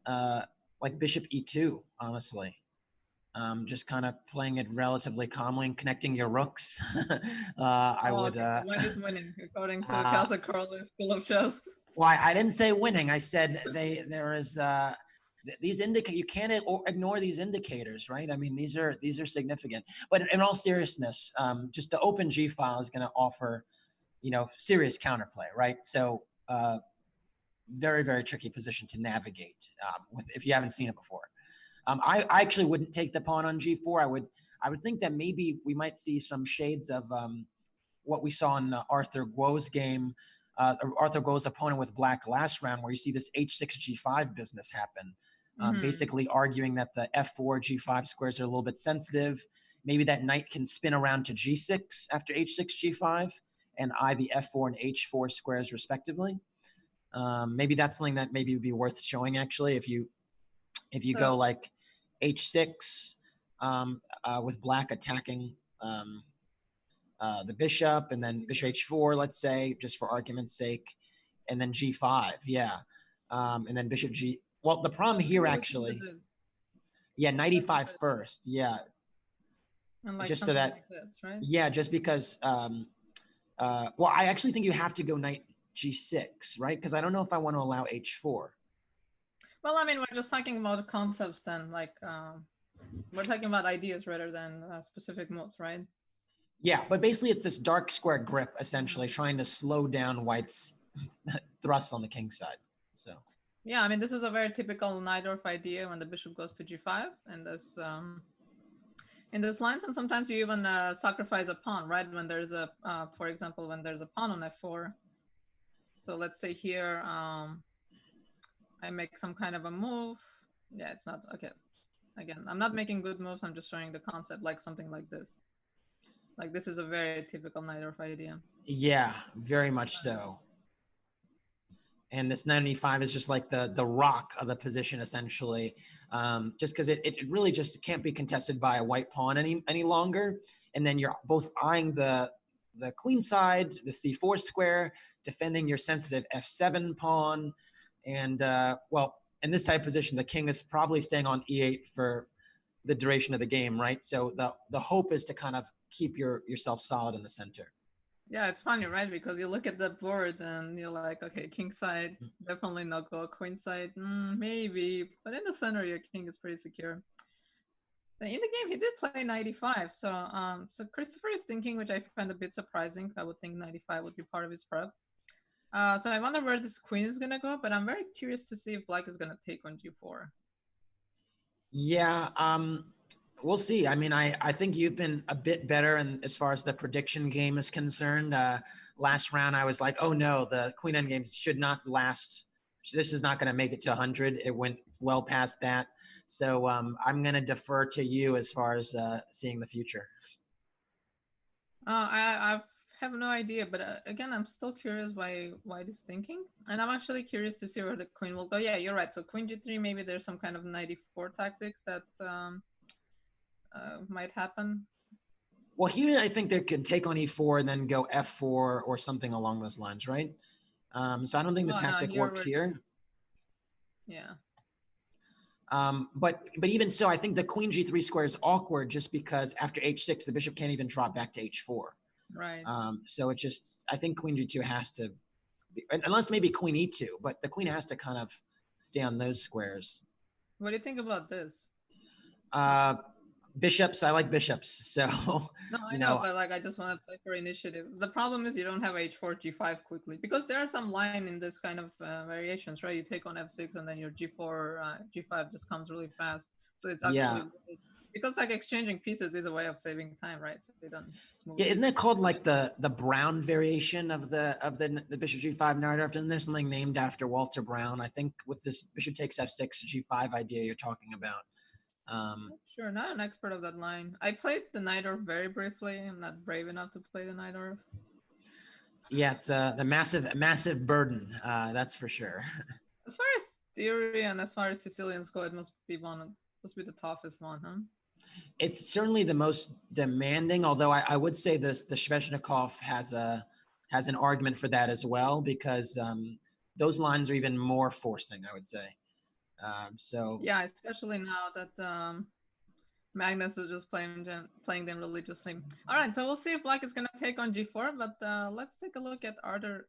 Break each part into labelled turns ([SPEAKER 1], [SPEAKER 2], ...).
[SPEAKER 1] like bishop e2, honestly. Just kind of playing it relatively calmly and connecting your rooks. I
[SPEAKER 2] Oh,
[SPEAKER 1] would.
[SPEAKER 2] okay. So white is winning according to
[SPEAKER 1] Uh,
[SPEAKER 2] Casa Corley School of Chess.
[SPEAKER 1] well, I didn't say winning. I said there is these indicate, you can't ignore these indicators, right? I mean, these are significant. But in all seriousness, just the open G file is going to offer, serious counterplay, right? So very, very tricky position to navigate with if you haven't seen it before. I actually wouldn't take the pawn on G4. I would think that maybe we might see some shades of what we saw in Arthur Guo's game, Arthur Guo's opponent with black last round, where you see this H6 G5 business happen, basically arguing that the F4 G5 squares are a little bit sensitive. Maybe that knight can spin around to G6 after H6 G5 and the F4 and H4 squares respectively. Maybe that's something that maybe would be worth showing actually if you go like H6 with black attacking the bishop, and then bishop H4, let's say, just for argument's sake, and then G5, yeah, and then bishop G. Well, the problem here actually, yeah, knight E5 first, yeah,
[SPEAKER 2] and like
[SPEAKER 1] just so that,
[SPEAKER 2] like this, right?
[SPEAKER 1] yeah, just because. Well, I actually think you have to go knight G6, right? Because I don't know if I want to allow H4.
[SPEAKER 2] Well, I mean, we're just talking about concepts then, like we're talking about ideas rather than specific moves, right?
[SPEAKER 1] Yeah, but basically it's this dark square grip, essentially, trying to slow down White's thrust on the king side. So
[SPEAKER 2] yeah, I mean, this is a very typical Najdorf idea when the bishop goes to G5 and in those lines, and sometimes you even sacrifice a pawn, right? When there's a, for example, when there's a pawn on F4. So let's say here, I make some kind of a move. Yeah, it's not, okay. Again, I'm not making good moves, I'm just showing the concept, like something like this. Like this is a very typical Najdorf idea.
[SPEAKER 1] yeah, very much so. And this 95 is just like the rock of the position, essentially, just because it really just can't be contested by a white pawn any longer. And then you're both eyeing the queen side, the C4 square, defending your sensitive F7 pawn. And well, in this type of position, the king is probably staying on E8 for the duration of the game, right? So the hope is to kind of keep yourself solid in the center.
[SPEAKER 2] Yeah, it's funny, right? Because you look at the board and you're like, okay, king side, definitely not go. Queen side, maybe. But in the center, your king is pretty secure. In the game, he did play 95. So Christopher is thinking, which I find a bit surprising. I would think 95 would be part of his prep. So I wonder where this queen is gonna go, but I'm very curious to see if black is gonna take on G4.
[SPEAKER 1] Yeah, we'll see. I mean, I think you've been a bit better in as far as the prediction game is concerned. Last round, I was like, oh no, the queen endgame should not last. This is not going to make it to 100. It went well past that. So I'm going to defer to you as far as seeing the future.
[SPEAKER 2] I have no idea, but again, I'm still curious why this thinking, and I'm actually curious to see where the queen will go. Yeah, you're right. So queen G3, maybe there's some kind of 94 tactics that might happen.
[SPEAKER 1] Well, here I think they could take on E4 and then go F4 or something along those lines, right? So I don't think the tactic works here.
[SPEAKER 2] Yeah.
[SPEAKER 1] But even so, I think the queen G3 square is awkward just because after H6, the bishop can't even drop back to H4.
[SPEAKER 2] Right.
[SPEAKER 1] So it just, I think queen G2 has to, unless maybe queen E2, but the queen has to kind of stay on those squares.
[SPEAKER 2] What do you think about this?
[SPEAKER 1] Bishops, I like bishops. So
[SPEAKER 2] no, I know, but like I just want to play for initiative. The problem is you don't have H4, G5 quickly because there are some line in this kind of variations, right? You take on F6 and then your G4, G5 just comes really fast. So it's actually because like exchanging pieces is a way of saving time, right? So they don't.
[SPEAKER 1] Yeah, isn't that called like the Brown variation of the bishop G5 narrative? Isn't there something named after Walter Brown? I think with this bishop takes F6 G5 idea you're talking about.
[SPEAKER 2] Sure, not an expert of that line. I played the Najdorf very briefly. I'm not brave enough to play the Najdorf.
[SPEAKER 1] Yeah, it's the massive burden. That's for sure.
[SPEAKER 2] As far as theory and as far as Sicilians go, it must be the toughest one, huh?
[SPEAKER 1] It's certainly the most demanding. Although I would say the Sveshnikov has an argument for that as well because those lines are even more forcing, I would say. So
[SPEAKER 2] Yeah, especially now that Magnus is just playing them religiously. All right, so we'll see if Black is gonna take on G4, but let's take a look at Arthur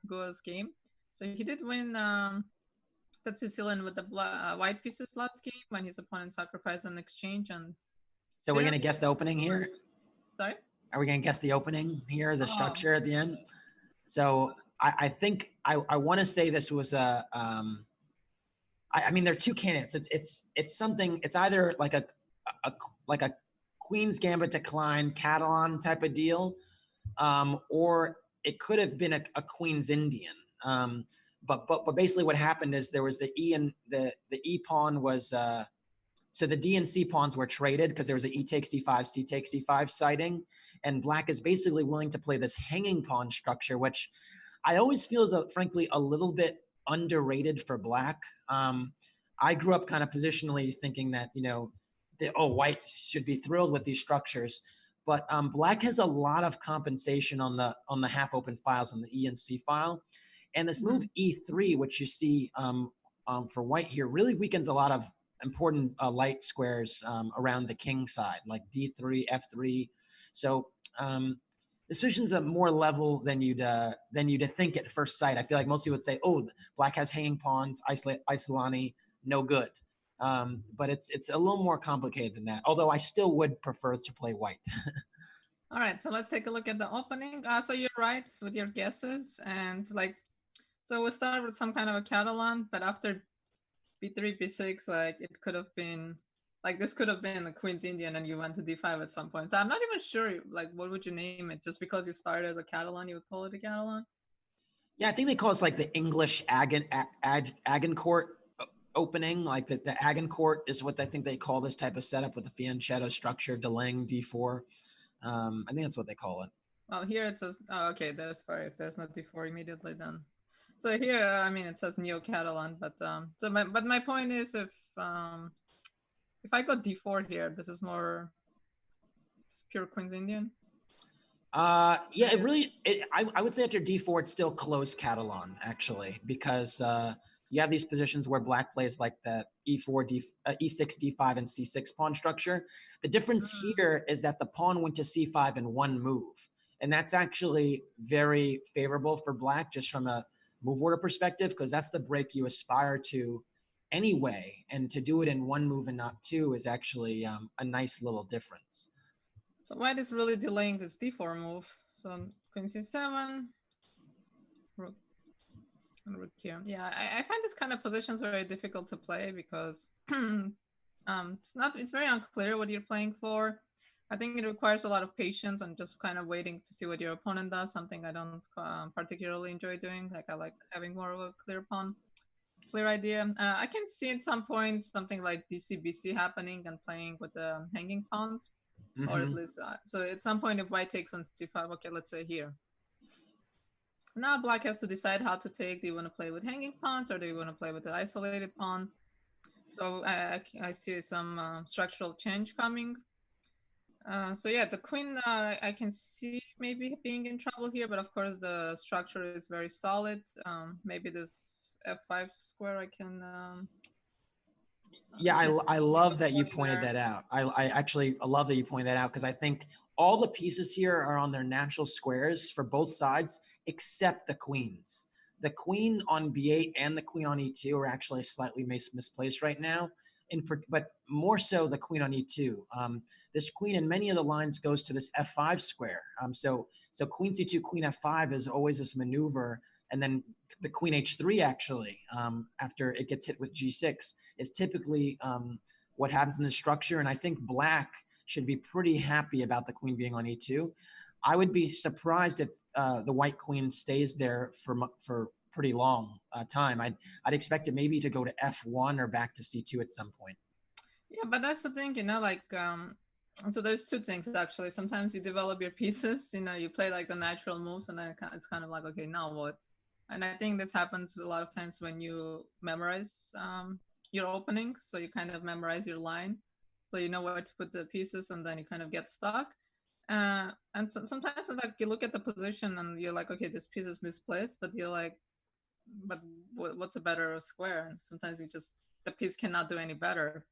[SPEAKER 2] Gua's game. So he did win that Sicilian with the white pieces last game when his opponent sacrificed an exchange. And
[SPEAKER 1] so we're gonna guess the opening here.
[SPEAKER 2] Sorry,
[SPEAKER 1] are we gonna guess the opening here, the structure at the end? So I think I want to say this was a. I mean, there are two candidates. It's something. It's either like a like a Queen's Gambit decline Catalan type of deal, or it could have been a Queen's Indian. But basically, what happened is there was the E and the E pawn was so the D and C pawns were traded because there was a E takes D5, C takes D5 sighting, and Black is basically willing to play this hanging pawn structure, which I always feel is frankly a little bit underrated for Black. I grew up kind of positionally thinking that White should be thrilled with these structures, but Black has a lot of compensation on the half open files on the E and C file, and this move E3, which you see for White here, really weakens a lot of important light squares around the king side, like D3, F3. So this vision's a more level than you'd think at first sight. I feel like most people would say, "Oh, Black has hanging pawns, Isolani, no good." But it's a little more complicated than that. Although I still would prefer to play White.
[SPEAKER 2] All right, so let's take a look at the opening. So you're right with your guesses, and so we'll start with some kind of a Catalan, but after B3, B6, it could have been this could have been a Queen's Indian, and you went to D5 at some point. So I'm not even sure, what would you name it? Just because you started as a Catalan, you would call it a Catalan?
[SPEAKER 1] Yeah, I think they call it like the English Agincourt opening. Like the Agincourt is what I think they call this type of setup with the fianchetto structure, Delang D4. I think that's what they call it.
[SPEAKER 2] Well, here it says, oh, okay, there's if there's no D4 immediately, then. So here, I mean, it says Neo-Catalan, but my point is, if I go D4 here, this is more pure Queen's Indian.
[SPEAKER 1] Yeah, I would say after D4, it's still close Catalan, actually, because you have these positions where Black plays like the E4, E6, D5, and C6 pawn structure. The difference here is that the pawn went to C5 in one move. And that's actually very favorable for Black, just from a move order perspective, because that's the break you aspire to anyway. And to do it in one move and not two is actually a nice little difference.
[SPEAKER 2] So White is really delaying this D4 move. So Queen C7, Rook, and Rook here. Yeah, I find this kind of positions very difficult to play because it's very unclear what you're playing for. I think it requires a lot of patience and just kind of waiting to see what your opponent does, something I don't particularly enjoy doing. I like having more of a clear idea. I can see at some point something like DC-BC happening and playing with the hanging pawns, or at least so at some point if White takes on C5, okay, let's say here. Now Black has to decide how to take. Do you want to play with hanging pawns or do you want to play with the isolated pawn? So I see some structural change coming. So yeah, the queen I can see maybe being in trouble here, but of course the structure is very solid. Maybe this F5 square I can.
[SPEAKER 1] Yeah, I love that you pointed that out. I actually love that you pointed that out because I think all the pieces here are on their natural squares for both sides except the queens. The queen on B8 and the queen on E2 are actually slightly misplaced right now, but more so the queen on E2. This queen in many of the lines goes to this F5 square. So queen C2, queen F5 is always this maneuver, and then the queen H3 actually, after it gets hit with G6, is typically what happens in the structure. And I think Black should be pretty happy about the queen being on E2. I would be surprised if the white queen stays there for pretty long time. I'd expect it maybe to go to F1 or back to C2 at some point.
[SPEAKER 2] Yeah, but that's the thing, so there's two things actually. Sometimes you develop your pieces, you play like the natural moves, and then it's kind of like, okay, now what? And I think this happens a lot of times when you memorize your openings. So you kind of memorize your line, so you know where to put the pieces, and then you kind of get stuck. And so sometimes you look at the position and you're like, okay, this piece is misplaced, but you're like, but what's a better square? And sometimes the piece cannot do any better.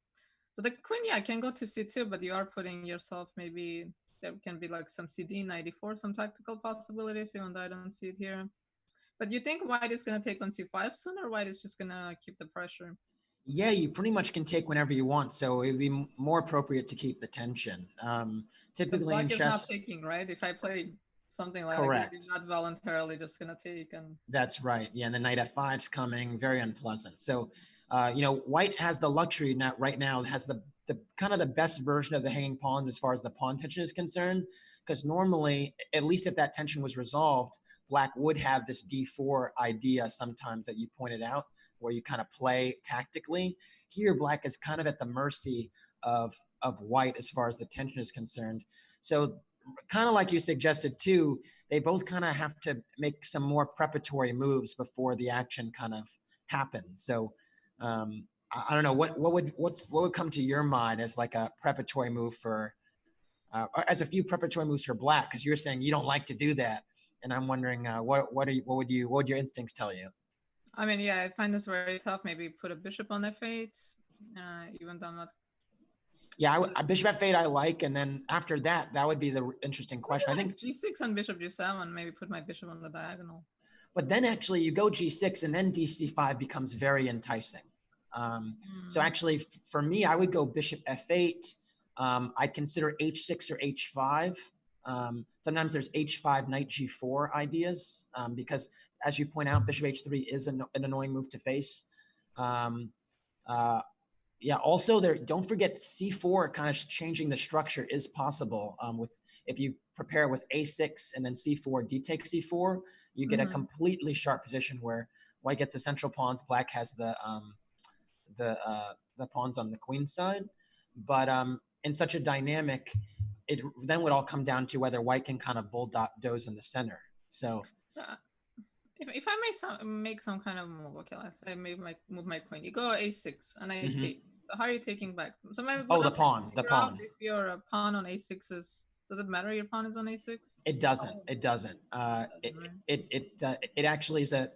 [SPEAKER 2] So the queen, yeah, can go to c2, but you are putting yourself, maybe there can be like some cd 94, some tactical possibilities, even though I don't see it here. But you think white is going to take on c5 soon, or white is just going to keep the pressure?
[SPEAKER 1] Yeah, you pretty much can take whenever you want, so it'd be more appropriate to keep the tension.
[SPEAKER 2] Because
[SPEAKER 1] Typically in
[SPEAKER 2] black is not
[SPEAKER 1] chess,
[SPEAKER 2] taking, right? If I play something like this,
[SPEAKER 1] correct.
[SPEAKER 2] you're not voluntarily just going to take. And
[SPEAKER 1] That's right. Yeah, and the knight f5's coming, very unpleasant. So, white has the luxury now, right now, has the kind of the best version of the hanging pawns as far as the pawn tension is concerned. Because normally, at least if that tension was resolved, black would have this d4 idea sometimes that you pointed out, where you kind of play tactically. Here, black is kind of at the mercy of white as far as the tension is concerned. So, kind of like you suggested too, they both kind of have to make some more preparatory moves before the action kind of happens. So I don't know what would come to your mind as like a preparatory move for as a few preparatory moves for black, because you're saying you don't like to do that, and I'm wondering what would your instincts tell you?
[SPEAKER 2] I mean, yeah, I find this very tough. Maybe put a bishop on f8, even though I'm not.
[SPEAKER 1] Yeah, bishop f8 I like, and then after that, that would be the interesting question. I think
[SPEAKER 2] g6 and bishop g7. Maybe put my bishop on the diagonal.
[SPEAKER 1] But then actually you go g6 and then dc5 becomes very enticing. So actually for me, I would go bishop f8. I'd consider h6 or h5. Sometimes there's h5, knight g4 ideas because as you point out, bishop h3 is an annoying move to face. Yeah, also there, don't forget c4 kind of changing the structure is possible with if you prepare with a6 and then c4, d takes c4, you get a completely sharp position where white gets the central pawns, black has the pawns on the queen side. But in such a dynamic, it then would all come down to whether white can kind of bulldoze in the center. So
[SPEAKER 2] if I make some kind of move, okay, let's say move my queen. You go a6 and I take. How are you taking back? So maybe
[SPEAKER 1] the pawn.
[SPEAKER 2] If your pawn on a6 is, does it matter your pawn is on a6?
[SPEAKER 1] It doesn't. It doesn't. It actually is a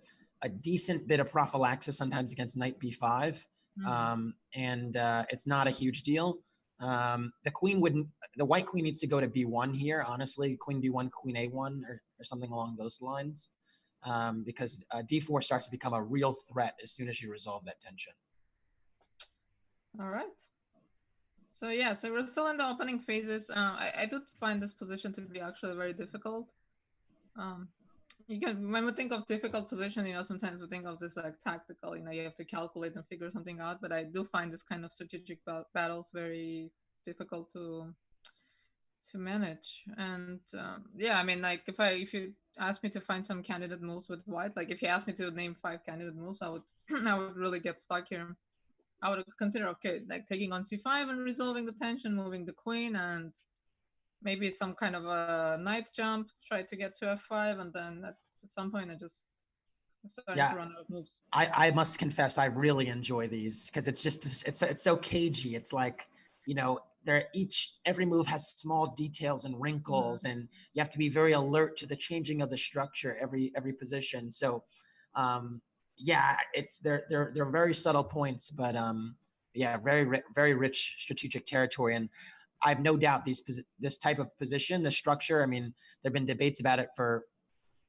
[SPEAKER 1] decent bit of prophylaxis sometimes against knight b5, and it's not a huge deal. The white queen needs to go to b1 here. Honestly, queen b1, queen a1, or something along those lines, because d4 starts to become a real threat as soon as you resolve that tension.
[SPEAKER 2] All right. So yeah, so we're still in the opening phases. I do find this position to be actually very difficult. When we think of difficult position, sometimes we think of this like tactical, you have to calculate and figure something out. But I do find this kind of strategic battles very difficult to manage. And yeah, I mean, like if you ask me to find some candidate moves with white, like if you ask me to name 5 candidate moves, I would I would really get stuck here. I would consider, okay, like taking on c5 and resolving the tension, moving the queen, and maybe some kind of a knight jump, try to get to f5, and then at some point I just started to run out of moves.
[SPEAKER 1] I must confess, I really enjoy these because it's so cagey. It's like, every move has small details and wrinkles, and you have to be very alert to the changing of the structure every position. So yeah, they're very subtle points, but yeah, very rich strategic territory. And I have no doubt this type of position, the structure, I mean, there've been debates about it for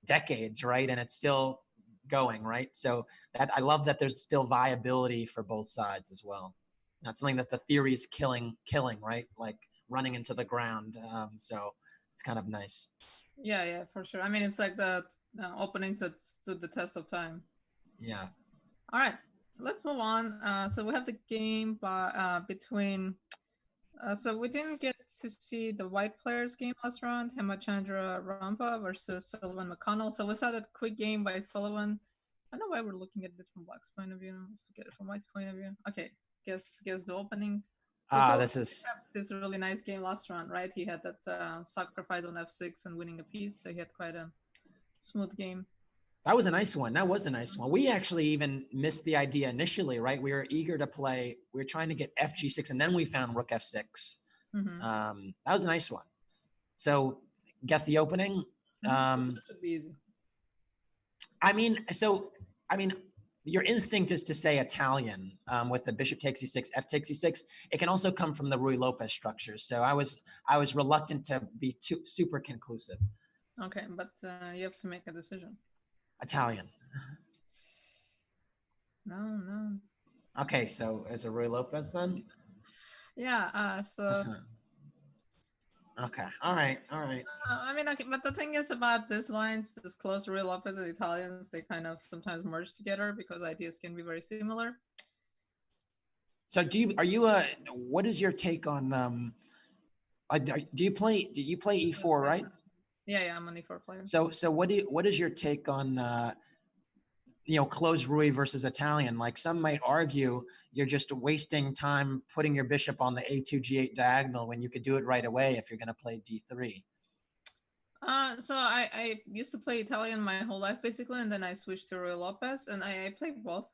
[SPEAKER 1] decades, right? And it's still going, right? So that I love that there's still viability for both sides as well. Not something that the theory is killing, right? Like running into the ground. So it's kind of nice.
[SPEAKER 2] Yeah, for sure. I mean, it's like the openings that stood the test of time.
[SPEAKER 1] Yeah.
[SPEAKER 2] All right, let's move on. So we have the game between. So we didn't get to see the white players game last round, Hemachandra Rampa versus Sullivan McConnell. So we saw that quick game by Sullivan. I don't know why we're looking at it from Black's point of view. Let's look at it from White's point of view. Okay, guess the opening. So
[SPEAKER 1] this is
[SPEAKER 2] this really nice game last round, right? He had that sacrifice on f6 and winning a piece, so he had quite a smooth game.
[SPEAKER 1] That was a nice one. We actually even missed the idea initially, right? We were eager to play. We were trying to get FG6, and then we found Rook F6. That was a nice one. So, guess the opening.
[SPEAKER 2] Should be easy.
[SPEAKER 1] I mean, so I mean, your instinct is to say Italian with the bishop takes e6, f takes e6. It can also come from the Ruy Lopez structures. So I was reluctant to be too super conclusive.
[SPEAKER 2] Okay, but you have to make a decision.
[SPEAKER 1] Italian.
[SPEAKER 2] No.
[SPEAKER 1] Okay, so is it Ruy Lopez then?
[SPEAKER 2] Yeah.
[SPEAKER 1] Okay. All right.
[SPEAKER 2] I mean, okay, but the thing is about these lines, this close Ruy Lopez and Italians, they kind of sometimes merge together because ideas can be very similar.
[SPEAKER 1] So what is your take on do you play e4, right?
[SPEAKER 2] Yeah, I'm an e4 player.
[SPEAKER 1] So what is your take on close Ruy versus Italian? Like some might argue you're just wasting time putting your bishop on the a2 g8 diagonal when you could do it right away if you're going to play d3.
[SPEAKER 2] So I used to play Italian my whole life basically, and then I switched to Ruy Lopez, and I play both,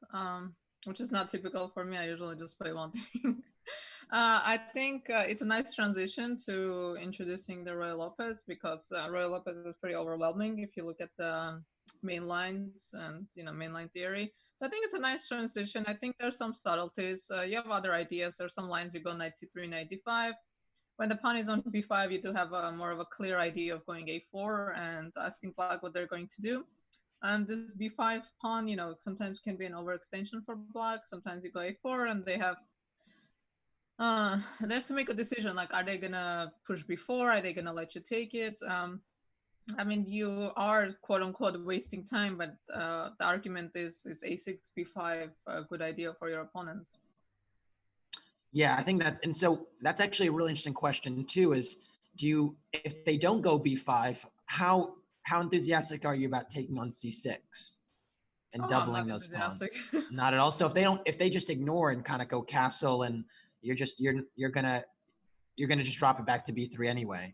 [SPEAKER 2] which is not typical for me. I usually just play one thing. I think it's a nice transition to introducing the Ruy Lopez because Ruy Lopez is pretty overwhelming if you look at the main lines and mainline theory. So I think it's a nice transition. I think there's some subtleties. You have other ideas. There's some lines you go knight c3, knight d5. When the pawn is on b5, you do have more of a clear idea of going a4 and asking black what they're going to do. And this b5 pawn, sometimes can be an overextension for black. Sometimes you go a4 and they have to make a decision. Like, are they gonna push b4? Are they gonna let you take it? I mean, you are quote unquote wasting time, but the argument is a6 b5 a good idea for your opponent?
[SPEAKER 1] Yeah, I think and so that's actually a really interesting question too. Is if they don't go b5, how enthusiastic are you about taking on c6 and doubling those pawns? Not at all. So if they just ignore and kind of go castle, and you're gonna just drop it back to b3 anyway.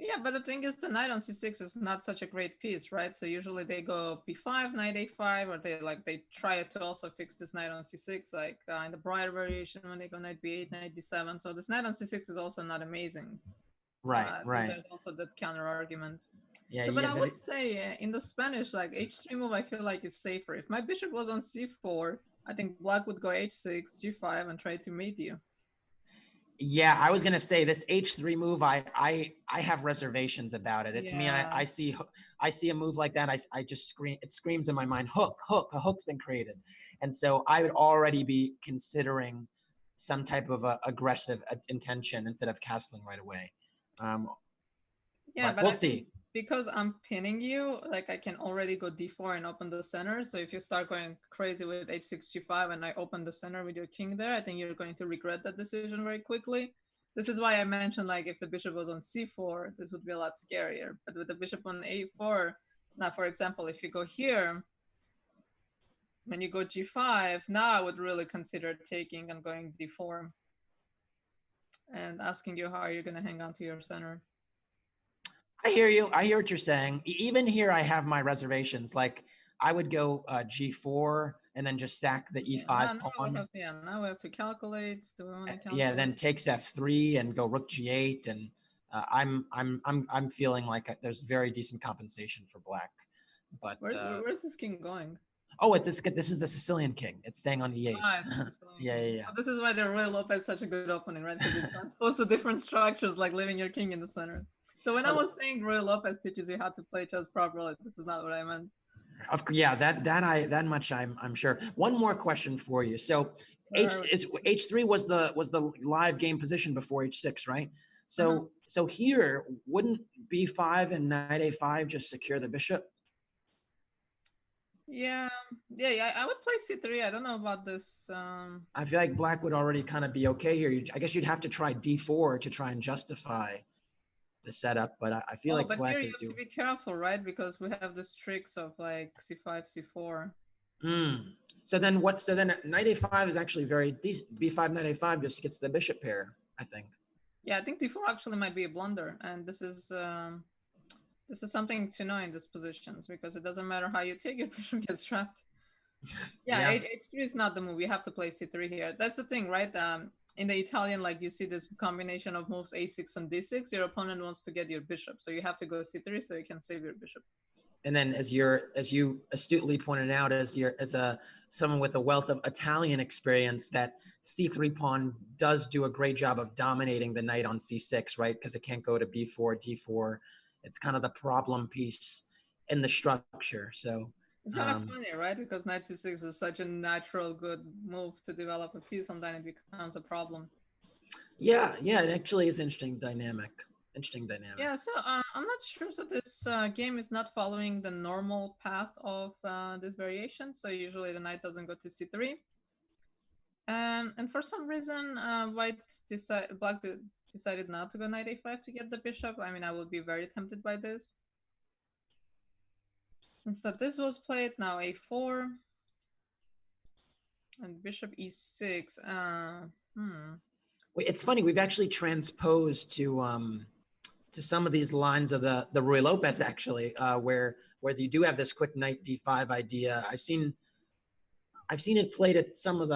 [SPEAKER 2] Yeah, but the thing is, the knight on c6 is not such a great piece, right? So usually they go b5, knight a5, or they try to also fix this knight on c6, like in the Barber variation when they go knight b8, knight d7. So this knight on c6 is also not amazing.
[SPEAKER 1] Right.
[SPEAKER 2] There's also that counter argument.
[SPEAKER 1] Yeah,
[SPEAKER 2] so, but I would say in the Spanish, like h3 move, I feel like is safer. If my bishop was on c4, I think black would go h6, g5, and try to mate you.
[SPEAKER 1] Yeah, I was gonna say this h3 move. I have reservations about it. To me, I see a move like that. I just scream. It screams in my mind. Hook. A hook's been created, and so I would already be considering some type of aggressive intention instead of castling right away.
[SPEAKER 2] Yeah, but
[SPEAKER 1] we'll see.
[SPEAKER 2] Because I'm pinning you, like I can already go d4 and open the center. So if you start going crazy with h6, g5, and I open the center with your king there, I think you're going to regret that decision very quickly. This is why I mentioned, like, if the bishop was on c4, this would be a lot scarier. But with the bishop on a4, now, for example, if you go here, when you go g5, now I would really consider taking and going d4 and asking you how are you going to hang on to your center.
[SPEAKER 1] I hear you. I hear what you're saying. Even here, I have my reservations. Like I would go g4 and then just sack the e5 pawn.
[SPEAKER 2] Now we have to calculate. Do we want to calculate?
[SPEAKER 1] Yeah, then takes f3 and go rook g8, and I'm feeling like there's very decent compensation for black. But
[SPEAKER 2] where's this king going?
[SPEAKER 1] Oh, this is the Sicilian king. It's staying on e8. Yeah.
[SPEAKER 2] So this is why the Ruy Lopez is such a good opening, right? Because it transposes to different structures, like leaving your king in the center. So when I was saying Ruy Lopez teaches you how to play chess properly, this is not what I meant.
[SPEAKER 1] Yeah, that much I'm sure. One more question for you. So h3 was the live game position before h6, right? So so here wouldn't b5 and knight a5 just secure the bishop?
[SPEAKER 2] Yeah, I would play c3. I don't know about this.
[SPEAKER 1] I feel like black would already kind of be okay here. I guess you'd have to try d4 to try and justify the setup, but I feel like black
[SPEAKER 2] here you have to be careful, right? Because we have this tricks of like c5, c4.
[SPEAKER 1] So then knight a5 is actually very decent. b5 knight a5 just gets the bishop pair, I think.
[SPEAKER 2] Yeah, I think d4 actually might be a blunder, and this is something to know in these positions because it doesn't matter how you take it, bishop gets trapped. Yeah, h3 is not the move. You have to play c3 here. That's the thing, right? In the Italian, like you see this combination of moves a6 and d6, your opponent wants to get your bishop. So you have to go c3 so you can save your bishop.
[SPEAKER 1] And then as you astutely pointed out, as someone with a wealth of Italian experience, that c3 pawn does do a great job of dominating the knight on c6, right? Because it can't go to b4, d4. It's kind of the problem piece in the structure. So
[SPEAKER 2] it's kind of funny, right? Because knight c6 is such a natural good move to develop a piece, and then it becomes a problem.
[SPEAKER 1] Yeah, it actually is interesting dynamic.
[SPEAKER 2] Yeah, so I'm not sure. So this game is not following the normal path of this variation. So usually the knight doesn't go to c3. And for some reason, Black decided not to go knight a5 to get the bishop. I mean, I would be very tempted by this. Instead, this was played. Now a4 and bishop e6.
[SPEAKER 1] It's funny. We've actually transposed to some of these lines of the Ruy Lopez, actually, where you do have this quick knight d5 idea. I've seen it played at some of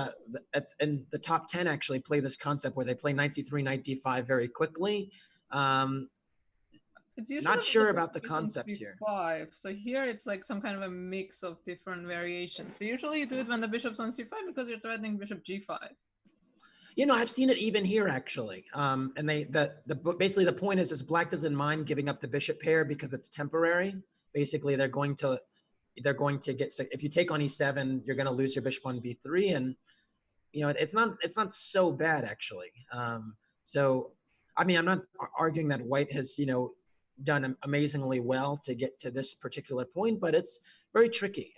[SPEAKER 1] in the top 10 actually play this concept where they play knight c3, knight d5 very quickly.
[SPEAKER 2] It's usually
[SPEAKER 1] not sure about the concepts here.
[SPEAKER 2] So here it's like some kind of a mix of different variations. So usually you do it when the bishop's on c5 because you're threatening bishop g5.
[SPEAKER 1] I've seen it even here actually. And basically the point is Black doesn't mind giving up the bishop pair because it's temporary. Basically they're going to get, if you take on e7, you're going to lose your bishop on b3, and it's not so bad actually. So I mean, I'm not arguing that White has done amazingly well to get to this particular point, but it's very tricky.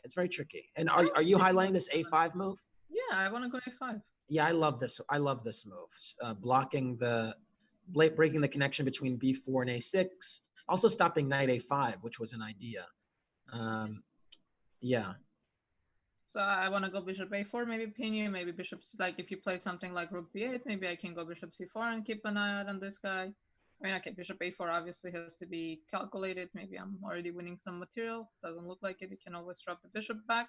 [SPEAKER 1] And are you highlighting this a5 move?
[SPEAKER 2] Yeah, I want to go a5.
[SPEAKER 1] Yeah, I love this move. Breaking the connection between b4 and a6. Also stopping knight a5, which was an idea. Yeah.
[SPEAKER 2] So I want to go bishop a4, maybe pin, maybe bishop, like if you play something like rook b8, maybe I can go bishop c4 and keep an eye out on this guy. I mean, okay, bishop a4 obviously has to be calculated. Maybe I'm already winning some material. Doesn't look like it. You can always drop the bishop back.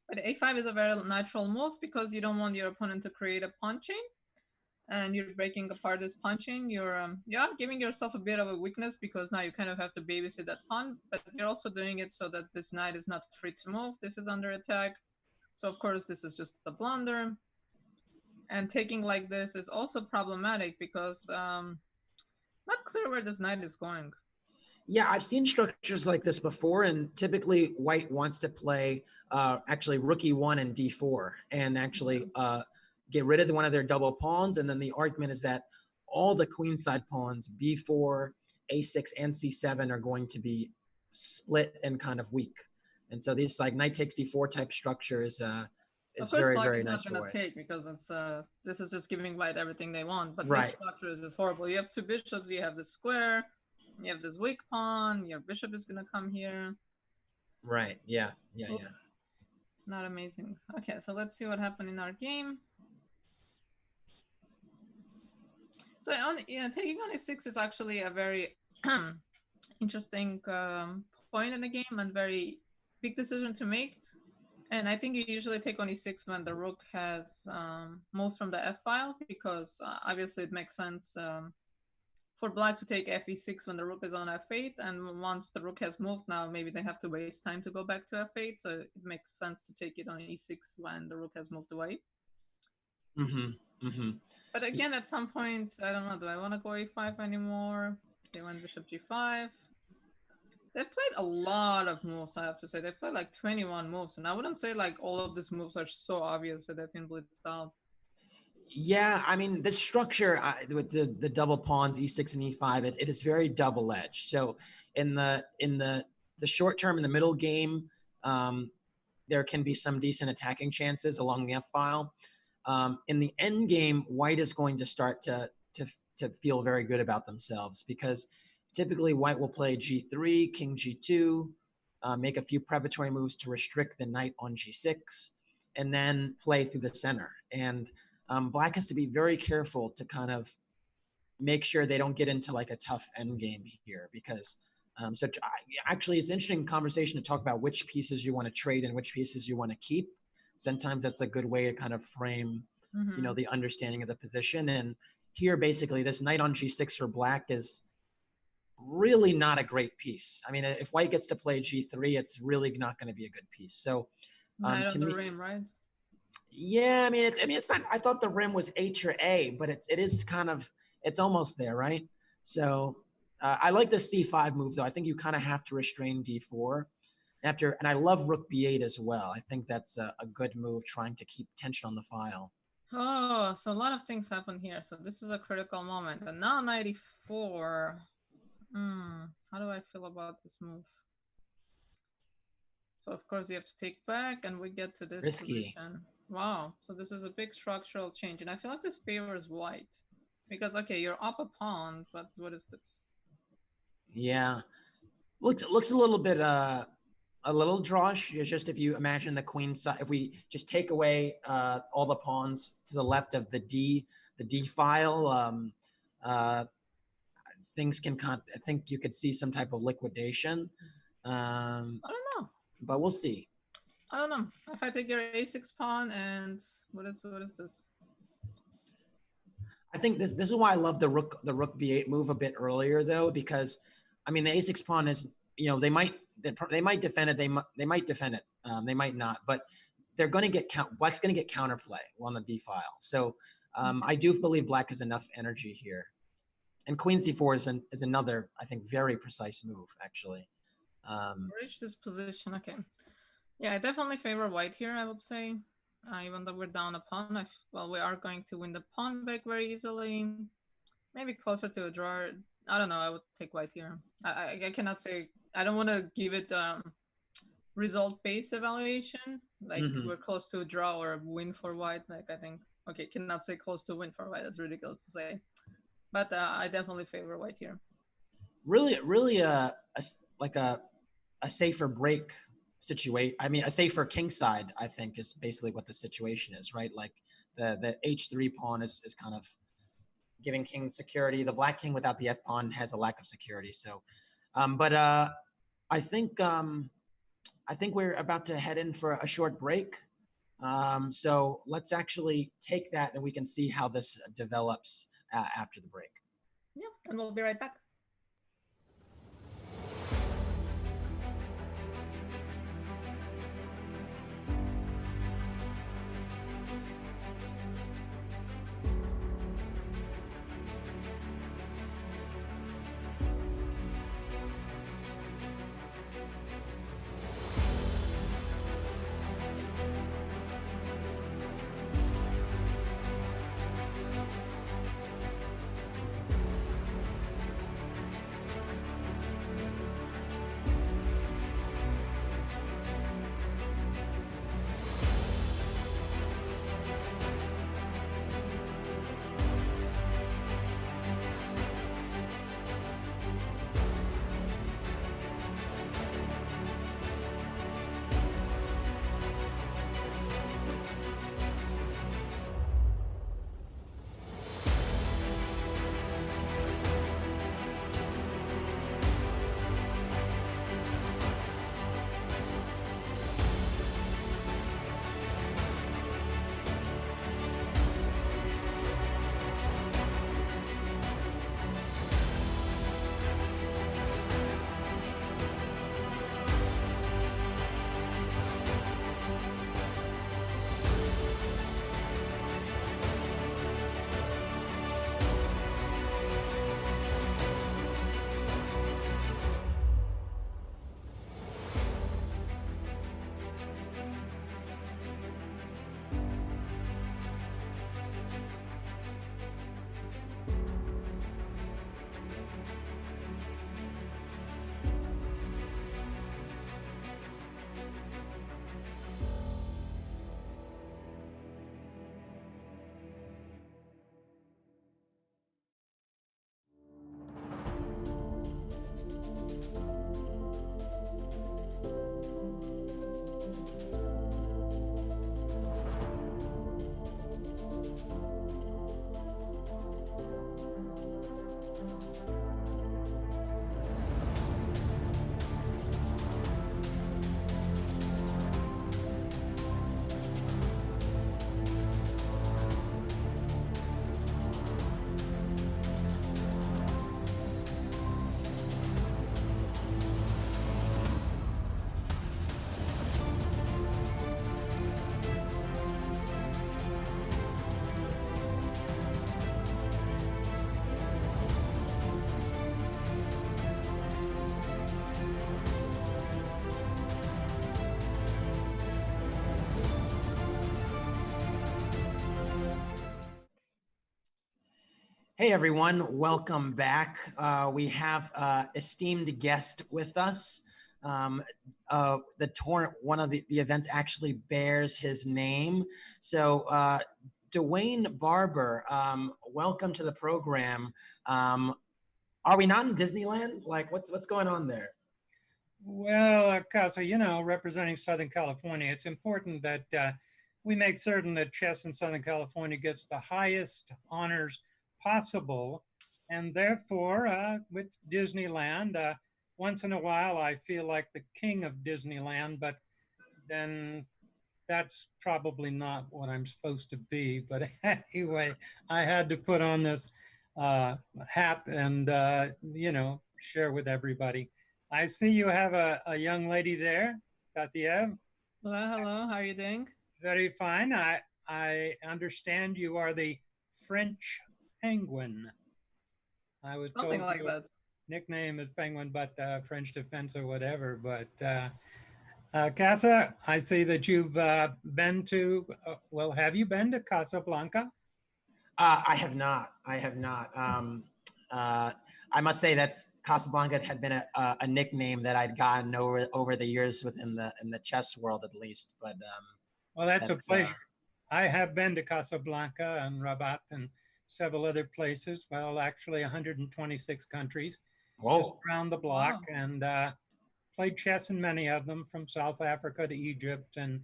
[SPEAKER 2] But a5 is a very natural move because you don't want your opponent to create a pawn chain. And you're breaking apart this pawn chain. You're giving yourself a bit of a weakness because now you kind of have to babysit that pawn. But you're also doing it so that this knight is not free to move. This is under attack. So of course this is just a blunder. And taking like this is also problematic because not clear where this knight is going.
[SPEAKER 1] Yeah, I've seen structures like this before, and typically White wants to play actually rook e1 and d4, and actually get rid of one of their double pawns. And then the argument is that all the queenside pawns, b4, a6, and c7, are going to be split and kind of weak. And so these like knight takes d4 type structure is very, very nice.
[SPEAKER 2] Of course, Black is not going to take because it's this is just giving White everything they want. But this structure is just horrible. You have two bishops, you have the square, you have this weak pawn, your bishop is going to come here.
[SPEAKER 1] Right. Yeah.
[SPEAKER 2] Not amazing. Okay, so let's see what happened in our game. So taking on a6 is actually a very interesting point in the game and very big decision to make. And I think you usually take on e6 when the rook has moved from the f file, because obviously it makes sense for Black to take fe6 when the rook is on f8, and once the rook has moved, now maybe they have to waste time to go back to f8, so it makes sense to take it on e6 when the rook has moved away. But again, at some point, I don't know, do I want to go a5 anymore? They went bishop g5. They've played a lot of moves, I have to say. They played like 21 moves, and I wouldn't say like all of these moves are so obvious that they've been blitzed out.
[SPEAKER 1] Yeah, I mean, the structure with the double pawns, e6 and e5, it is very double-edged. So in the short term, in the middle game, there can be some decent attacking chances along the f file. In the end game, White is going to start to feel very good about themselves, because typically White will play g3, king g2, make a few preparatory moves to restrict the knight on g6, and then play through the center. And Black has to be very careful to kind of make sure they don't get into like a tough end game here, because actually it's an interesting conversation to talk about which pieces you want to trade and which pieces you want to keep. Sometimes that's a good way to kind of frame, the understanding of the position. And here, basically, this knight on g6 for Black is really not a great piece. I mean, if white gets to play g3, it's really not going to be a good piece. So
[SPEAKER 2] Knight
[SPEAKER 1] to
[SPEAKER 2] on the
[SPEAKER 1] me,
[SPEAKER 2] rim, right?
[SPEAKER 1] yeah, it's not. I thought the rim was H or A, but it is kind of, it's almost there, right? So I like the C5 move though. I think you kind of have to restrain D4 after, and I love Rook B8 as well. I think that's a good move, trying to keep tension on the file.
[SPEAKER 2] Oh, so a lot of things happen here. So this is a critical moment. And now 94. How do I feel about this move? So of course you have to take back, and we get to this
[SPEAKER 1] Risky.
[SPEAKER 2] position. Wow. So this is a big structural change, and I feel like this favors white because okay, you're up a pawn, but what is this?
[SPEAKER 1] Yeah, looks a little bit a little drawish. It's just if you imagine the queen side, if we just take away all the pawns to the left of the D file, things can I think you could see some type of liquidation.
[SPEAKER 2] I don't know.
[SPEAKER 1] But we'll see.
[SPEAKER 2] I don't know. If I take your a6 pawn and what is this?
[SPEAKER 1] I think this is why I love the rook b8 move a bit earlier though, because I mean the a6 pawn is, you know, they might defend it, they might defend it, they might not, but they're going to get black's going to get counterplay on the b file. So I do believe black has enough energy here, and queen c4 is another, I think, very precise move actually.
[SPEAKER 2] Reach this position. Okay. Yeah, I definitely favor white here, I would say. Even though we're down a pawn, well, we are going to win the pawn back very easily. Maybe closer to a draw. I don't know. I would take white here. I cannot say. I don't want to give it result-based evaluation. Like we're close to a draw or a win for white. Like I think, okay, cannot say close to win for white. That's ridiculous to say. But I definitely favor white here.
[SPEAKER 1] Really, like a safer break situation. I mean, a safer king side, I think, is basically what the situation is, right? Like the h3 pawn is kind of giving king security. The black king without the f pawn has a lack of security. So, I think we're about to head in for a short break. So let's actually take that, and we can see how this develops after the break.
[SPEAKER 2] Yeah, and we'll be right back.
[SPEAKER 1] Hey everyone, welcome back. We have esteemed guest with us. Um, one of the events actually bears his name. So Dwayne Barber, welcome to the program. Um, are we not in Disneyland? Like, what's going on there?
[SPEAKER 3] Well, Casa, representing Southern California, it's important that we make certain that chess in Southern California gets the highest honors possible. And therefore, with Disneyland, once in a while, I feel like the king of Disneyland, but then that's probably not what I'm supposed to be. But anyway, I had to put on this hat and, share with everybody. I see you have a young lady there, Tatiev.
[SPEAKER 2] Hello, hello. How are you doing?
[SPEAKER 3] Very fine. I understand you are the French penguin. I was
[SPEAKER 2] Something
[SPEAKER 3] told
[SPEAKER 2] like
[SPEAKER 3] your
[SPEAKER 2] that.
[SPEAKER 3] nickname is penguin, but French defense or whatever. But Casa, I see that you've been to, well, have you been to Casablanca?
[SPEAKER 1] I have not. I have not. Uh, I must say that's Casablanca had been a nickname that I'd gotten over the years within the chess world, at least. But
[SPEAKER 3] Well, that's a
[SPEAKER 1] that's
[SPEAKER 3] pleasure. I have been to Casablanca and Rabat and several other places. Well, actually, 126 countries, just
[SPEAKER 1] whoa.
[SPEAKER 3] around the block,
[SPEAKER 2] Wow.
[SPEAKER 3] and played chess in many of them, from South Africa to Egypt, and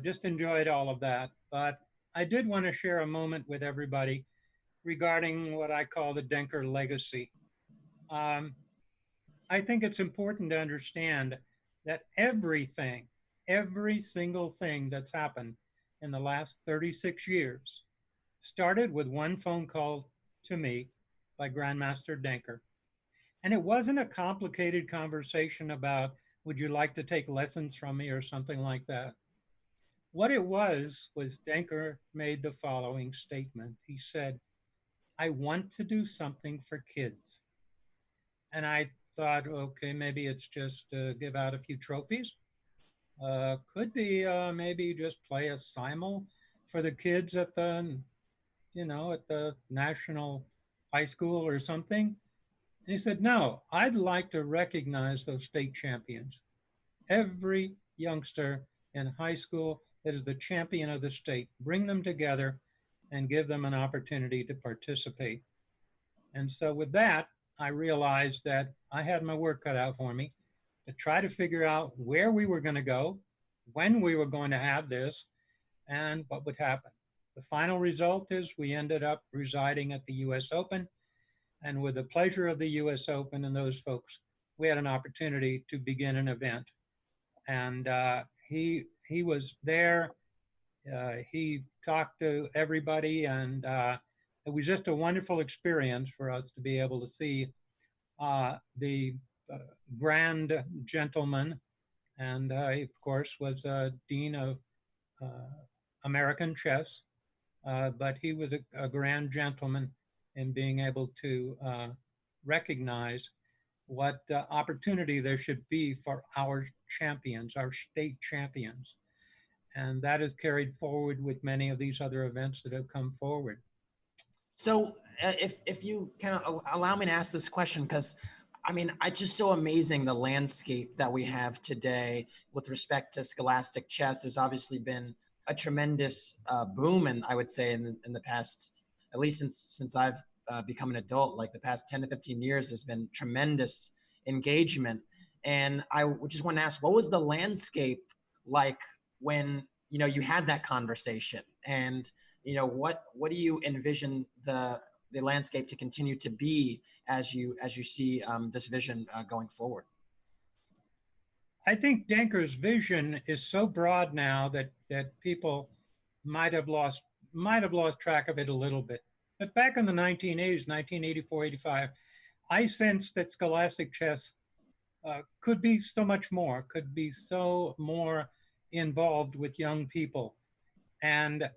[SPEAKER 3] just enjoyed all of that. But I did want to share a moment with everybody regarding what I call the Denker legacy. Um, I think it's important to understand that every single thing that's happened in the last 36 years started with one phone call to me by Grandmaster Denker. And it wasn't a complicated conversation about, would you like to take lessons from me or something like that. What it was Denker made the following statement. He said, I want to do something for kids. And I thought, okay, maybe it's just give out a few trophies. Could be maybe just play a simul for the kids at the national high school or something. And he said, no, I'd like to recognize those state champions. Every youngster in high school that is the champion of the state, bring them together and give them an opportunity to participate. And so with that, I realized that I had my work cut out for me to try to figure out where we were going to go, when we were going to have this, and what would happen. The final result is we ended up residing at the US Open. And with the pleasure of the US Open and those folks, we had an opportunity to begin an event. And he was there. He talked to everybody, and it was just a wonderful experience for us to be able to see the grand gentleman, and he, of course, was dean of American chess, but he was a grand gentleman in being able to recognize what opportunity there should be for our champions, our state champions. And that is carried forward with many of these other events that have come forward.
[SPEAKER 1] So if you kind of allow me to ask this question, because I mean, it's just so amazing the landscape that we have today with respect to scholastic chess. There's obviously been a tremendous boom, and I would say in the past, at least since I've become an adult, like the past 10 to 15 years, there's been tremendous engagement. And I just want to ask, what was the landscape like when you had that conversation? And what do you envision the landscape to continue to be as you see this vision going forward?
[SPEAKER 3] I think Denker's vision is so broad now that people might have lost track of it a little bit. But back in the 1980s, 1984, 85, I sensed that scholastic chess could be so much more, could be so more involved with young people. And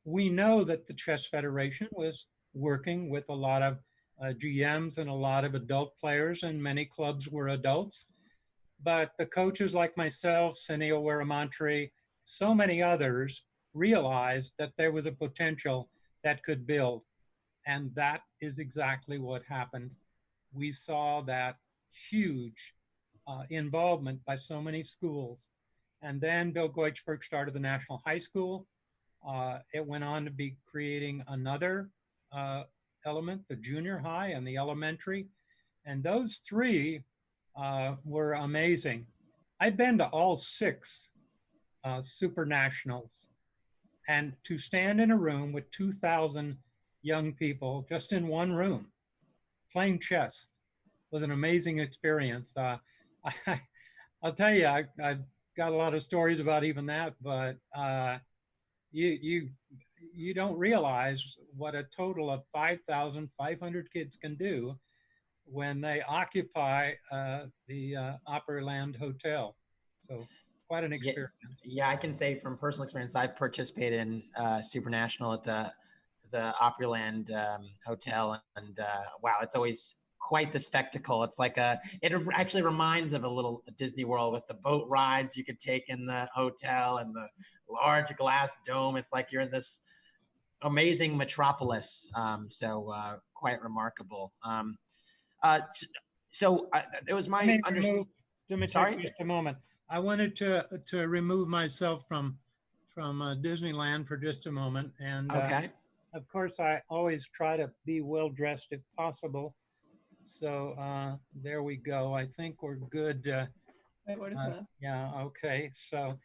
[SPEAKER 3] we know that the Chess Federation was working with a lot of GMs and a lot of adult players, and many clubs were adults. But the coaches like myself, Sunil Weramantri, so many others realized that there was a potential that could build. And that is exactly what happened. We saw that huge involvement by so many schools. And then Bill Goichberg started the National High School. It went on to be creating another element, the junior high and the elementary. And those three were amazing. I've been to all six super nationals. And to stand in a room with 2,000 young people just in one room playing chess was an amazing experience. I, I'll tell you, I've got a lot of stories about even that, but you you don't realize what a total of 5,500 kids can do when they occupy the Opryland Hotel. So quite an
[SPEAKER 1] Yeah,
[SPEAKER 3] experience.
[SPEAKER 1] yeah, I can say from personal experience, I've participated in Super National at the Opryland Hotel, and wow, it's always quite the spectacle. It's like it actually reminds of a little Disney World with the boat rides you could take in the hotel and the large glass dome. It's like you're in this amazing metropolis. So quite remarkable. So it was my understanding.
[SPEAKER 3] Let me
[SPEAKER 1] Sorry?
[SPEAKER 3] take just a moment. I wanted to remove myself from Disneyland for just a moment, and
[SPEAKER 1] Okay.
[SPEAKER 3] of course, I always try to be well dressed if possible. So there we go. I think we're good.
[SPEAKER 2] Wait, what is that?
[SPEAKER 3] Yeah. Okay. So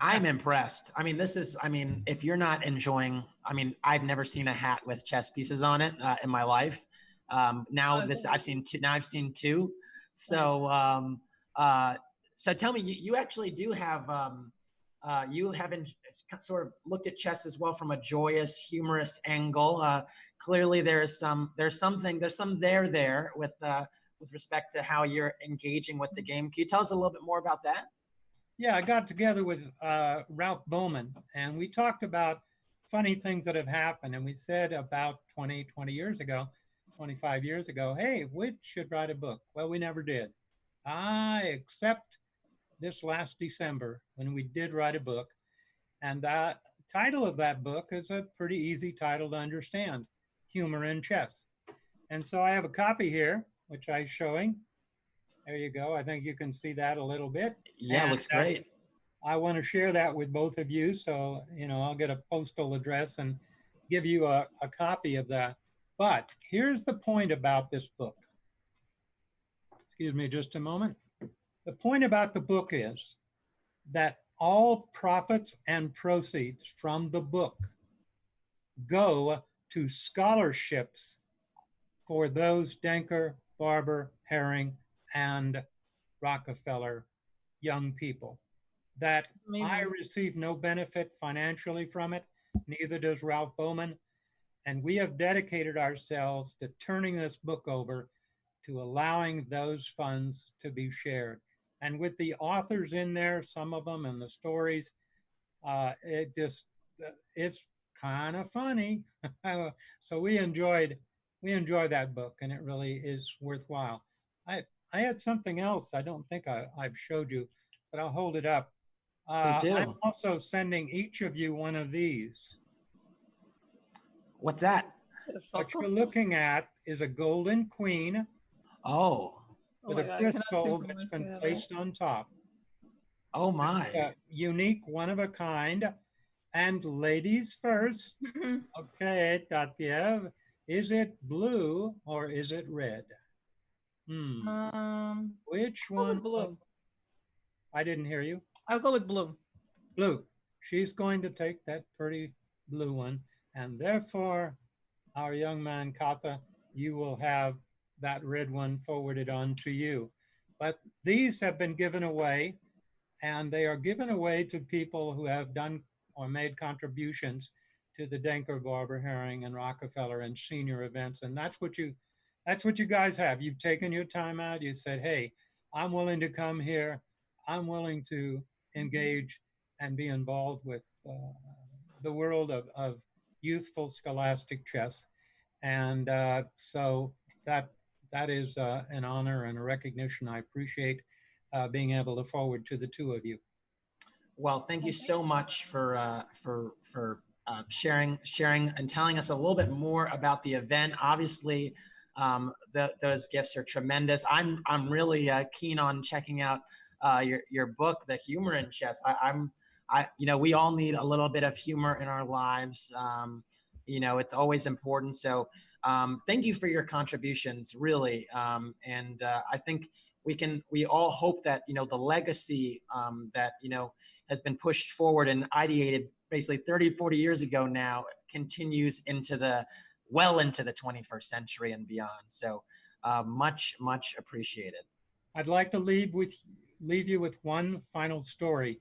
[SPEAKER 1] I'm impressed. I mean, if you're not enjoying, I mean, I've never seen a hat with chess pieces on it in my life. Now I've seen two. Now I've seen two. So, so tell me, you actually do have, you haven't sort of looked at chess as well from a joyous, humorous angle. Clearly, there's some there with respect to how you're engaging with the game. Can you tell us a little bit more about that?
[SPEAKER 3] yeah, I got together with Ralph Bowman, and we talked about funny things that have happened. And we said about 20 years ago, 25 years ago, hey, we should write a book. Well, we never did. Except this last December when we did write a book. And the title of that book is a pretty easy title to understand, Humor in Chess. And so I have a copy here, which I'm showing. There you go. I think you can see that a little bit.
[SPEAKER 1] Yeah,
[SPEAKER 3] and,
[SPEAKER 1] looks great.
[SPEAKER 3] I want to share that with both of you. So, I'll get a postal address and give you a copy of that. But here's the point about this book. Excuse me just a moment. The point about the book is that all profits and proceeds from the book go to scholarships for those Denker, Barber, Herring, and Rockefeller young people. That
[SPEAKER 2] Amazing.
[SPEAKER 3] I receive no benefit financially from it, neither does Ralph Bowman. And we have dedicated ourselves to turning this book over to allowing those funds to be shared. And with the authors in there, some of them, and the stories, it's kind of funny. So we enjoyed that book, and it really is worthwhile. I had something else I don't think I've showed you, but I'll hold it up.
[SPEAKER 1] Please do.
[SPEAKER 3] I'm also sending each of you one of these.
[SPEAKER 1] What's that?
[SPEAKER 3] What you're looking at is a golden queen
[SPEAKER 1] Oh.
[SPEAKER 3] with a crystal that's been placed on top.
[SPEAKER 1] Oh my.
[SPEAKER 3] It's a unique, one of a kind. And ladies first. Okay, Tatyev, is it blue or is it red? Which one?
[SPEAKER 2] Blue.
[SPEAKER 3] I didn't hear you.
[SPEAKER 2] I'll go with blue.
[SPEAKER 3] Blue. She's going to take that pretty blue one. And therefore, our young man, Kata, you will have that red one forwarded on to you. But these have been given away, and they are given away to people who have done or made contributions to the Denker, Barber, Herring, and Rockefeller and Senior events. And that's what you guys have. You've taken your time out. You said, hey, I'm willing to come here. I'm willing to engage and be involved with the world of youthful scholastic chess. And so that is an honor and a recognition. I appreciate being able to forward to the two of you.
[SPEAKER 1] Well, thank you so much for sharing and telling us a little bit more about the event. Obviously, those gifts are tremendous. I'm really keen on checking out your book, The Humor in Chess. We all need a little bit of humor in our lives. It's always important. So thank you for your contributions, really. I think we all hope that, the legacy that, has been pushed forward and ideated basically 30, 40 years ago now continues into the 21st century and beyond. So much appreciated.
[SPEAKER 3] I'd like to leave you with one final story,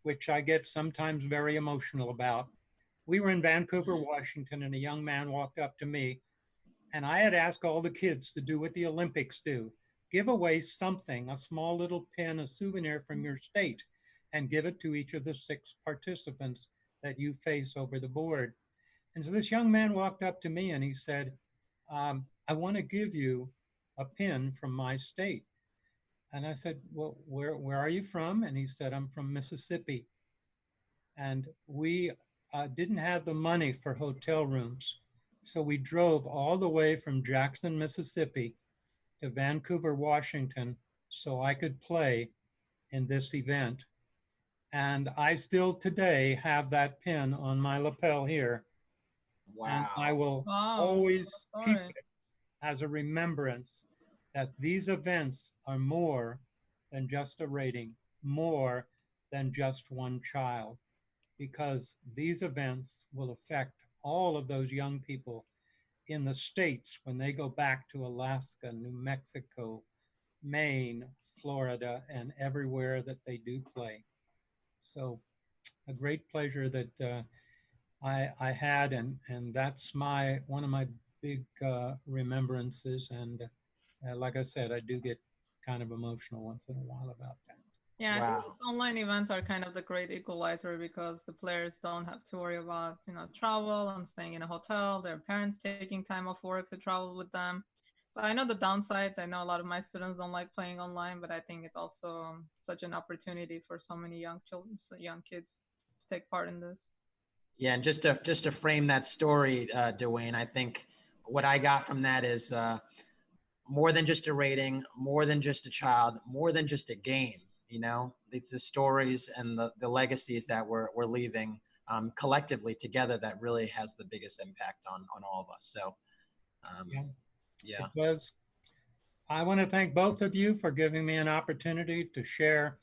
[SPEAKER 3] which I get sometimes very emotional about. We were in Vancouver, Washington, and a young man walked up to me, and I had asked all the kids to do what the Olympics do: give away something, a small little pin, a souvenir from your state, and give it to each of the 6 participants that you face over the board. And so this young man walked up to me and he said, I want to give you a pin from my state. And I said, well, where are you from? And he said, I'm from Mississippi. And we didn't have the money for hotel rooms. So we drove all the way from Jackson, Mississippi to Vancouver, Washington, so I could play in this event. And I still today have that pin on my lapel here.
[SPEAKER 1] Wow.
[SPEAKER 3] And I will always keep it as a remembrance that these events are more than just a rating, more than just one child, because these events will affect all of those young people in the States when they go back to Alaska, New Mexico, Maine, Florida, and everywhere that they do play. So a great pleasure that I had, and that's one of my big remembrances. And like I said, I do get kind of emotional once in a while about that.
[SPEAKER 2] Yeah, I think online events are kind of the great equalizer because the players don't have to worry about, travel and staying in a hotel, their parents taking time off work to travel with them. So I know the downsides. I know a lot of my students don't like playing online, but I think it's also such an opportunity for so many young children, young kids to take part in this.
[SPEAKER 1] Yeah, and just to frame that story, Dwayne, I think what I got from that is more than just a rating, more than just a child, more than just a game. It's the stories and the legacies that we're leaving collectively together that really has the biggest impact on all of us. So, yeah.
[SPEAKER 3] It was. I want to thank both of you for giving me an opportunity to share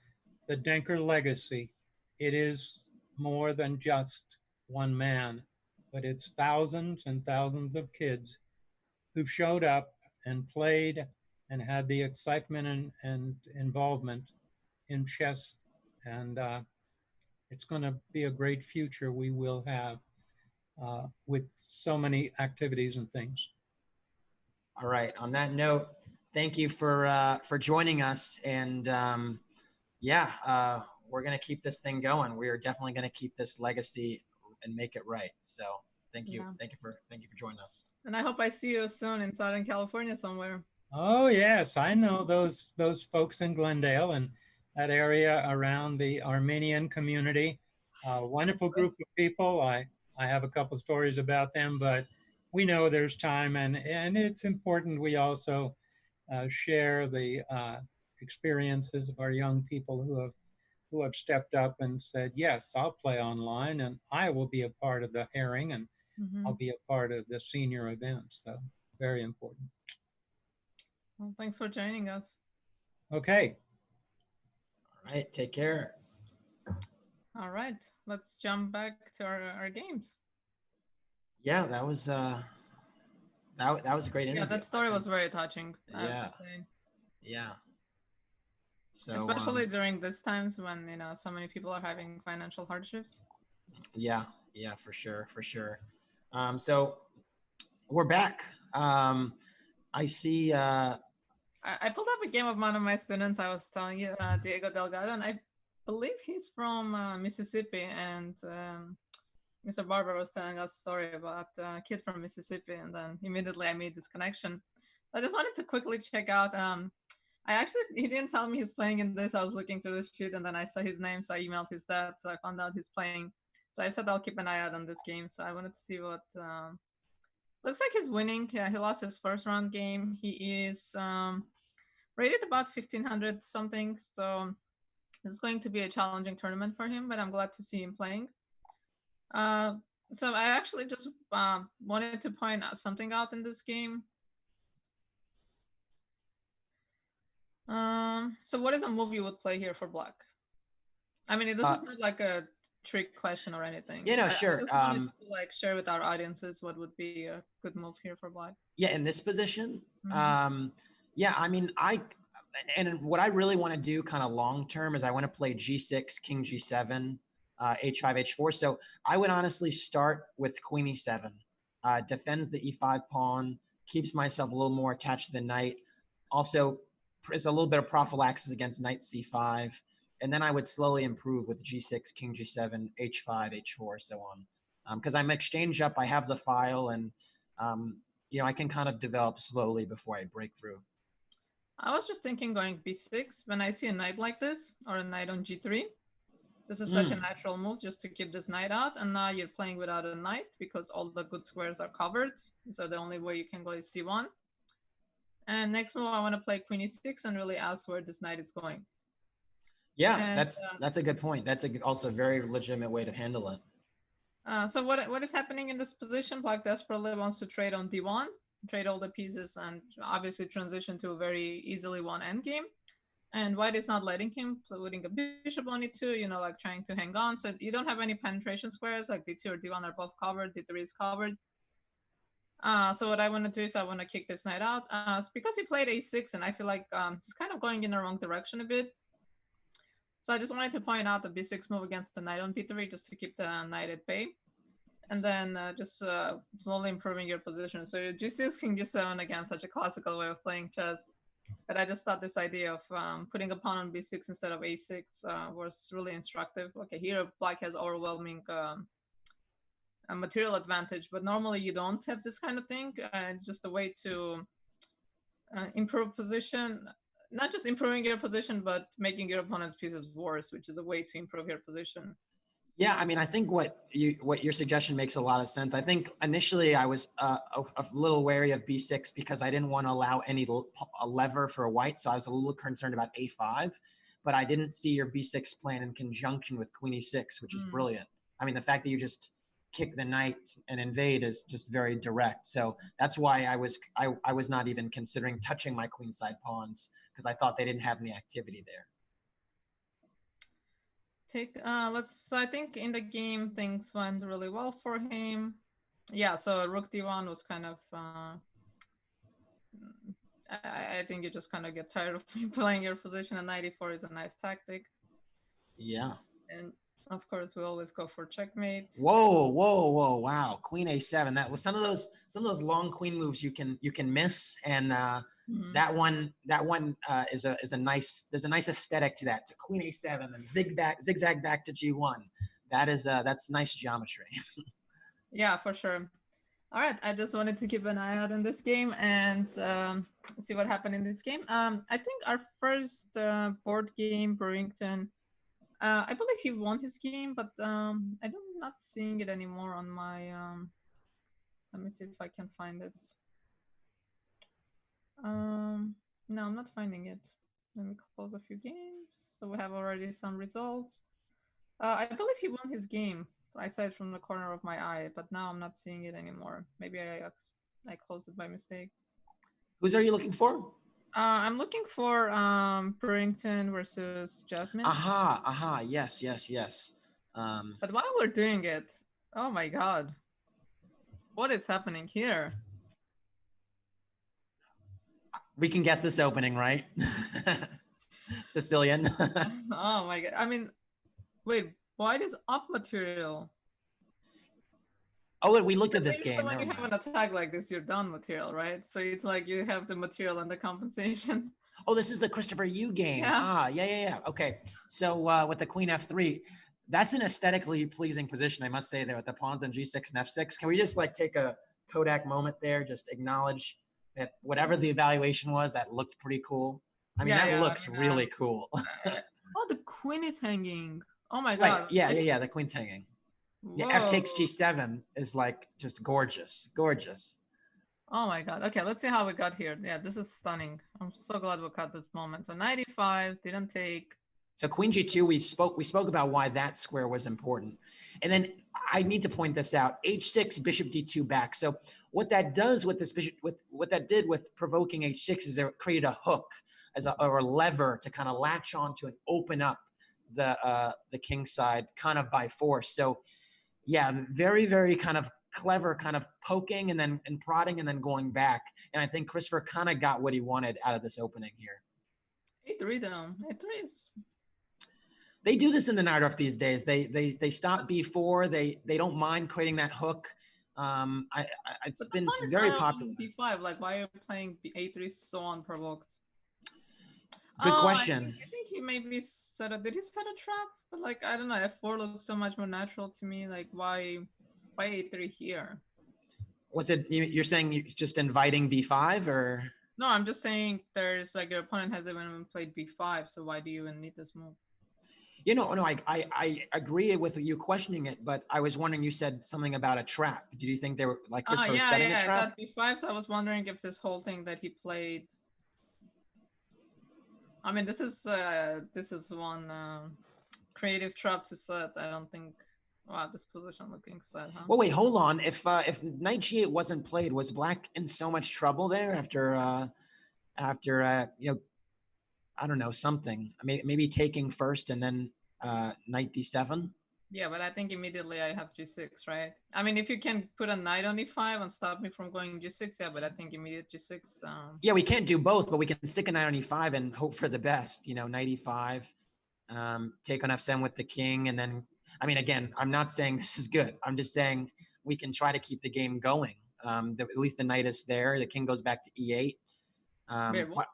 [SPEAKER 3] the Denker legacy. It is more than just one man, but it's thousands and thousands of kids who showed up and played and had the excitement and involvement in chess. And it's going to be a great future we will have with so many activities and things.
[SPEAKER 1] All right. On that note, thank you for joining us. And we're going to keep this thing going. We are definitely going to keep this legacy and make it right. So thank you. Yeah. Thank you for joining us.
[SPEAKER 2] And I hope I see you soon in Southern California somewhere.
[SPEAKER 3] Oh yes, I know those folks in Glendale and that area around the Armenian community. Wonderful group of people. I have a couple stories about them, but we know there's time, and it's important we also share the experiences of our young people who have stepped up and said, yes, I'll play online and I will be a part of the herring, and I'll be a part of the senior event. So very important.
[SPEAKER 2] Well, thanks for joining us.
[SPEAKER 3] Okay.
[SPEAKER 1] All right. Take care.
[SPEAKER 2] All right. Let's jump back to our games.
[SPEAKER 1] Yeah, that was that was a great interview.
[SPEAKER 2] Yeah, that story was very touching. I have to say.
[SPEAKER 1] Yeah. So,
[SPEAKER 2] especially during these times when so many people are having financial hardships.
[SPEAKER 1] Yeah, for sure. So we're back. I see.
[SPEAKER 2] I pulled up a game of one of my students. I was telling you, Diego Delgado, and I believe he's from Mississippi. And Mr. Barber was telling us a story about a kid from Mississippi, and then immediately I made this connection. I just wanted to quickly check out. He didn't tell me he's playing in this. I was looking through the sheet, and then I saw his name, so I emailed his dad. So I found out he's playing So I said I'll keep an eye out on this game. So I wanted to see what. Looks like he's winning. Yeah, he lost his first round game. He is rated about 1500 something. So this is going to be a challenging tournament for him, but I'm glad to see him playing. So I actually just wanted to point out something out in this game. So what is a move you would play here for black? I mean, this is not like a trick question or anything.
[SPEAKER 1] Yeah, no, sure.
[SPEAKER 2] I just wanted to like share with our audiences what would be a good move here for black.
[SPEAKER 1] Yeah, in this position, yeah, I mean, and what I really want to do kind of long term is I want to play G6, King G7, H5, H4. So I would honestly start with Queen E7, defends the E5 pawn, keeps myself a little more attached to the knight. Also, is a little bit of prophylaxis against Knight C5. And then I would slowly improve with G6, King G7, H5, H4, so on. Because I'm exchange up, I have the file, and you know, I can kind of develop slowly before I break through.
[SPEAKER 2] I was just thinking going B6 when I see a knight like this, or a knight on G3. This is such a natural move just to keep this knight out, and now you're playing without a knight because all the good squares are covered. So the only way you can go is C1. And next move, I want to play Queen E6 and really ask where this knight is going.
[SPEAKER 1] Yeah, and, that's a good point. That's also a very legitimate way to handle it.
[SPEAKER 2] So what is happening in this position? Black desperately wants to trade on D1, trade all the pieces, and obviously transition to a very easily won endgame. And white is not letting him, putting a bishop on E2, you know, like trying to hang on. So you don't have any penetration squares, like D2 or D1 are both covered, D3 is covered. So what I want to do is I want to kick this knight out. It's because he played A6, and I feel like he's kind of going in the wrong direction a bit. So I just wanted to point out the B6 move against the knight on B3 just to keep the knight at bay. And then just slowly improving your position. So G6, King G7, again, such a classical way of playing chess. But I just thought this idea of putting a pawn on B6 instead of A6 was really instructive. Okay, here black has overwhelming a material advantage, but normally you don't have this kind of thing. It's just a way to improve position. Not just improving your position, but making your opponent's pieces worse, which is a way to improve your position.
[SPEAKER 1] Yeah, I mean, I think what your suggestion makes a lot of sense. I think initially I was a little wary of B6 because I didn't want to allow any lever for a white, so I was a little concerned about A5. But I didn't see your B6 plan in conjunction with Queen E6, which is brilliant. I mean, the fact that you just kick the knight and invade is just very direct. So that's why I was not even considering touching my queenside pawns, because I thought they didn't have any activity there.
[SPEAKER 2] So I think in the game things went really well for him. Yeah, so Rook D1 was kind of I think you just kind of get tired of playing your position, and Knight E4 is a nice tactic.
[SPEAKER 1] Yeah.
[SPEAKER 2] And of course we always go for checkmate.
[SPEAKER 1] Whoa, wow. Queen A7. That was some of those long queen moves you can miss, and that one is a nice, there's a nice aesthetic to that. To Queen A7 and zigzag back to G1. That's nice geometry.
[SPEAKER 2] Yeah, for sure. All right, I just wanted to keep an eye out on this game and see what happened in this game. I think our first board game, Burrington, I believe he won his game, but I'm not seeing it anymore on my. Let me see if I can find it. No, I'm not finding it. Let me close a few games. So we have already some results. I believe he won his game. I saw it from the corner of my eye, but now I'm not seeing it anymore. Maybe I closed it by mistake.
[SPEAKER 1] Whose are you looking for?
[SPEAKER 2] I'm looking for Burrington versus Jasmine.
[SPEAKER 1] Yes.
[SPEAKER 2] But while we're doing it, oh my god, what is happening here?
[SPEAKER 1] We can guess this opening, right? Sicilian.
[SPEAKER 2] Oh my god. I mean, wait, white is up material.
[SPEAKER 1] Oh, we looked at this game.
[SPEAKER 2] So when you have an attack like this, you're down material, right? So it's like you have the material and the compensation.
[SPEAKER 1] Oh, this is the Christopher Yu game.
[SPEAKER 2] Yes.
[SPEAKER 1] Yeah. Okay. So with the Queen F3, that's an aesthetically pleasing position, I must say, there with the pawns on G6 and F6. Can we just like take a Kodak moment there, just acknowledge that whatever the evaluation was, that looked pretty cool. I mean, that looks really cool.
[SPEAKER 2] Oh, the queen is hanging. Oh my god.
[SPEAKER 1] Right. Yeah, the queen's hanging. Yeah, F
[SPEAKER 2] Whoa.
[SPEAKER 1] takes G7 is like just gorgeous, gorgeous.
[SPEAKER 2] Oh my God. Okay, let's see how we got here. Yeah, this is stunning. I'm so glad we caught this moment. So 95 didn't take.
[SPEAKER 1] So Queen G2, we spoke about why that square was important. And then I need to point this out. H6, Bishop D2 back. So what that does with this bishop, with what that did with provoking H6 is it created a hook or a lever to kind of latch onto and open up the king side kind of by force. So yeah, very, very kind of clever kind of poking and prodding and then going back. And I think Christopher kind of got what he wanted out of this opening here.
[SPEAKER 2] A3 though. A3 is.
[SPEAKER 1] They do this in the Najdorf these days. They stop B4. They don't mind creating that hook. It's
[SPEAKER 2] But
[SPEAKER 1] been
[SPEAKER 2] the pawn is
[SPEAKER 1] very
[SPEAKER 2] not
[SPEAKER 1] popular.
[SPEAKER 2] on B5. Like, why are you playing A3 so unprovoked?
[SPEAKER 1] Good question.
[SPEAKER 2] I think he maybe set a. Did he set a trap? But like, I don't know. F4 looks so much more natural to me. Like, why A3 here?
[SPEAKER 1] Was it you're saying you're just inviting B5 or?
[SPEAKER 2] No, I'm just saying there's like your opponent hasn't even played B5, so why do you even need this move?
[SPEAKER 1] You know, no, I agree with you questioning it, but I was wondering. You said something about a trap. Did you think they were like Christopher was setting a trap?
[SPEAKER 2] That B5. So I was wondering if this whole thing that he played. I mean, this is one creative trap to set. I don't think. Wow, this position looking set, huh?
[SPEAKER 1] Well, wait, hold on. If Knight G8 wasn't played, was Black in so much trouble there after you know, I don't know, something. Maybe taking first and then Knight D7.
[SPEAKER 2] Yeah, but I think immediately I have G6, right? I mean, if you can put a knight on E5 and stop me from going G6, yeah, but I think immediate G6.
[SPEAKER 1] Yeah, we can't do both, but we can stick a knight on E5 and hope for the best. You know, Knight E5, take on F7 with the king, and then, I mean, again, I'm not saying this is good. I'm just saying we can try to keep the game going. At least the knight is there. The king goes back to E8.
[SPEAKER 2] Wait, what?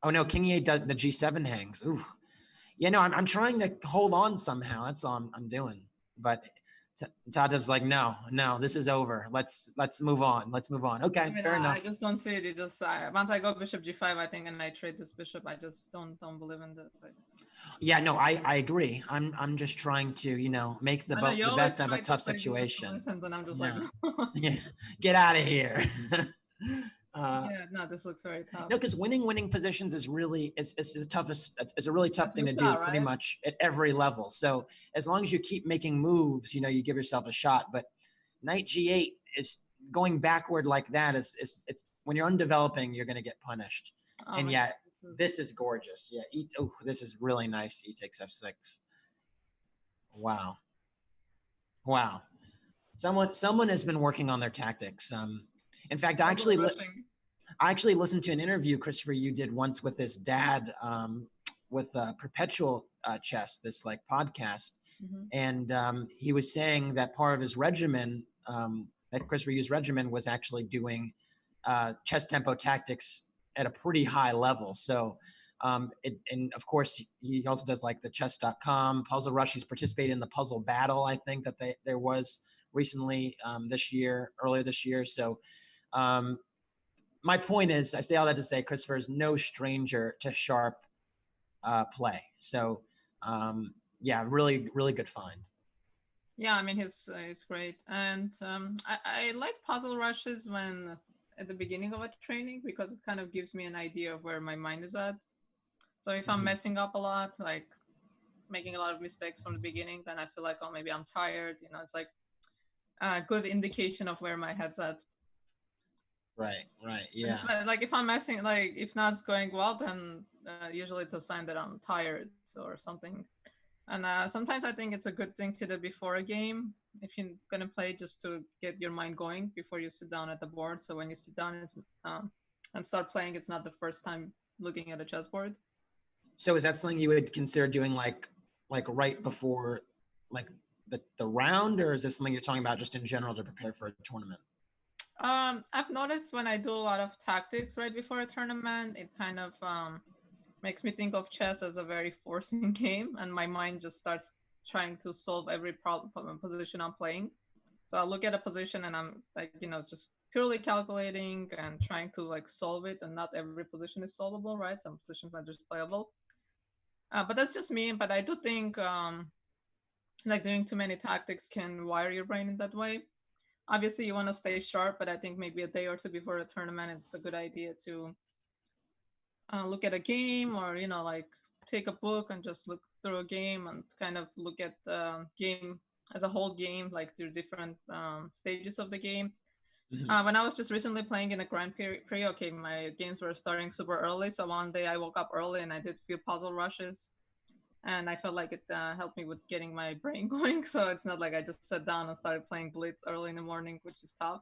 [SPEAKER 1] Oh no, King E8 does the G7 hangs. Ooh, yeah, no, I'm trying to hold on somehow. That's all I'm doing. But Tata's like, no, this is over. Let's move on. Let's move on. Okay,
[SPEAKER 2] I mean,
[SPEAKER 1] fair enough.
[SPEAKER 2] I just don't see it. It just once I go Bishop G5, I think, and I trade this bishop, I just don't believe in this.
[SPEAKER 1] Yeah, no, I agree. I'm just trying to, you know, make the best out of a tough situation.
[SPEAKER 2] And I'm just
[SPEAKER 1] no.
[SPEAKER 2] like,
[SPEAKER 1] Yeah, get out of here.
[SPEAKER 2] yeah, no, this looks very tough.
[SPEAKER 1] No, because winning positions is really it's the toughest. It's a really tough thing to do,
[SPEAKER 2] right?
[SPEAKER 1] pretty much at every level. So as long as you keep making moves, you know, you give yourself a shot. But Knight G8 is going backward like that. It's when you're undeveloping, you're going to get punished.
[SPEAKER 2] Oh
[SPEAKER 1] and yeah, this is gorgeous. Yeah, this is really nice. E takes F6. Wow. Someone has been working on their tactics. In fact, I actually listened to an interview, Christopher, you did once with his dad, with Perpetual Chess, this like podcast.
[SPEAKER 2] Mm-hmm.
[SPEAKER 1] And he was saying that part of his regimen, that Christopher Yu's regimen, was actually doing chess tempo tactics at a pretty high level. So, and of course, he also does like the chess.com, Puzzle Rush. He's participated in the Puzzle Battle, I think, that there was recently earlier this year. So, my point is, I say all that to say, Christopher is no stranger to sharp play. So, yeah, really, really good find.
[SPEAKER 2] Yeah, I mean, he's great. And I like puzzle rushes when at the beginning of a training, because it kind of gives me an idea of where my mind is at. So if I'm messing up a lot, like making a lot of mistakes from the beginning, then I feel like, oh, maybe I'm tired. You know, it's like a good indication of where my head's at.
[SPEAKER 1] Right, yeah.
[SPEAKER 2] Like if I'm messing, like if not going well, then usually it's a sign that I'm tired or something. And sometimes I think it's a good thing to do before a game, if you're gonna play, just to get your mind going before you sit down at the board. So when you sit down and start playing, it's not the first time looking at a chessboard.
[SPEAKER 1] So is that something you would consider doing like right before like the round, or is this something you're talking about just in general to prepare for a tournament?
[SPEAKER 2] I've noticed when I do a lot of tactics right before a tournament, it kind of makes me think of chess as a very forcing game, and my mind just starts trying to solve every position I'm playing. So I look at a position and I'm like, you know, just purely calculating and trying to like solve it, and not every position is solvable, right? Some positions are just playable. But that's just me. But I do think like doing too many tactics can wire your brain in that way. Obviously, you want to stay sharp, but I think maybe a day or two before a tournament, it's a good idea to look at a game, or like take a book and just look through a game and kind of look at the game as a whole game, like through different stages of the game. When I was just recently playing in the Grand Prix, okay, my games were starting super early, so one day I woke up early and I did a few puzzle rushes, and I felt like it helped me with getting my brain going. So it's not like I just sat down and started playing Blitz early in the morning, which is tough.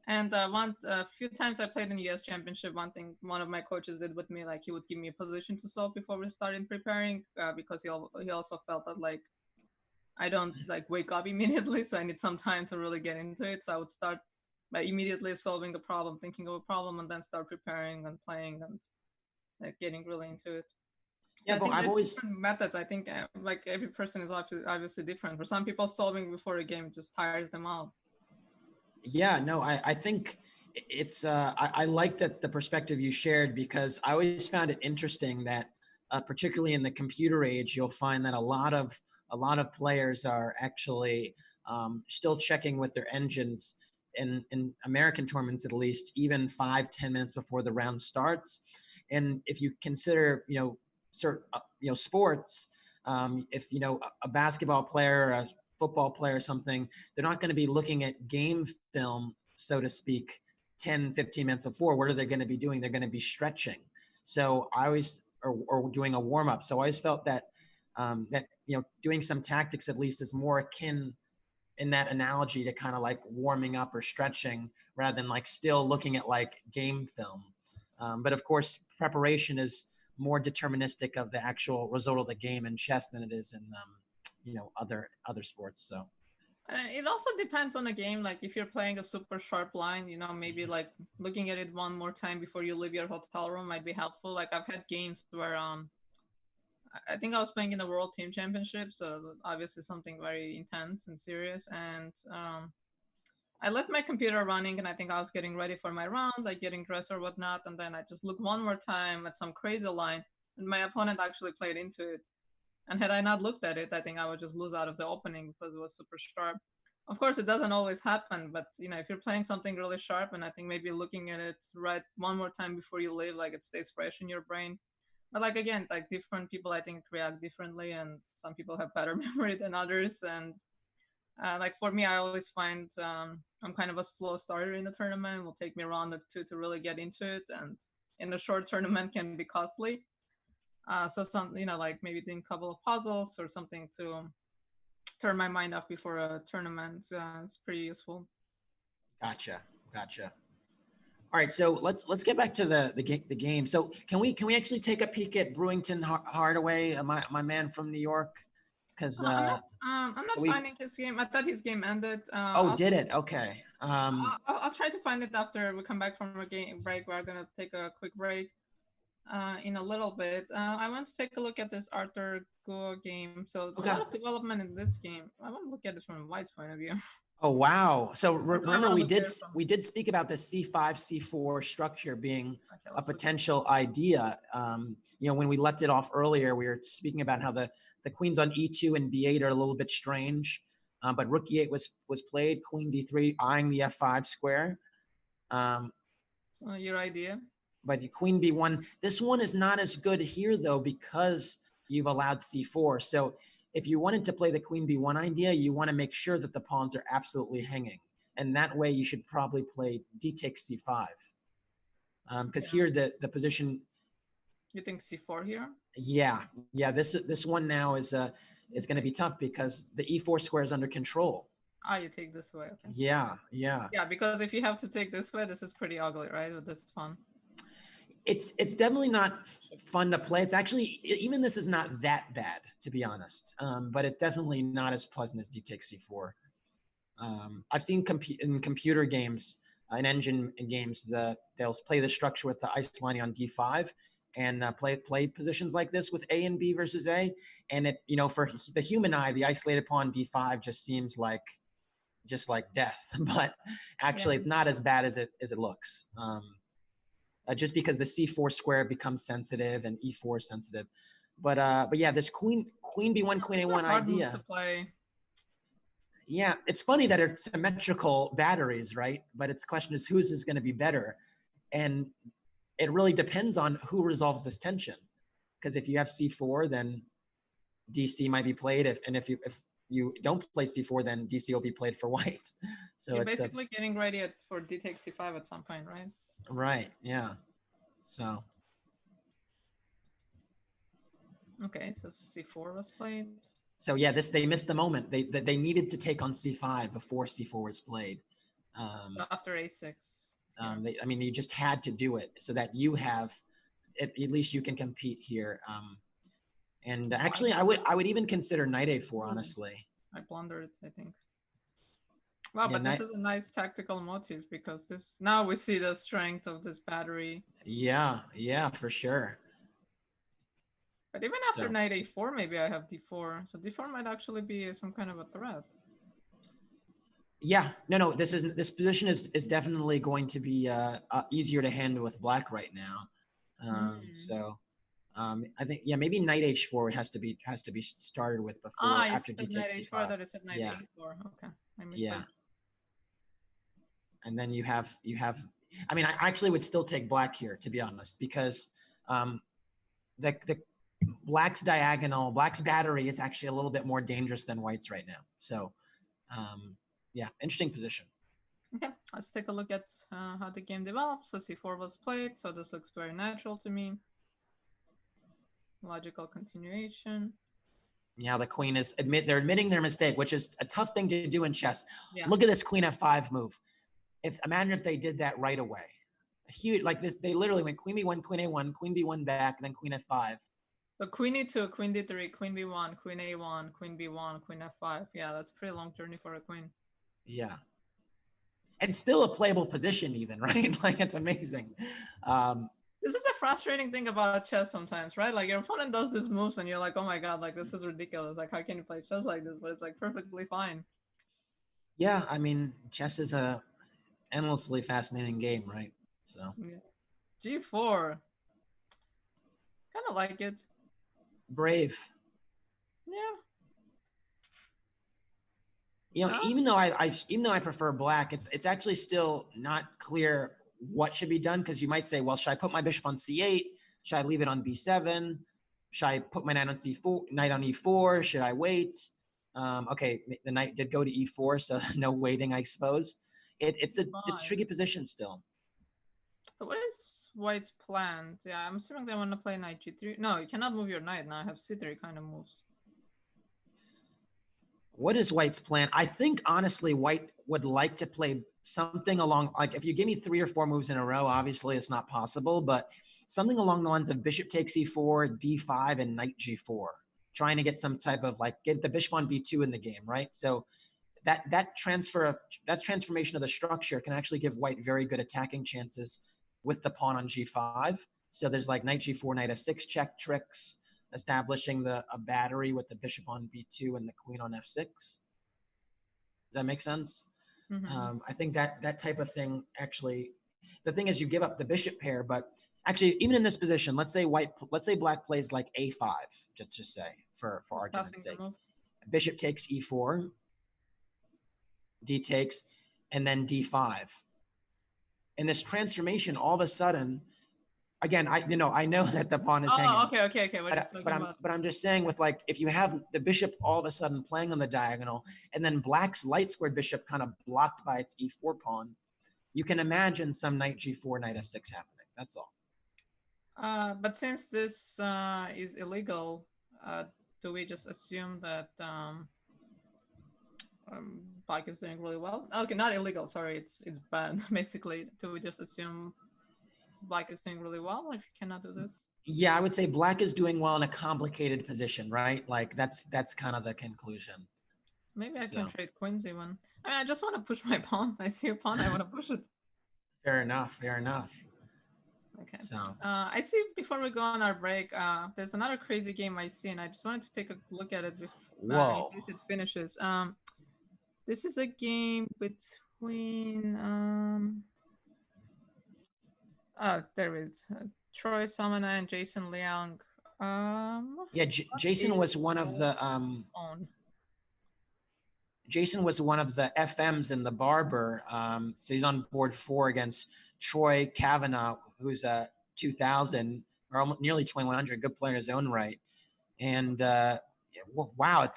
[SPEAKER 2] And a few times I played in the US Championship, one thing one of my coaches did with me, like he would give me a position to solve before we started preparing, because he also felt that like I don't like wake up immediately, so I need some time to really get into it. So I would start by immediately solving a problem, thinking of a problem, and then start preparing and playing and like getting really into it.
[SPEAKER 1] Yeah,
[SPEAKER 2] I
[SPEAKER 1] but
[SPEAKER 2] think
[SPEAKER 1] I've
[SPEAKER 2] there's
[SPEAKER 1] always,
[SPEAKER 2] different methods. I think like every person is obviously different. For some people, solving before a game just tires them out.
[SPEAKER 1] yeah, no, I think it's, I like that the perspective you shared, because I always found it interesting that, particularly in the computer age, you'll find that a lot of players are actually still checking with their engines in American tournaments, at least, even 5-10 minutes before the round starts. And if you consider, certain, sports, if a basketball player, a football player or something, they're not going to be looking at game film, so to speak, 10-15 minutes before. What are they going to be doing? They're going to be stretching. So I always, or doing a warm up. So I always felt that doing some tactics at least is more akin in that analogy to kind of like warming up or stretching, rather than like still looking at like game film. But of course, preparation is more deterministic of the actual result of the game in chess than it is in other sports. So
[SPEAKER 2] It also depends on the game. Like if you're playing a super sharp line, maybe like looking at it one more time before you leave your hotel room might be helpful. Like I've had games where I think I was playing in the World Team Championship, so obviously something very intense and serious. And I left my computer running, and I think I was getting ready for my round, like getting dressed or whatnot. And then I just looked one more time at some crazy line, and my opponent actually played into it. And had I not looked at it, I think I would just lose out of the opening because it was super sharp. Of course, it doesn't always happen, but if you're playing something really sharp, and I think maybe looking at it right one more time before you leave, like it stays fresh in your brain. But like again, like different people, I think react differently, and some people have better memory than others. And like for me, I always find I'm kind of a slow starter in the tournament. It will take me a round or two to really get into it, and in a short tournament can be costly. So some, like maybe doing a couple of puzzles or something to turn my mind off before a tournament is pretty useful.
[SPEAKER 1] gotcha. All right, so let's get back to the game. So can we actually take a peek at Brewington Hardaway, my man from New York? Because
[SPEAKER 2] I'm not finding his game. I thought his game ended.
[SPEAKER 1] did it? Okay.
[SPEAKER 2] I'll try to find it after we come back from a game break. We're gonna take a quick break in a little bit. I want to take a look at this Arthur Go game. So
[SPEAKER 1] Okay.
[SPEAKER 2] a lot of development in this game. I want to look at it from White's point of view.
[SPEAKER 1] Oh wow! So remember, we did speak about the C5 C4 structure being a potential idea. When we left it off earlier, we were speaking about how the queens on E2 and B8 are a little bit strange, but Rook E8 was played, Queen D3 eyeing the F5 square.
[SPEAKER 2] So your idea?
[SPEAKER 1] But the Queen B1, this one is not as good here though, because you've allowed C4. So if you wanted to play the Queen B1 idea, you want to make sure that the pawns are absolutely hanging. And that way you should probably play D takes C5. Because here the position.
[SPEAKER 2] You think C4 here?
[SPEAKER 1] Yeah. This one now is going to be tough because the E4 square is under control.
[SPEAKER 2] You take this way. Okay.
[SPEAKER 1] Yeah.
[SPEAKER 2] Yeah, because if you have to take this way, this is pretty ugly, right? With this pawn.
[SPEAKER 1] It's definitely not fun to play. It's actually, even this is not that bad, to be honest. But it's definitely not as pleasant as D takes C4. I've seen in computer games, in engine games, they'll play the structure with the ice lining on D5 and play positions like this with A and B versus A. And it, for the human eye, the isolated pawn D5 just seems like death. But actually, it's not as bad as it looks. Just because the C4 square becomes sensitive and E4 is sensitive. But yeah, this queen b1, queen
[SPEAKER 2] These are
[SPEAKER 1] a1
[SPEAKER 2] hard moves to
[SPEAKER 1] idea.
[SPEAKER 2] play.
[SPEAKER 1] Yeah, it's funny that it's symmetrical batteries, right? But its question is whose is going to be better, and it really depends on who resolves this tension. Because if you have c4, then DC might be played. If you don't play c4, then DC will be played for white. So
[SPEAKER 2] You're
[SPEAKER 1] it's
[SPEAKER 2] basically getting ready for d takes c5 at some point, right?
[SPEAKER 1] right. Yeah. So.
[SPEAKER 2] Okay, so c4 was played.
[SPEAKER 1] So yeah, they missed the moment. They needed to take on c5 before c4 was played.
[SPEAKER 2] After a6.
[SPEAKER 1] I mean, you just had to do it so that you have, at least you can compete here. And actually, I would even consider knight a4, honestly.
[SPEAKER 2] I blundered, I think. Wow,
[SPEAKER 1] Yeah,
[SPEAKER 2] but this is a nice tactical motive because this now we see the strength of this battery.
[SPEAKER 1] Yeah, for sure.
[SPEAKER 2] But even after knight a4, maybe I have d4. So d4 might actually be some kind of a threat.
[SPEAKER 1] Yeah, no, this position is definitely going to be easier to handle with black right now. So I think maybe knight h4 has to be started with before after d takes c5.
[SPEAKER 2] I thought it said knight a4. Okay, I missed that.
[SPEAKER 1] And then you have. I mean, I actually would still take black here, to be honest, because the black's battery is actually a little bit more dangerous than white's right now. So, yeah, interesting position.
[SPEAKER 2] Okay, let's take a look at how the game develops. So c4 was played, so this looks very natural to me. Logical continuation.
[SPEAKER 1] Yeah, the queen is they're admitting their mistake, which is a tough thing to do in chess.
[SPEAKER 2] Yeah.
[SPEAKER 1] Look at this queen f5 move. Imagine if they did that right away. Huge, like this, they literally went queen b1, queen a1, queen b1 back, and then queen f5.
[SPEAKER 2] So queen e2, queen d3, queen b1, queen a1, queen b1, queen f5. Yeah, that's a pretty long journey for a queen.
[SPEAKER 1] Yeah. And still a playable position even, right? Like, it's amazing.
[SPEAKER 2] This is the frustrating thing about chess sometimes, right? Like, your opponent does these moves and you're like, oh my god, like, this is ridiculous. Like, how can you play chess like this? But it's like perfectly fine.
[SPEAKER 1] Yeah, I mean, chess is a endlessly fascinating game, right? So
[SPEAKER 2] yeah. G4. Kind of like it.
[SPEAKER 1] Brave.
[SPEAKER 2] Yeah.
[SPEAKER 1] You know, even though I prefer black, it's actually still not clear what should be done, because you might say, well, should I put my bishop on c8? Should I leave it on b7? Should I put my knight on c4? Knight on e4? Should I wait? Okay, the knight did go to e4, so no waiting, I suppose. It's a tricky position still.
[SPEAKER 2] So what is white's plan? Yeah, I'm assuming they want to play knight g3. No, you cannot move your knight now. I have c3 kind of moves.
[SPEAKER 1] What is white's plan? I think, honestly, white would like to play something along, like, if you give me 3 or 4 moves in a row, obviously it's not possible, but something along the lines of bishop takes e4, d5, and knight g4, trying to get some type of, like, get the bishop on b2 in the game, right? So that transformation of the structure can actually give white very good attacking chances with the pawn on g5. So there's like knight g4, knight f6 check tricks, establishing a battery with the bishop on b2 and the queen on f6. Does that make sense?
[SPEAKER 2] Mm-hmm.
[SPEAKER 1] I think that type of thing, actually, the thing is you give up the bishop pair, but actually, even in this position, let's say black plays like a5, just say, for argument's sake. Bishop takes e4, d takes, and then d5. And this transformation, all of a sudden, again, I know that the pawn is hanging.
[SPEAKER 2] Okay.
[SPEAKER 1] But I'm just saying, with, like, if you have the bishop all of a sudden playing on the diagonal, and then black's light squared bishop kind of blocked by its e4 pawn, you can imagine some knight g4, knight f6 happening. That's all.
[SPEAKER 2] But since this is illegal, do we just assume that black is doing really well? Okay, not illegal. Sorry, it's bad. Basically, do we just assume black is doing really well if you cannot do this?
[SPEAKER 1] Yeah, I would say black is doing well in a complicated position, right? Like, that's kind of the conclusion.
[SPEAKER 2] Maybe I can trade queens even. I mean, I just want to push my pawn. I see a pawn, I want to push it.
[SPEAKER 1] Fair enough.
[SPEAKER 2] Okay.
[SPEAKER 1] So
[SPEAKER 2] I see, before we go on our break, there's another crazy game I see, and I just wanted to take a look at it before, in case it finishes. This is a game between oh, there is Troy Samana and Jason Liang.
[SPEAKER 1] Yeah,
[SPEAKER 2] what
[SPEAKER 1] Jason
[SPEAKER 2] is
[SPEAKER 1] was one of the
[SPEAKER 2] on?
[SPEAKER 1] Jason was one of the FMs in the Barber. So he's on board 4 against Troy Kavanagh, who's a 2000 or almost nearly 2100, good player in his own right. And wow,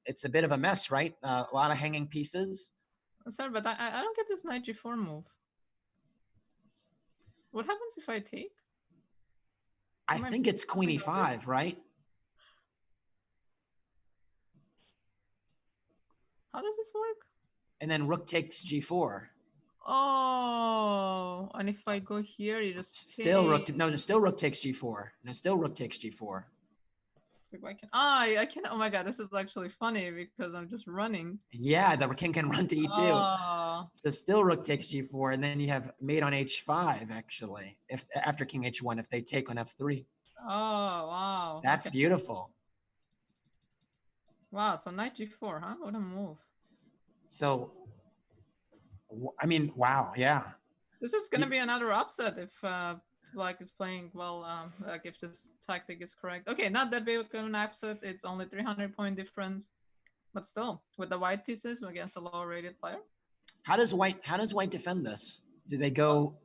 [SPEAKER 1] it's a bit of a mess, right? A lot of hanging pieces.
[SPEAKER 2] Sorry, but I don't get this knight g4 move. What happens if I take?
[SPEAKER 1] I think it's queen e5, right?
[SPEAKER 2] How does this work?
[SPEAKER 1] And then rook takes g4.
[SPEAKER 2] Oh, and if I go here, you just
[SPEAKER 1] Still rook takes g4. No, still rook takes g4.
[SPEAKER 2] I can. Oh my god, this is actually funny because I'm just running.
[SPEAKER 1] Yeah, the king can run to e2.
[SPEAKER 2] Oh.
[SPEAKER 1] So still rook takes g4, and then you have mate on h5 actually. If after king h1, if they take on f3.
[SPEAKER 2] Oh wow.
[SPEAKER 1] That's beautiful.
[SPEAKER 2] Wow. So knight g4, huh? What a move.
[SPEAKER 1] So, I mean, wow, yeah.
[SPEAKER 2] This is gonna be another upset if Black is playing well. Like if this tactic is correct. Okay, not that big of an upset. It's only 300-point difference, but still, with the white pieces against a lower rated player.
[SPEAKER 1] How does white defend this? Do they go?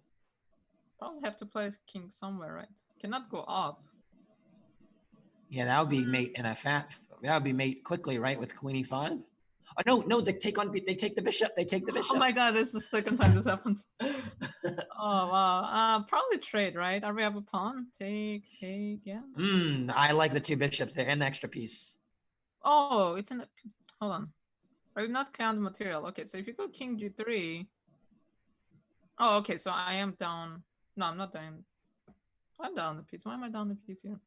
[SPEAKER 2] Probably have to play king somewhere, right? Cannot go up.
[SPEAKER 1] Yeah, that would be mate in a that would be mate quickly, right? With queen e5. Oh no, they take the bishop. They take the bishop.
[SPEAKER 2] Oh my god, this is the second time this happens. Oh wow. Probably trade, right? Are we have a pawn? Take, yeah.
[SPEAKER 1] I like the 2 bishops there and the extra piece.
[SPEAKER 2] Oh, it's in a hold on. I did not count the material. Okay, so if you go king g3. Oh, okay, so I am down. No, I'm not down. I'm down the piece. Why am I down the piece here?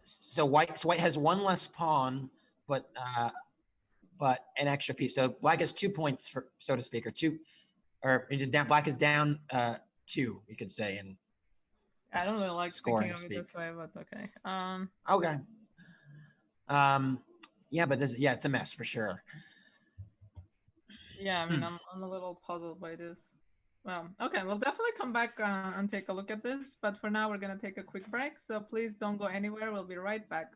[SPEAKER 1] So white has 1 less pawn, but an extra piece. So black has 2 points, for so to speak, black is down 2, you could say. And
[SPEAKER 2] I don't really like thinking of it this way, but okay.
[SPEAKER 1] Okay. Yeah, but it's a mess for sure.
[SPEAKER 2] Yeah, I mean, I'm a little puzzled by this. Well, okay, we'll definitely come back and take a look at this, but for now we're gonna take a quick break, so please don't go anywhere. We'll be right back.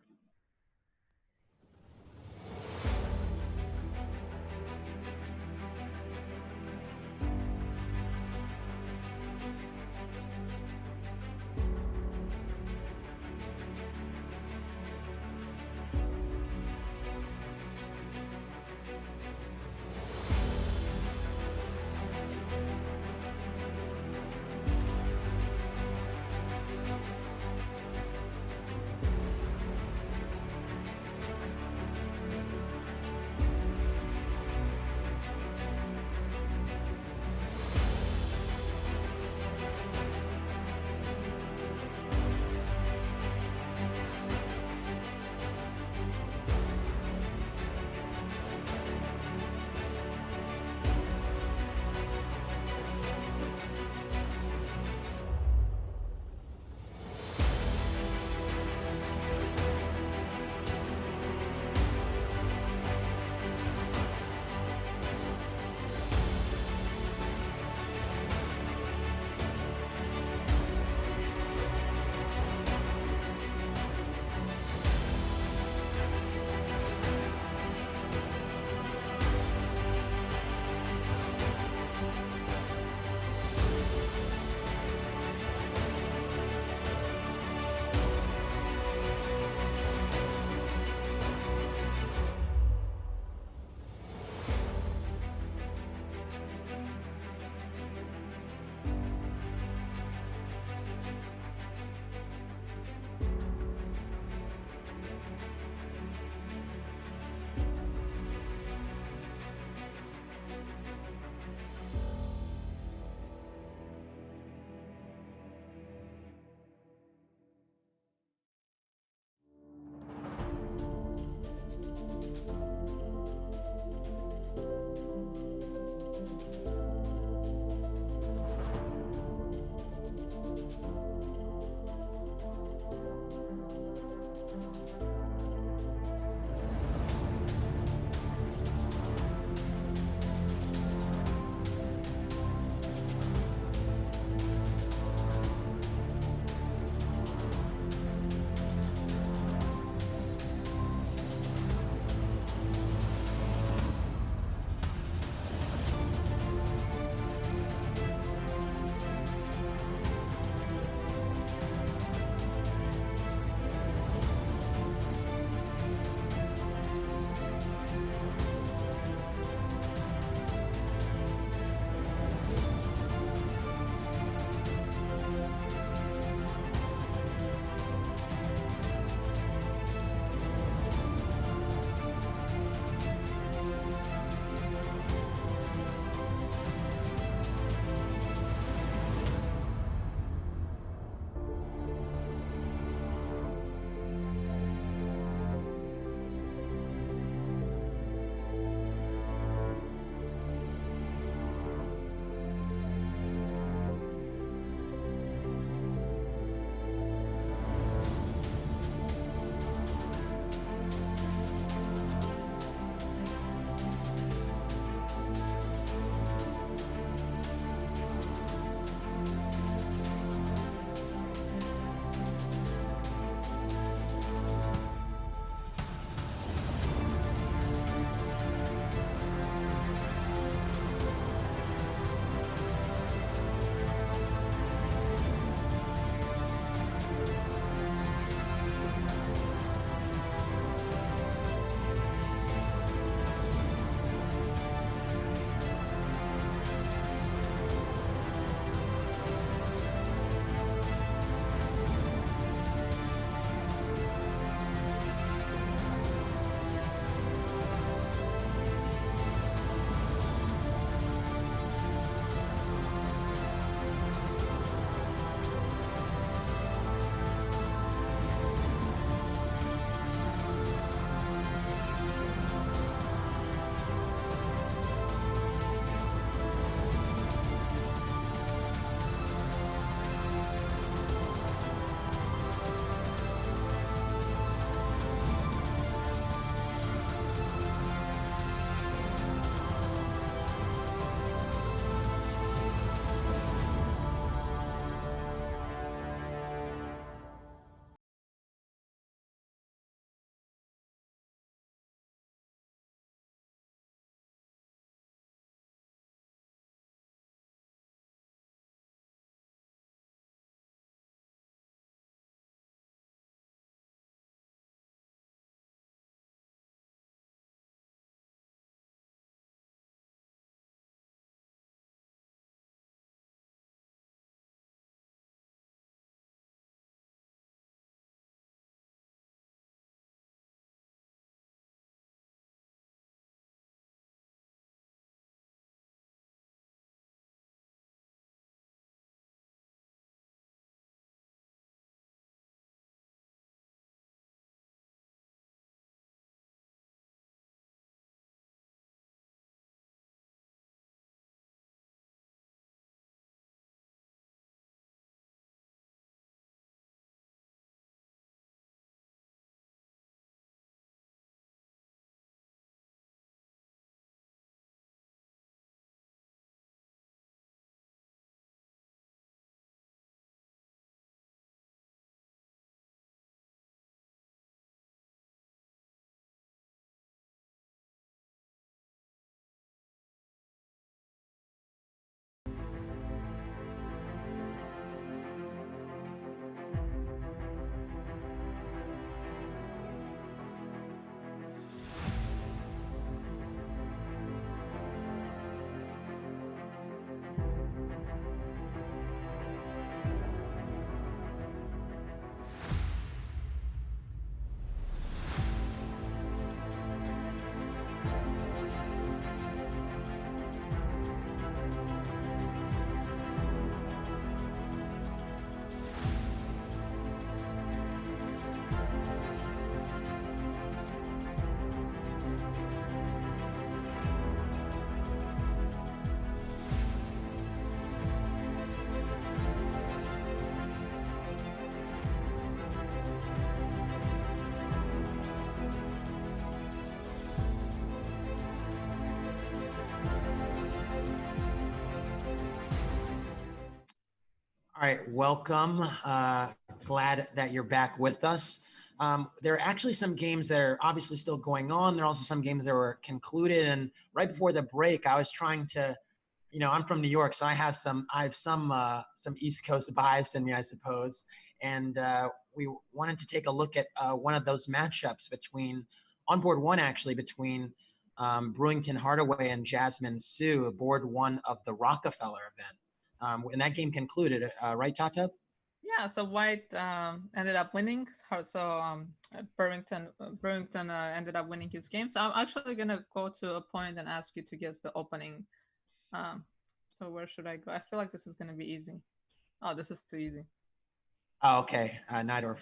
[SPEAKER 1] All right, welcome. Glad that you're back with us. There are actually some games that are obviously still going on. There are also some games that were concluded. And right before the break, I was trying to, I'm from New York, so I have some East Coast bias in me, I suppose. And we wanted to take a look at one of those matchups on board one actually, between Brewington Hardaway and Jasmine Sue, board one of the Rockefeller event. And that game concluded, right, Tatev?
[SPEAKER 2] Yeah, so White ended up winning. So Burlington ended up winning his game. So I'm actually gonna go to a point and ask you to guess the opening. So where should I go? I feel like this is gonna be easy. Oh, this is too easy.
[SPEAKER 1] Oh, okay, Nidorf.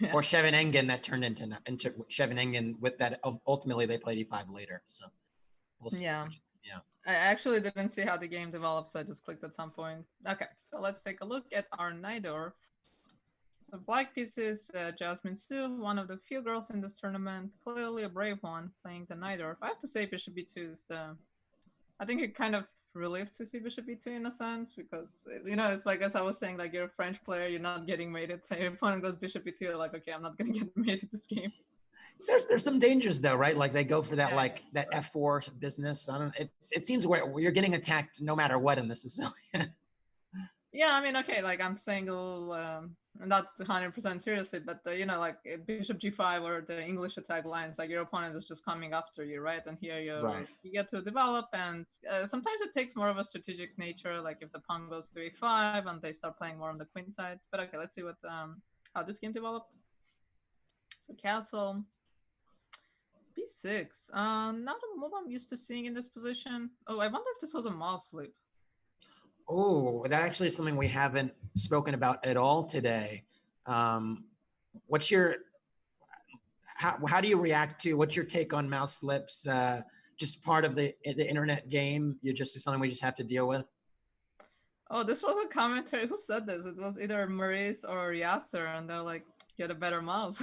[SPEAKER 2] Yeah.
[SPEAKER 1] Or Scheveningen that turned into Scheveningen with that. Ultimately, they played E5 later. So we'll see.
[SPEAKER 2] Yeah.
[SPEAKER 1] Yeah.
[SPEAKER 2] I actually didn't see how the game developed, so I just clicked at some point. Okay, so let's take a look at our Nidorf. So black pieces, Jasmine Sue, one of the few girls in this tournament, clearly a brave one, playing the Nidorf. I have to say Bishop B2 is I think it kind of relieved to see Bishop B2 in a sense, because, it's like, as I was saying, like, you're a French player, you're not getting mated, so your opponent goes Bishop B2, you're like, okay, I'm not gonna get mated this game.
[SPEAKER 1] There's some dangers though, right? Like they go for that, that F4 business. I don't. It seems where you're getting attacked no matter what in this Sicilian.
[SPEAKER 2] Yeah, I mean, okay, like I'm saying a little, not 100% seriously, but like Bishop G5 or the English attack lines, like your opponent is just coming after you, right? And here you get to develop, and sometimes it takes more of a strategic nature, like if the pawn goes to A5 and they start playing more on the queen side. But okay, let's see what how this game developed. So castle. B6. Not a move I'm used to seeing in this position. Oh, I wonder if this was a mouse slip.
[SPEAKER 1] Oh, that actually is something we haven't spoken about at all today. What's your how do you react to? What's your take on mouse slips? Just part of the internet game. You just something we just have to deal with.
[SPEAKER 2] Oh, this was a commentary. Who said this? It was either Maurice or Yasser, and they're like, "Get a better mouse."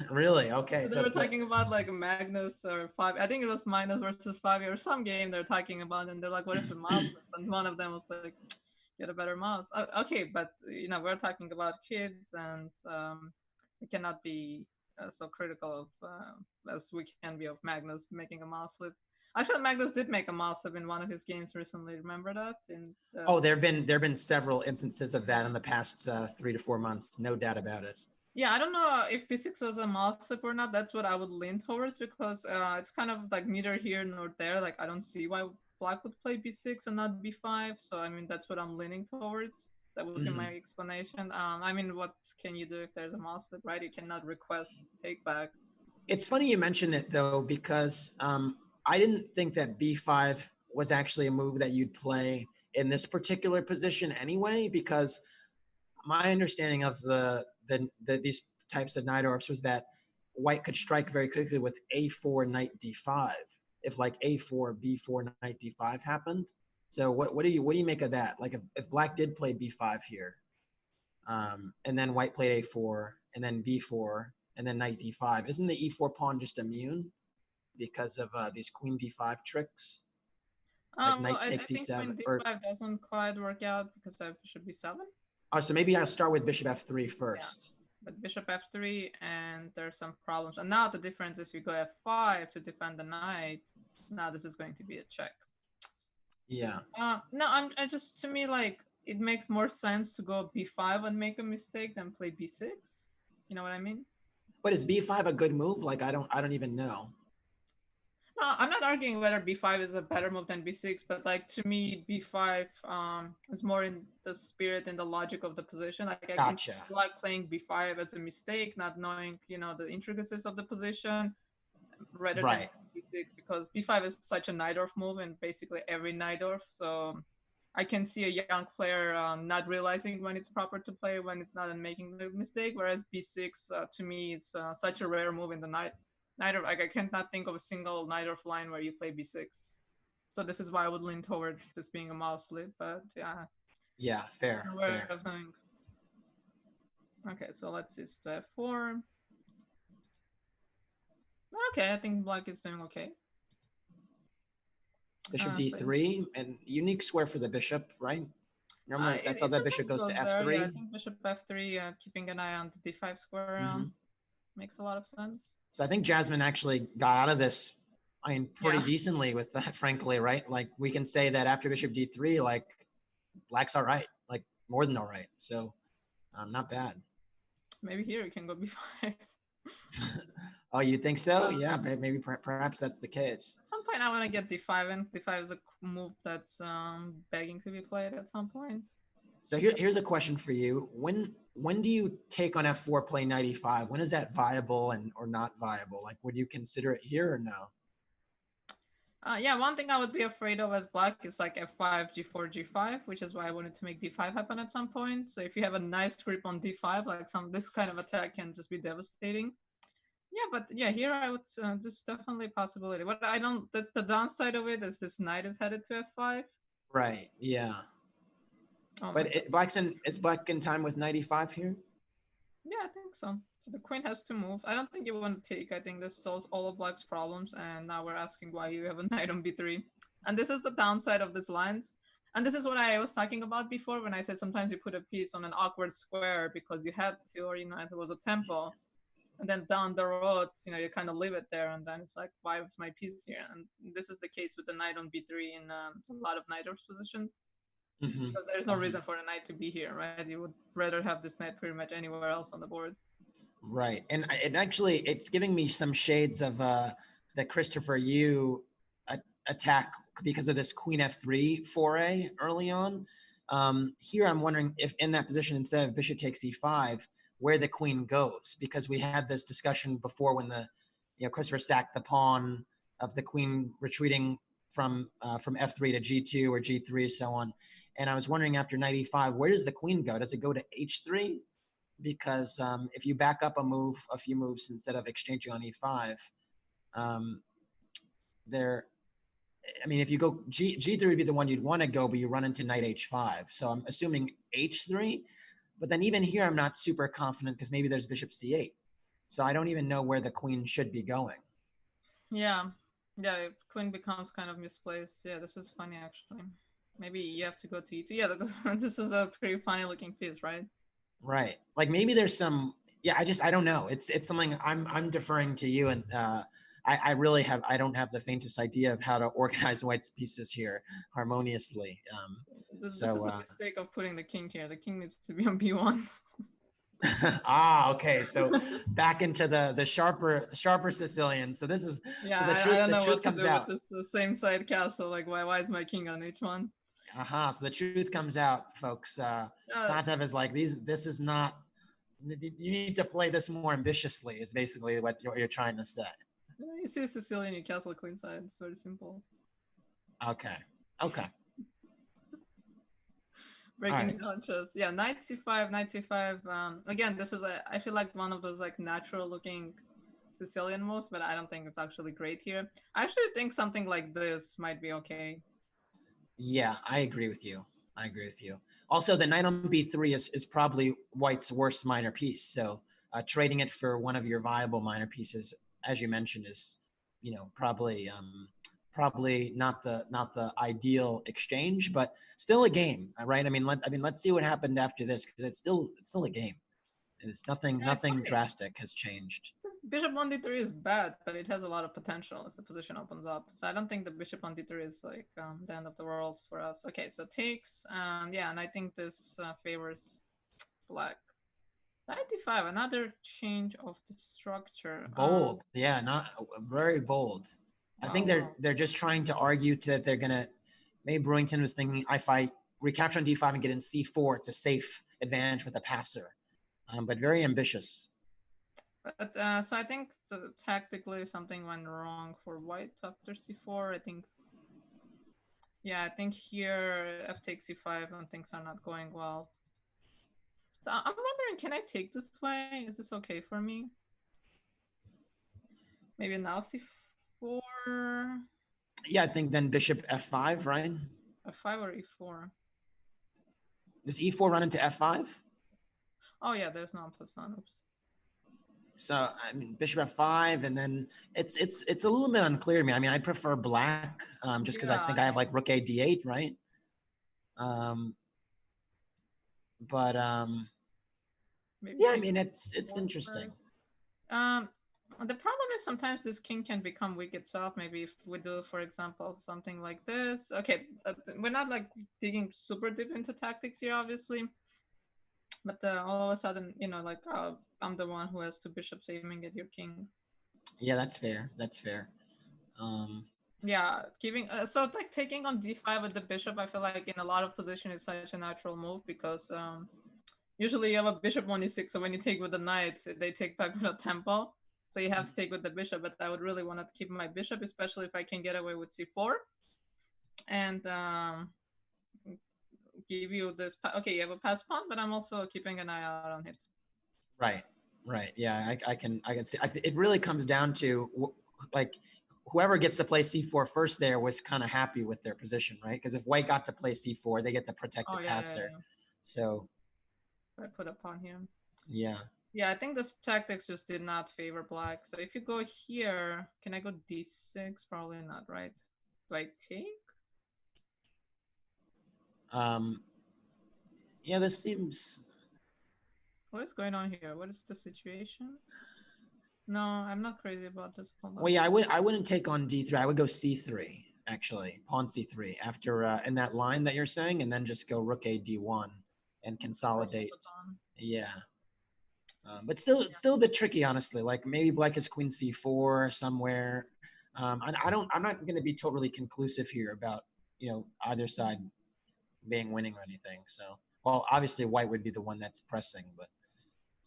[SPEAKER 1] Really? Okay.
[SPEAKER 2] So they were talking about like Magnus or Five. I think it was Magnus versus Five or some game they're talking about, and they're like, "What if the mouse?" And one of them was like, "Get a better mouse." Okay, but we're talking about kids, and we cannot be so critical of as we can be of Magnus making a mouse slip. Actually, Magnus did make a mouse slip in one of his games recently. Remember that?
[SPEAKER 1] There have been several instances of that in the past 3 to 4 months. No doubt about it.
[SPEAKER 2] Yeah, I don't know if B6 was a mouse slip or not. That's what I would lean towards, because it's kind of like neither here nor there. Like I don't see why black would play B6 and not B5. So I mean that's what I'm leaning towards. That would be my explanation. I mean, what can you do if there's a mouse slip, right? You cannot request take back.
[SPEAKER 1] It's funny you mentioned it though, because I didn't think that B5 was actually a move that you'd play in this particular position anyway, because my understanding of these types of Nidorfs was that white could strike very quickly with A4 knight D5 if like A4 B4 knight D5 happened. So what do you make of that? Like if black did play B5 here, and then white played A4 and then B4 and then knight D5, isn't the E4 pawn just immune because of these queen D5 tricks? Like knight takes
[SPEAKER 2] I think
[SPEAKER 1] E7
[SPEAKER 2] queen D5 doesn't quite work out because I should be 7.
[SPEAKER 1] Oh, so maybe I'll start with bishop F3 first.
[SPEAKER 2] Yeah. But bishop F3, and there's some problems. And now the difference, if you go F5 to defend the knight, now this is going to be a check.
[SPEAKER 1] Yeah.
[SPEAKER 2] No, to me, like, it makes more sense to go B5 and make a mistake than play B6. You know what I mean?
[SPEAKER 1] But is B5 a good move? Like, I don't even know.
[SPEAKER 2] No, I'm not arguing whether B5 is a better move than B6, but like to me, B5 is more in the spirit and the logic of the position. Like I can like playing B5 as a mistake, not knowing the intricacies of the position, rather than B6, because B5 is such a Najdorf move in basically every Najdorf. So I can see a young player not realizing when it's proper to play, when it's not, and making the mistake. Whereas B6 to me is such a rare move in the Najdorf. Like I cannot think of a single Najdorf line where you play B6. So this is why I would lean towards this being a mouse slip. But yeah.
[SPEAKER 1] Yeah, fair.
[SPEAKER 2] Okay, so let's see. So F4. Okay, I think black is doing okay.
[SPEAKER 1] Bishop D3 and unique square for the bishop, right? Normally, I thought that bishop goes to
[SPEAKER 2] there.
[SPEAKER 1] f3.
[SPEAKER 2] Yeah, I think bishop f3, keeping an eye on the d5 square makes a lot of sense.
[SPEAKER 1] So I think Jasmine actually got out of this, I mean, pretty
[SPEAKER 2] Yeah.
[SPEAKER 1] decently with that, frankly, right? Like we can say that after bishop d3, like black's all right, like more than all right. So not bad.
[SPEAKER 2] Maybe here we can go b5.
[SPEAKER 1] Oh, you think so? Yeah, maybe perhaps that's the case.
[SPEAKER 2] At some point I want to get d5 in. d5 is a move that's begging to be played at some point.
[SPEAKER 1] So here's a question for you. When do you take on f4, play knight e5? When is that viable or not viable? Like, would you consider it here or no?
[SPEAKER 2] Yeah, one thing I would be afraid of as black is like f5, g4, g5, which is why I wanted to make d5 happen at some point. So if you have a nice grip on d5, like this kind of attack can just be devastating. Yeah, but yeah, here I would there's definitely a possibility. What I don't, that's the downside of it, is this knight is headed to f5.
[SPEAKER 1] Right. Yeah.
[SPEAKER 2] Oh,
[SPEAKER 1] but is black in time with knight e5 here?
[SPEAKER 2] Yeah, I think so. So the queen has to move. I don't think you want to take. I think this solves all of black's problems. And now we're asking why you have a knight on b3. And this is the downside of these lines. And this is what I was talking about before when I said sometimes you put a piece on an awkward square because you had to, or, it was a tempo. And then down the road, you kind of leave it there. And then it's like, why was my piece here? And this is the case with the knight on b3 in a lot of knighters positions. Because there's no reason for a knight to be here, right? You would rather have this knight pretty much anywhere else on the board.
[SPEAKER 1] Right. And it's giving me some shades of the Christopher Yu attack because of this queen f3 foray early on. Here I'm wondering if in that position, instead of bishop takes e5, where the queen goes, because we had this discussion before when Christopher sacked the pawn of the queen retreating from f3 to g2 or g3, so on. And I was wondering after knight e5, where does the queen go? Does it go to h3? Because if you back up a few moves instead of exchanging on e5, if you go g3 would be the one you'd want to go, but you run into knight h5. So I'm assuming h3, but then even here I'm not super confident because maybe there's bishop c8. So I don't even know where the queen should be going.
[SPEAKER 2] Yeah, queen becomes kind of misplaced. Yeah, this is funny actually. Maybe you have to go to e2. Yeah, this is a pretty funny looking piece, right?
[SPEAKER 1] Right. Like maybe there's some, I don't know. It's something I'm deferring to you. And I don't have the faintest idea of how to organize White's pieces here harmoniously.
[SPEAKER 2] This is a mistake of putting the king here. The king needs to be on b1.
[SPEAKER 1] Okay. So back into the sharper Sicilian. So this is,
[SPEAKER 2] yeah,
[SPEAKER 1] so
[SPEAKER 2] I don't know what
[SPEAKER 1] comes
[SPEAKER 2] to do
[SPEAKER 1] out.
[SPEAKER 2] with this same side castle. Like, why is my king on h1?
[SPEAKER 1] So the truth comes out, folks. Tatev is like, this is not, you need to play this more ambitiously is basically what you're trying to say.
[SPEAKER 2] You see Sicilian, you castle queenside. It's very simple.
[SPEAKER 1] Okay.
[SPEAKER 2] Breaking down chess. Yeah, knight c5. Again, this is I feel like one of those like natural looking Sicilian moves, but I don't think it's actually great here. I actually think something like this might be okay.
[SPEAKER 1] Yeah, I agree with you. Also, the knight on b3 is probably White's worst minor piece. So trading it for one of your viable minor pieces, as you mentioned, is probably not the ideal exchange, but still a game, right? Let's see what happened after this, because it's still a game. It's nothing drastic has changed.
[SPEAKER 2] This bishop on d3 is bad, but it has a lot of potential if the position opens up. So I don't think the bishop on d3 is like the end of the world for us. Okay, so takes, and I think this favors black. Knight d5, another change of the structure.
[SPEAKER 1] Bold, not very bold. I think they're just trying to argue that they're gonna. Maybe Brewington was thinking, if I recapture on d5 and get in c4, it's a safe advantage with the passer. But very ambitious.
[SPEAKER 2] But so I think tactically something went wrong for White after c4. I think here f takes c5 and things are not going well. So I'm wondering, can I take this way? Is this okay for me? Maybe now c4.
[SPEAKER 1] Yeah, I think then bishop f5, right?
[SPEAKER 2] f5 or e4?
[SPEAKER 1] Does e4 run into f5?
[SPEAKER 2] Oh yeah, there's no en. Oops.
[SPEAKER 1] So bishop f5, and then it's a little bit unclear to me. I prefer black just because I think I have like rook a d8, right? But
[SPEAKER 2] Maybe
[SPEAKER 1] yeah, I
[SPEAKER 2] take
[SPEAKER 1] mean, it's
[SPEAKER 2] four
[SPEAKER 1] interesting.
[SPEAKER 2] first. The problem is sometimes this king can become weak itself. Maybe if we do, for example, something like this. Okay, we're not like digging super deep into tactics here, obviously. But all of a sudden, like I'm the one who has two bishops aiming at your king.
[SPEAKER 1] Yeah, that's fair. That's fair.
[SPEAKER 2] Yeah, giving so like taking on d5 with the bishop, I feel like in a lot of position is such a natural move because usually you have a bishop on e6, so when you take with the knight, they take back with a tempo. So you have to take with the bishop, but I would really want to keep my bishop, especially if I can get away with c4. And give you this. Okay, you have a pass pawn, but I'm also keeping an eye out on it.
[SPEAKER 1] Right. Right. Yeah, I can see. It really comes down to like whoever gets to play c4 first there was kind of happy with their position, right? Because if white got to play c4, they get the protected passer.
[SPEAKER 2] Yeah.
[SPEAKER 1] So
[SPEAKER 2] I put a pawn here.
[SPEAKER 1] yeah.
[SPEAKER 2] Yeah, I think this tactics just did not favor black. So if you go here, can I go d6? Probably not, right? Do I take?
[SPEAKER 1] Yeah, this seems.
[SPEAKER 2] What is going on here? What is the situation? No, I'm not crazy about this. Hold on.
[SPEAKER 1] Well, yeah, I wouldn't take on d3. I would go c3 actually, pawn c3 after in that line that you're saying, and then just go rook a d1 and consolidate. Yeah. But still, it's still a bit tricky, honestly. Like maybe black is queen c4 somewhere. I'm not going to be totally conclusive here about either side being winning or anything. So, well, obviously white would be the one that's pressing, but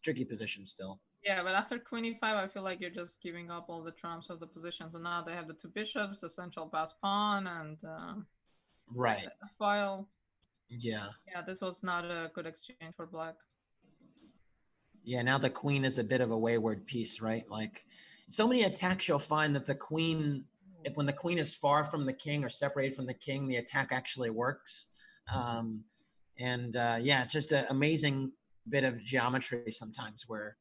[SPEAKER 1] tricky position still.
[SPEAKER 2] Yeah, but after queen e5, I feel like you're just giving up all the trumps of the position. So now they have the two bishops, the central pass pawn, and
[SPEAKER 1] right
[SPEAKER 2] file.
[SPEAKER 1] Yeah.
[SPEAKER 2] Yeah, this was not a good exchange for black.
[SPEAKER 1] Yeah, now the queen is a bit of a wayward piece, right? Like so many attacks, you'll find that the queen, when the queen is far from the king or separated from the king, the attack actually works. Yeah, it's just an amazing bit of geometry sometimes where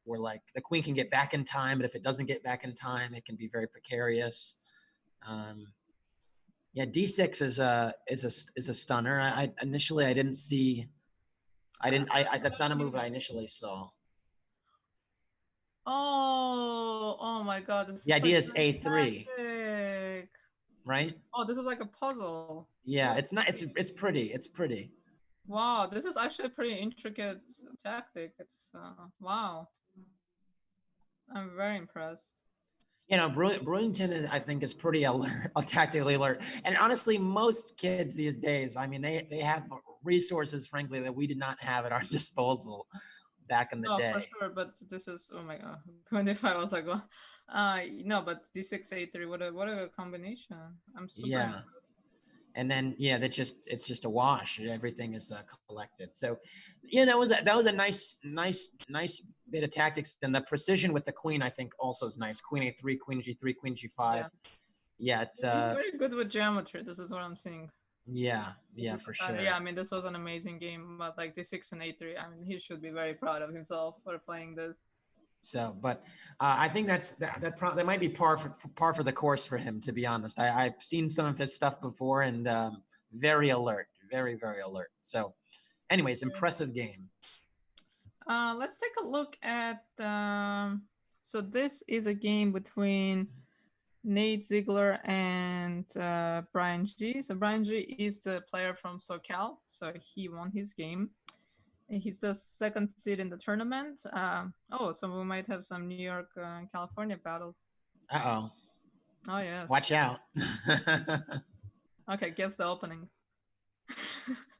[SPEAKER 1] like the queen can get back in time, but if it doesn't get back in time, it can be very precarious. Yeah, d6 is a stunner. I initially I didn't see. That's not a move I initially saw.
[SPEAKER 2] Oh my God!
[SPEAKER 1] The idea is a3, right?
[SPEAKER 2] Oh, this is like a puzzle.
[SPEAKER 1] Yeah, it's not. It's pretty. It's pretty.
[SPEAKER 2] Wow, this is actually a pretty intricate tactic. It's wow. I'm very impressed.
[SPEAKER 1] Brewington, I think, is pretty alert, tactically alert. And honestly, most kids these days, I mean, they have resources, frankly, that we did not have at our disposal back in the day.
[SPEAKER 2] For sure, but this is, oh my God. 25, I was like, well, no, but d6, a3, what a combination. I'm super impressed.
[SPEAKER 1] And then, yeah, it's just a wash. Everything is collected. So, yeah, that was a nice bit of tactics. And the precision with the queen, I think, also is nice. Queen a3, queen g3, queen g5. Yeah, it's
[SPEAKER 2] very good with geometry. This is what I'm seeing.
[SPEAKER 1] Yeah, for sure.
[SPEAKER 2] Yeah, I mean, this was an amazing game, but like d6 and a3, I mean, he should be very proud of himself for playing this.
[SPEAKER 1] So, but I think that might be par for the course for him, to be honest. I've seen some of his stuff before, and very alert, very, very alert. So, anyways, impressive game.
[SPEAKER 2] Let's take a look at. So this is a game between Nate Ziegler and Brian G. So Brian G is the player from SoCal, so he won his game. He's the second seed in the tournament. So we might have some New York and California battle.
[SPEAKER 1] Uh-oh.
[SPEAKER 2] Oh, yes.
[SPEAKER 1] Watch out.
[SPEAKER 2] Okay, guess the opening.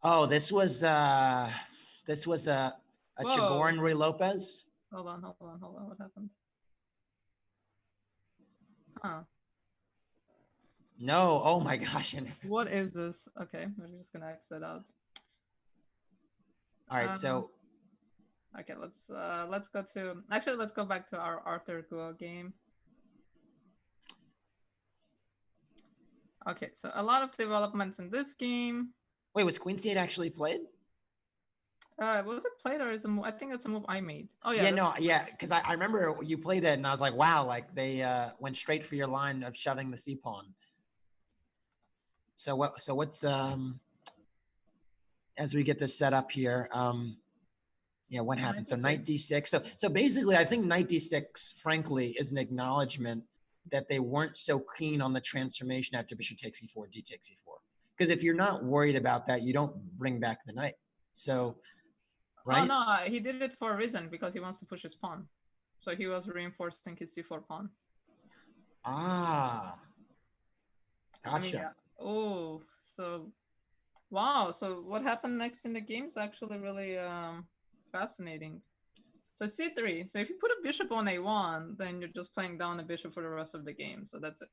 [SPEAKER 1] Oh, this was a Chigorin Ruy Lopez.
[SPEAKER 2] Hold on. What happened? Huh.
[SPEAKER 1] No. Oh my gosh.
[SPEAKER 2] What is this? Okay, we're just gonna exit out.
[SPEAKER 1] All right, so
[SPEAKER 2] okay, let's go back to our Arthur Guo game. Okay, so a lot of developments in this game.
[SPEAKER 1] Wait, was Queen C8 actually played?
[SPEAKER 2] Was it played or is a move? I think it's a move I made. Oh yeah.
[SPEAKER 1] Yeah, no, yeah, because I remember you played it and I was like, wow, like they went straight for your line of shoving the C pawn. So what's as we get this set up here. Yeah, what happened? So knight
[SPEAKER 2] 96.
[SPEAKER 1] d6. So basically, I think knight d6, frankly, is an acknowledgement that they weren't so keen on the transformation after bishop takes e4, d takes e4. Because if you're not worried about that, you don't bring back the knight. So, right?
[SPEAKER 2] Oh no, he did it for a reason, because he wants to push his pawn. So he was reinforcing his c4 pawn.
[SPEAKER 1] Ah, gotcha.
[SPEAKER 2] I mean, yeah. Oh, so wow. So what happened next in the game is actually really fascinating. So c3. So if you put a bishop on a1, then you're just playing down a bishop for the rest of the game. So that's it.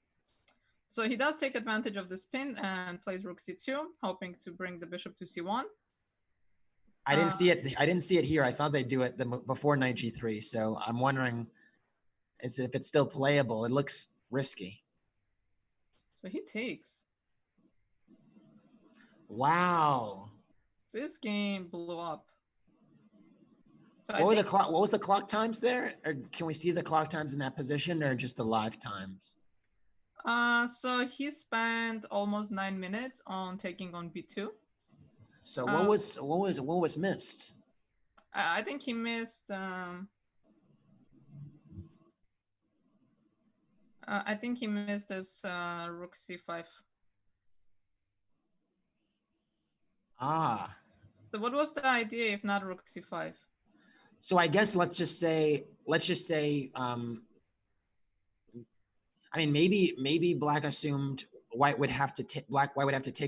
[SPEAKER 2] So he does take advantage of the spin and plays rook c2, hoping to bring the bishop to c1.
[SPEAKER 1] I didn't see it. I didn't see it here. I thought they'd do it before knight g3. So I'm wondering if it's still playable. It looks risky.
[SPEAKER 2] So he takes.
[SPEAKER 1] Wow.
[SPEAKER 2] This game blew up. So
[SPEAKER 1] what was the clock times there? Or can we see the clock times in that position, or just the live times?
[SPEAKER 2] So he spent almost 9 minutes on taking on b2.
[SPEAKER 1] So what was missed?
[SPEAKER 2] I think he missed. I think he missed this rook c5.
[SPEAKER 1] Ah.
[SPEAKER 2] So what was the idea if not rook c5?
[SPEAKER 1] So I guess let's just say, I mean, maybe Black assumed White would have to take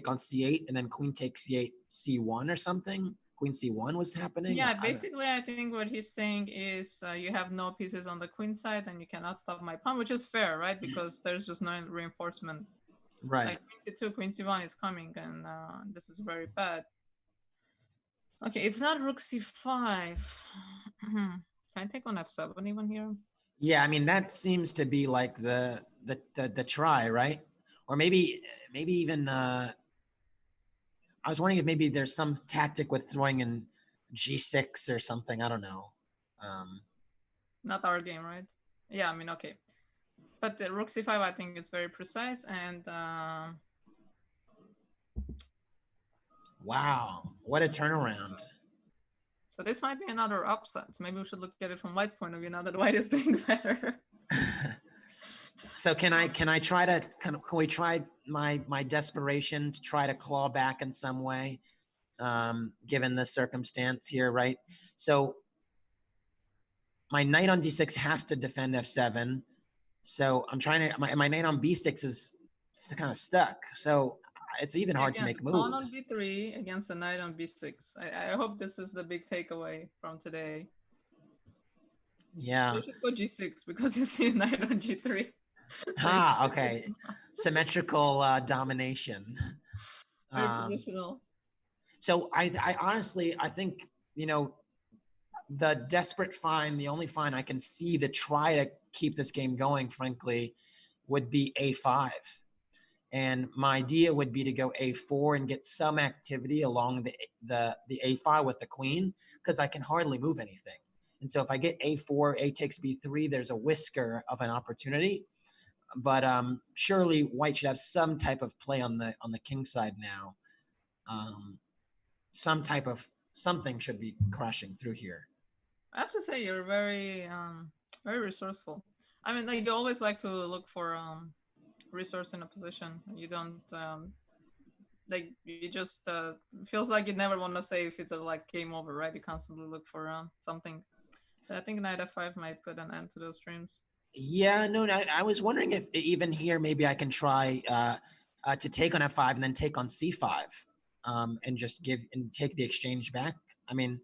[SPEAKER 1] on c8, and then Queen takes c8, c1 or something. Queen c1 was happening.
[SPEAKER 2] Yeah, basically, I think what he's saying is you have no pieces on the queen side, and you cannot stop my pawn, which is fair, right? Because there's just no reinforcement.
[SPEAKER 1] Right.
[SPEAKER 2] Like queen c2, queen c1 is coming, and this is very bad. Okay, if not rook c5, can I take on f7 even here?
[SPEAKER 1] Yeah, I mean that seems to be like the try, right? Or maybe even I was wondering if maybe there's some tactic with throwing in g6 or something. I don't know.
[SPEAKER 2] Not our game, right? Yeah, I mean, okay. But the rook c5, I think it's very precise, and
[SPEAKER 1] wow, what a turnaround. So
[SPEAKER 2] this might be another upset. Maybe we should look at it from White's point of view now that White is doing better.
[SPEAKER 1] So can we try my desperation to try to claw back in some way, given the circumstance here, right? So my knight on d6 has to defend f7. So I'm trying to, my knight on b6 is kind of stuck. So it's even hard to make moves.
[SPEAKER 2] Pawn on b3 against a knight on b6. I hope this is the big takeaway from today.
[SPEAKER 1] Yeah.
[SPEAKER 2] You should go g6 because you see a knight on g3.
[SPEAKER 1] Okay. Symmetrical domination.
[SPEAKER 2] Very positional.
[SPEAKER 1] So I honestly, I think, the desperate find, the only find I can see to try to keep this game going, frankly, would be a5. And my idea would be to go a4 and get some activity along the a5 with the queen, because I can hardly move anything. And so if I get a4, a takes b3, there's a whisker of an opportunity. But surely White should have some type of play on the king side now. Some type of something should be crashing through here.
[SPEAKER 2] I have to say you're very very resourceful. I mean, like, you always like to look for resource in a position. You don't like, you just feels like you never want to say if it's like game over, right? You constantly look for something. But I think knight f5 might put an end to those dreams.
[SPEAKER 1] Yeah, no, I was wondering if even here maybe I can try to take on f5 and then take on c5, and just take the exchange back. I mean,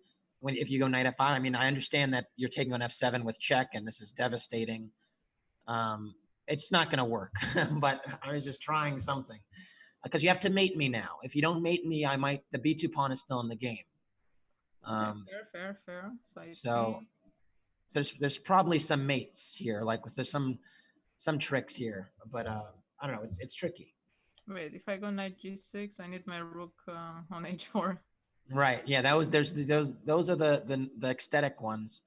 [SPEAKER 1] if you go knight f5, I mean, I understand that you're taking on f7 with check, and this is devastating. It's not going to work, but I was just trying something, because you have to mate me now. If you don't mate me, the b2 pawn is still in the game.
[SPEAKER 2] Fair.
[SPEAKER 1] So there's probably some mates here, like there's some tricks here, but I don't know. It's tricky.
[SPEAKER 2] Wait, if I go knight g6, I need my rook on h4.
[SPEAKER 1] Right. Yeah. Those are the ecstatic ones.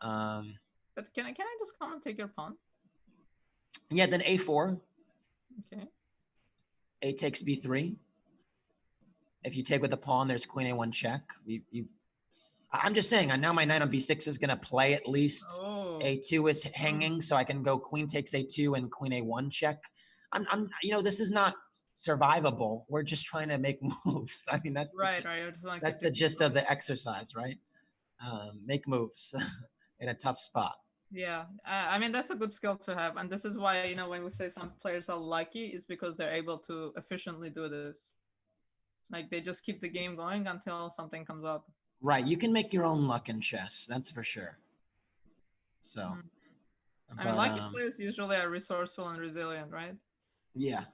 [SPEAKER 2] But can I just come and take your pawn?
[SPEAKER 1] Yeah. Then a4.
[SPEAKER 2] Okay.
[SPEAKER 1] A takes b3. if you take with the pawn, there's queen a1 check. I'm just saying, now my knight on b6 is going to play at least.
[SPEAKER 2] Oh.
[SPEAKER 1] a2 is hanging, so I can go queen takes a2 and queen a1 check. This is not survivable. We're just trying to make moves. I mean, that's
[SPEAKER 2] right.
[SPEAKER 1] That's the gist of the exercise, right? Make moves in a tough spot.
[SPEAKER 2] Yeah, I mean, that's a good skill to have. And this is why, when we say some players are lucky, it's because they're able to efficiently do this. Like, they just keep the game going until something comes up.
[SPEAKER 1] Right. You can make your own luck in chess. That's for sure. So.
[SPEAKER 2] I mean, lucky players usually are resourceful and resilient, right?
[SPEAKER 1] Yeah.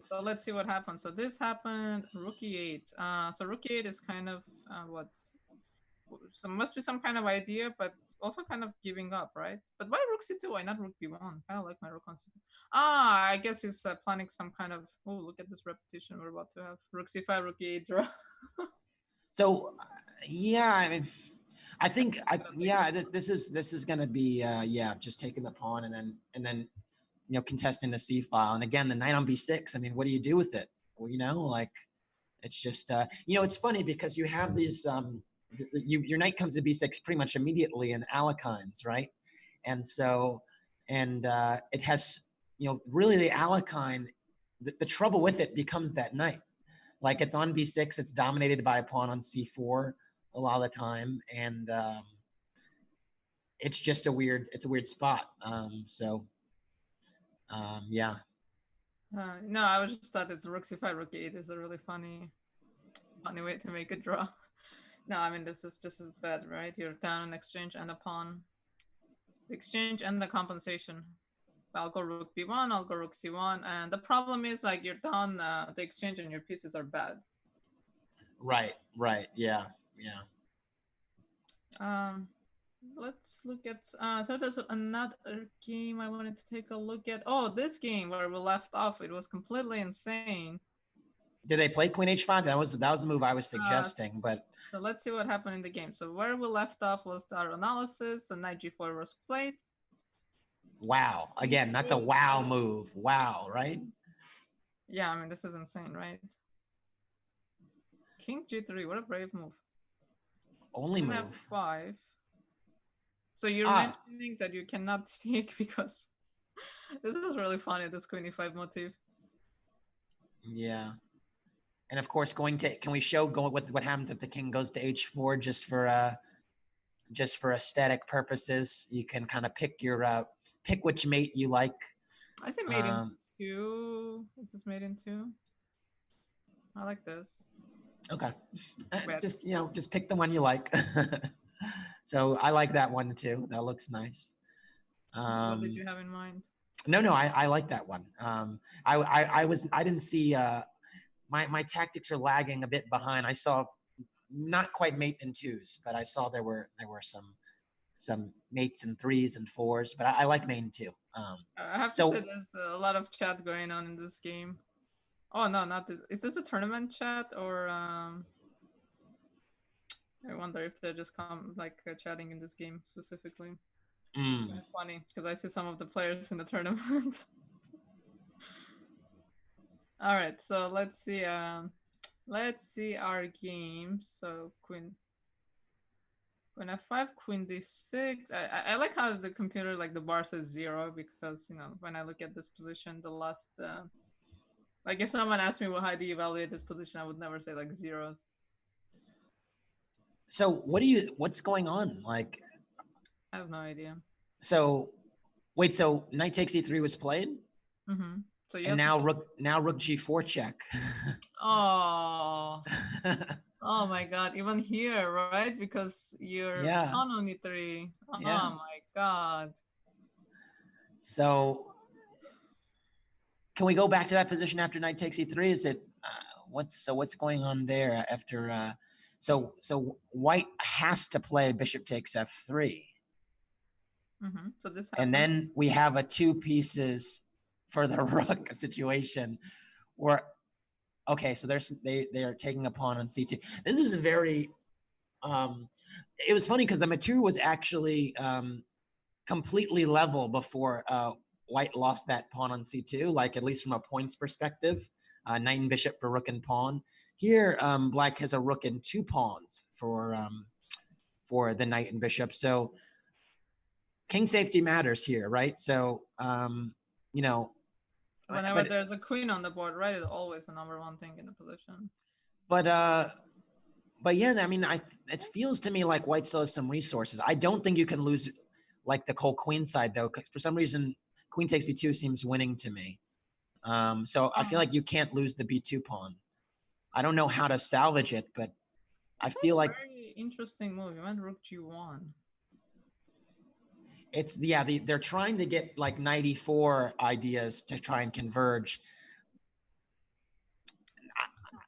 [SPEAKER 2] So let's see what happens. So this happened, rook e8. So rook e8 is kind of what? So must be some kind of idea, but also kind of giving up, right? But why rook c2? Why not rook b1? I like my rook on c2. I guess he's planning some kind of. Oh, look at this repetition we're about to have. Rook c5, rook e8 draw.
[SPEAKER 1] So, yeah, I mean, I think this is gonna be just taking the pawn and then contesting the c file, and again the knight on b6. I mean, what do you do with it? Well, like it's just it's funny because you have these your knight comes to b6 pretty much immediately in Alekhine's, right? And so it has really the Alekhine, the trouble with it becomes that knight. Like it's on b6, it's dominated by a pawn on c4 a lot of the time, and it's just a weird spot. Yeah.
[SPEAKER 2] No, I was just thought it's rook c5, rook e8 is a really funny way to make a draw. No, I mean, this is just as bad, right? You're down an exchange and a pawn. The exchange and the compensation. I'll go rook b1, I'll go rook c1, and the problem is like you're down the exchange and your pieces are bad.
[SPEAKER 1] Right, yeah.
[SPEAKER 2] Let's look at so there's another game I wanted to take a look at. Oh, this game where we left off, it was completely insane.
[SPEAKER 1] Did they play queen h5? That was the move I was suggesting, but
[SPEAKER 2] so let's see what happened in the game. So where we left off was our analysis, and knight g4 was played.
[SPEAKER 1] Wow. Again, that's a wow move. Wow, right?
[SPEAKER 2] Yeah, I mean, this is insane, right? King g3, what a brave move.
[SPEAKER 1] Only move.
[SPEAKER 2] F5. So you're mentioning that you cannot take because this is really funny, this queen e5 motif.
[SPEAKER 1] Yeah. And of course, can we show what happens if the king goes to h4 just for aesthetic purposes? You can kind of pick which mate you like.
[SPEAKER 2] I say mate in 2. Is this mate in 2? I like this.
[SPEAKER 1] Okay. Just pick the one you like. So I like that one too. That looks nice.
[SPEAKER 2] What did you have in mind?
[SPEAKER 1] No, I like that one. I didn't see my tactics are lagging a bit behind. I saw not quite mate in 2s, but I saw there were some mates in 3s and 4s, but I like mate in 2.
[SPEAKER 2] I have to say there's a lot of chat going on in this game. Oh no, not this. Is this a tournament chat or I wonder if they're just chatting in this game specifically. Kind of funny because I see some of the players in the tournament. All right, so let's see our game. So queen f5, queen d6. I like how the computer, like the bar says 0 because when I look at this position, the last like if someone asked me, well, how do you evaluate this position, I would never say like zeros.
[SPEAKER 1] So what's going on? Like,
[SPEAKER 2] I have no idea.
[SPEAKER 1] So wait, so knight takes e3 was played?
[SPEAKER 2] Mm-hmm. So
[SPEAKER 1] and now rook g4 check.
[SPEAKER 2] Oh. Oh my god, even here, right? Because you're pawn on e3. Oh my god.
[SPEAKER 1] So can we go back to that position after knight takes e3? Is it what's going on there after so white has to play bishop takes f3.
[SPEAKER 2] Mm-hmm. So this happens.
[SPEAKER 1] And then we have a 2 pieces for the rook situation where okay, so they are taking a pawn on c2. This is a very it was funny because the material was actually completely level before white lost that pawn on c2, like at least from a points perspective. Knight and bishop for rook and pawn. Here, black has a rook and 2 pawns for the knight and bishop. So king safety matters here, right? So, you know,
[SPEAKER 2] Whenever there's a queen on the board, right, it's always the #1 thing in the position.
[SPEAKER 1] But yeah, I mean, it feels to me like white still has some resources. I don't think you can lose like the whole queen side though. For some reason, queen takes b2 seems winning to me. So I feel like you can't lose the b2 pawn. I don't know how to salvage it, but I feel like
[SPEAKER 2] very interesting move. You went rook g1.
[SPEAKER 1] it's they're trying to get like knight e4 ideas to try and converge.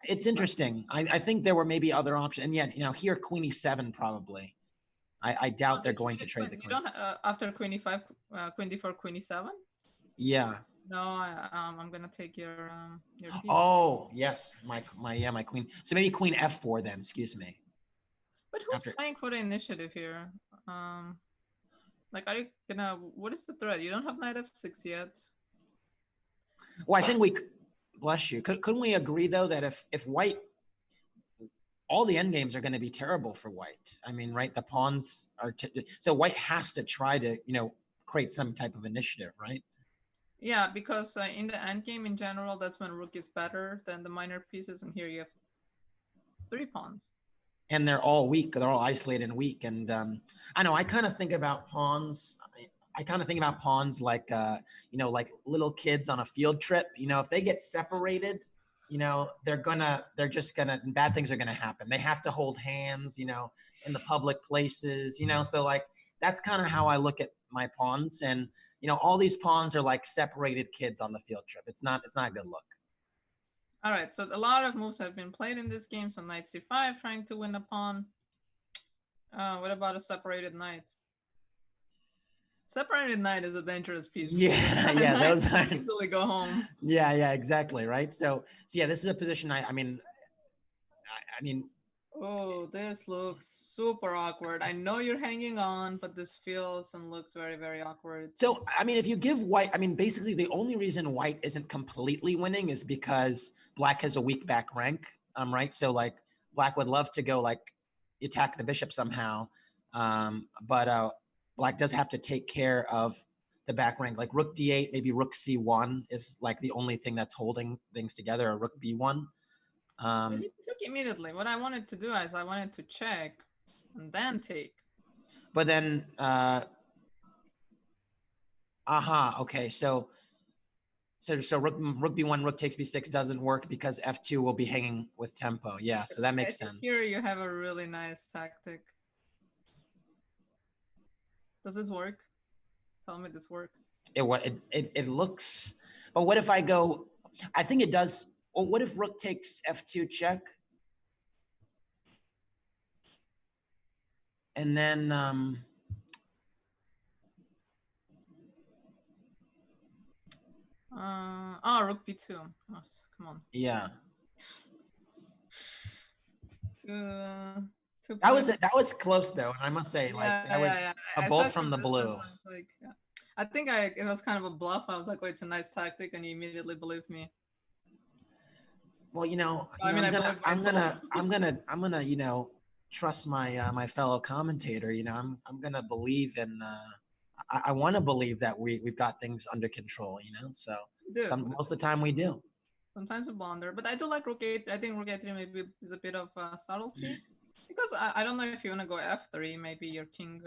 [SPEAKER 1] It's interesting. I think there were maybe other options, and yet here queen e7 probably. I doubt they're going to trade the queen.
[SPEAKER 2] You don't after queen e5, queen d4, queen e7.
[SPEAKER 1] Yeah.
[SPEAKER 2] No, I'm gonna take your piece.
[SPEAKER 1] Oh yes, my queen. So maybe queen f4 then. Excuse me.
[SPEAKER 2] But who's playing for the initiative here? Like, are you gonna? What is the threat? You don't have knight f6 yet.
[SPEAKER 1] Well, I think we. Bless you. Couldn't we agree though that if white, all the endgames are going to be terrible for white. I mean, right? The pawns are so white has to try to create some type of initiative, right?
[SPEAKER 2] Yeah, because in the endgame in general, that's when rook is better than the minor pieces, and here you have 3 pawns.
[SPEAKER 1] And they're all weak. They're all isolated and weak. And I know I kind of think about pawns. I kind of think about pawns like like little kids on a field trip. If they get separated, they're just gonna bad things are gonna happen. They have to hold hands, in the public places, So like that's kind of how I look at my pawns. And all these pawns are like separated kids on the field trip. It's not a good look.
[SPEAKER 2] All right, so a lot of moves have been played in this game. So knight c5, trying to win a pawn. What about a separated knight? Separated knight is a dangerous piece.
[SPEAKER 1] Yeah, those are
[SPEAKER 2] easily go home.
[SPEAKER 1] Yeah, exactly, right. So yeah, this is a position. I mean.
[SPEAKER 2] Oh, this looks super awkward. I know you're hanging on, but this feels and looks very, very awkward.
[SPEAKER 1] So, I mean, if you give white, basically the only reason white isn't completely winning is because black has a weak back rank, right? So, like, black would love to go, like, attack the bishop somehow, but black does have to take care of the back rank. Like, rook d8, maybe rook c1 is, like, the only thing that's holding things together, or rook b1.
[SPEAKER 2] He took immediately. What I wanted to do is I wanted to check and then take.
[SPEAKER 1] But then, okay, so rook b1, rook takes b6 doesn't work because f2 will be hanging with tempo. Yeah, so that makes sense.
[SPEAKER 2] Here you have a really nice tactic. Does this work? Tell me this works.
[SPEAKER 1] It looks, but what if I go? I think it does. Well, what if rook takes f2 check? And then
[SPEAKER 2] rook b2. Oh, come on.
[SPEAKER 1] Yeah. That was close though, and I must say, like, that was a bolt from the blue.
[SPEAKER 2] Like, I think it was kind of a bluff. I was like, "Wait, it's a nice tactic," and you immediately believed me.
[SPEAKER 1] Well, I'm gonna trust my fellow commentator. I'm gonna believe in. I want to believe that we've got things under control. So most of the time we do.
[SPEAKER 2] Sometimes we blunder, but I do like rook 8. I think rook a3 maybe is a bit of subtlety, because I don't know if you want to go f3. Maybe your king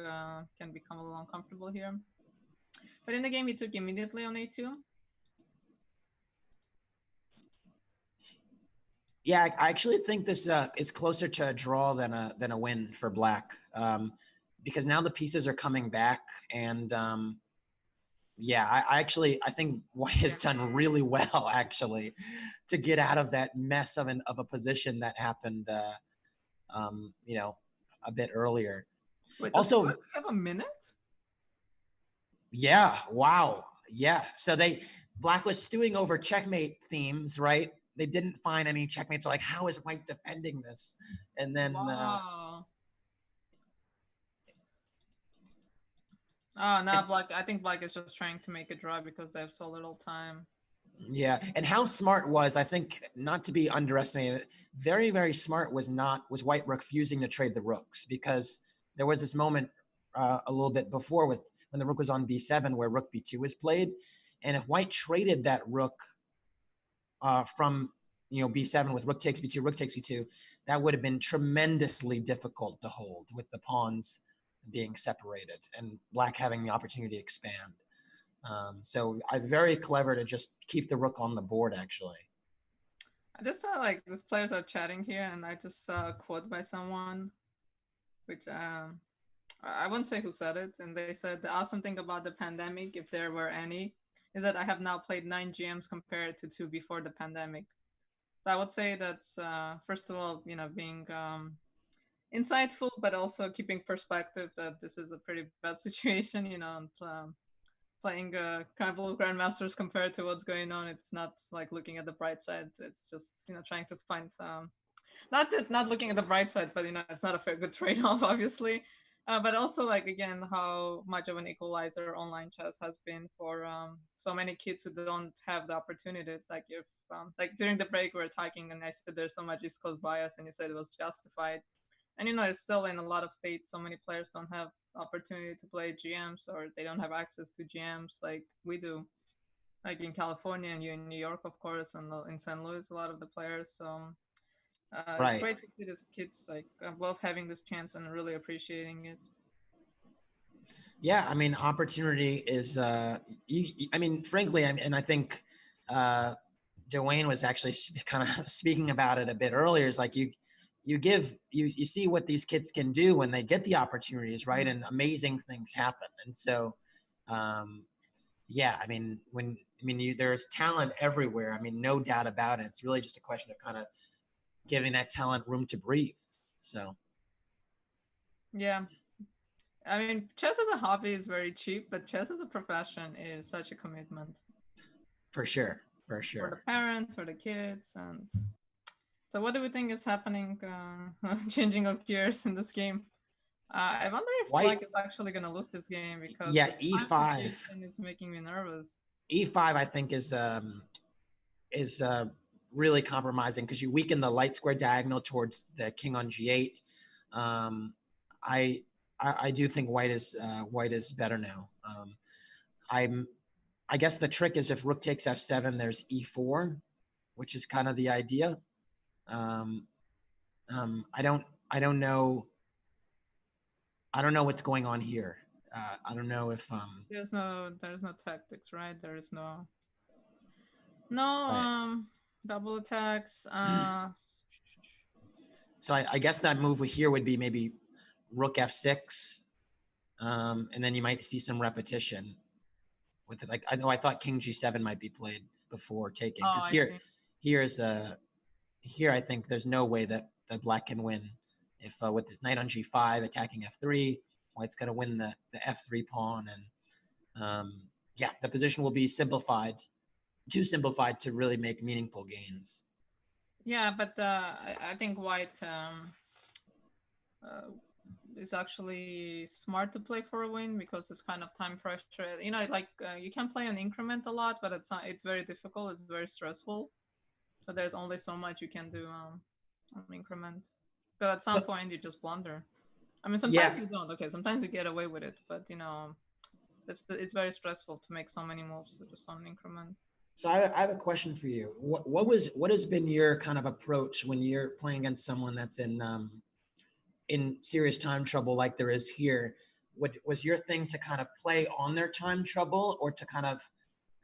[SPEAKER 2] can become a little uncomfortable here. But in the game, he took immediately on a2.
[SPEAKER 1] Yeah, I actually think this is closer to a draw than a win for black, because now the pieces are coming back, and yeah, I think white has done really well actually to get out of that mess of a position that happened, a bit earlier.
[SPEAKER 2] Wait,
[SPEAKER 1] also,
[SPEAKER 2] you have a minute?
[SPEAKER 1] Yeah. Wow. Yeah. So black was stewing over checkmate themes, right? They didn't find any checkmates. So like, how is white defending this? And then,
[SPEAKER 2] wow. Now black. I think black is just trying to make a draw because they have so little time.
[SPEAKER 1] Yeah, and how smart was, I think, not to be underestimated, very, very smart was White refusing to trade the rooks, because there was this moment a little bit before with when the rook was on b7 where rook b2 was played, and if White traded that rook from b7 with rook takes b2, that would have been tremendously difficult to hold with the pawns being separated and Black having the opportunity to expand. So very clever to just keep the rook on the board, actually.
[SPEAKER 2] I just saw like these players are chatting here, and I just saw a quote by someone, which I won't say who said it, and they said the awesome thing about the pandemic, if there were any, is that I have now played 9 GMs compared to 2 before the pandemic. So I would say that's first of all, being insightful, but also keeping perspective that this is a pretty bad situation, and playing couple of grandmasters compared to what's going on. It's not like looking at the bright side. It's just trying to find some, not looking at the bright side, but it's not a very good trade-off, obviously. But also, like, again, how much of an equalizer online chess has been for so many kids who don't have the opportunities. Like, if like during the break we were talking, and I said there's so much East Coast bias, and you said it was justified. And it's still in a lot of states, so many players don't have opportunity to play GMs, or they don't have access to GMs like we do. Like in California, and you in New York, of course, and in St. Louis, a lot of the players. So it's great to see these kids like both having this chance and really appreciating it.
[SPEAKER 1] Yeah, I mean, opportunity is, I mean, frankly, and I think Dwayne was actually kind of speaking about it a bit earlier. Is like you see what these kids can do when they get the opportunities, right? And amazing things happen. And so, yeah, I mean, there's talent everywhere. I mean, no doubt about it. It's really just a question of kind of giving that talent room to breathe. So,
[SPEAKER 2] yeah. I mean, chess as a hobby is very cheap, but chess as a profession is such a commitment.
[SPEAKER 1] For sure. For sure.
[SPEAKER 2] For the parents, for the kids. And so what do we think is happening, changing of gears in this game? I wonder if Black is actually going to lose this game, because
[SPEAKER 1] E5
[SPEAKER 2] is making me nervous.
[SPEAKER 1] E5, I think, is really compromising, because you weaken the light square diagonal towards the king on G8. I do think white is better now. I guess the trick is if rook takes F7, there's E4, which is kind of the idea. I don't know what's going on here. I don't know if
[SPEAKER 2] there's no tactics, right? There is no double attacks.
[SPEAKER 1] So I guess that move here would be maybe rook F6, and then you might see some repetition with it. Like, I thought king G7 might be played before taking, because here I think there's no way that Black can win if with his knight on G5 attacking F3, White's going to win the F3 pawn, and yeah, the position will be too simplified to really make meaningful gains.
[SPEAKER 2] Yeah, but I think White is actually smart to play for a win, because it's kind of time pressure. You can play an increment a lot, but it's very difficult. It's very stressful. So there's only so much you can do on increment. But at some point you just blunder. I mean, sometimes you don't. Okay, sometimes you get away with it, but it's very stressful to make so many moves just on increment.
[SPEAKER 1] So I have a question for you. What has been your kind of approach when you're playing against someone that's in serious time trouble like there is here? Was your thing to kind of play on their time trouble, or to kind of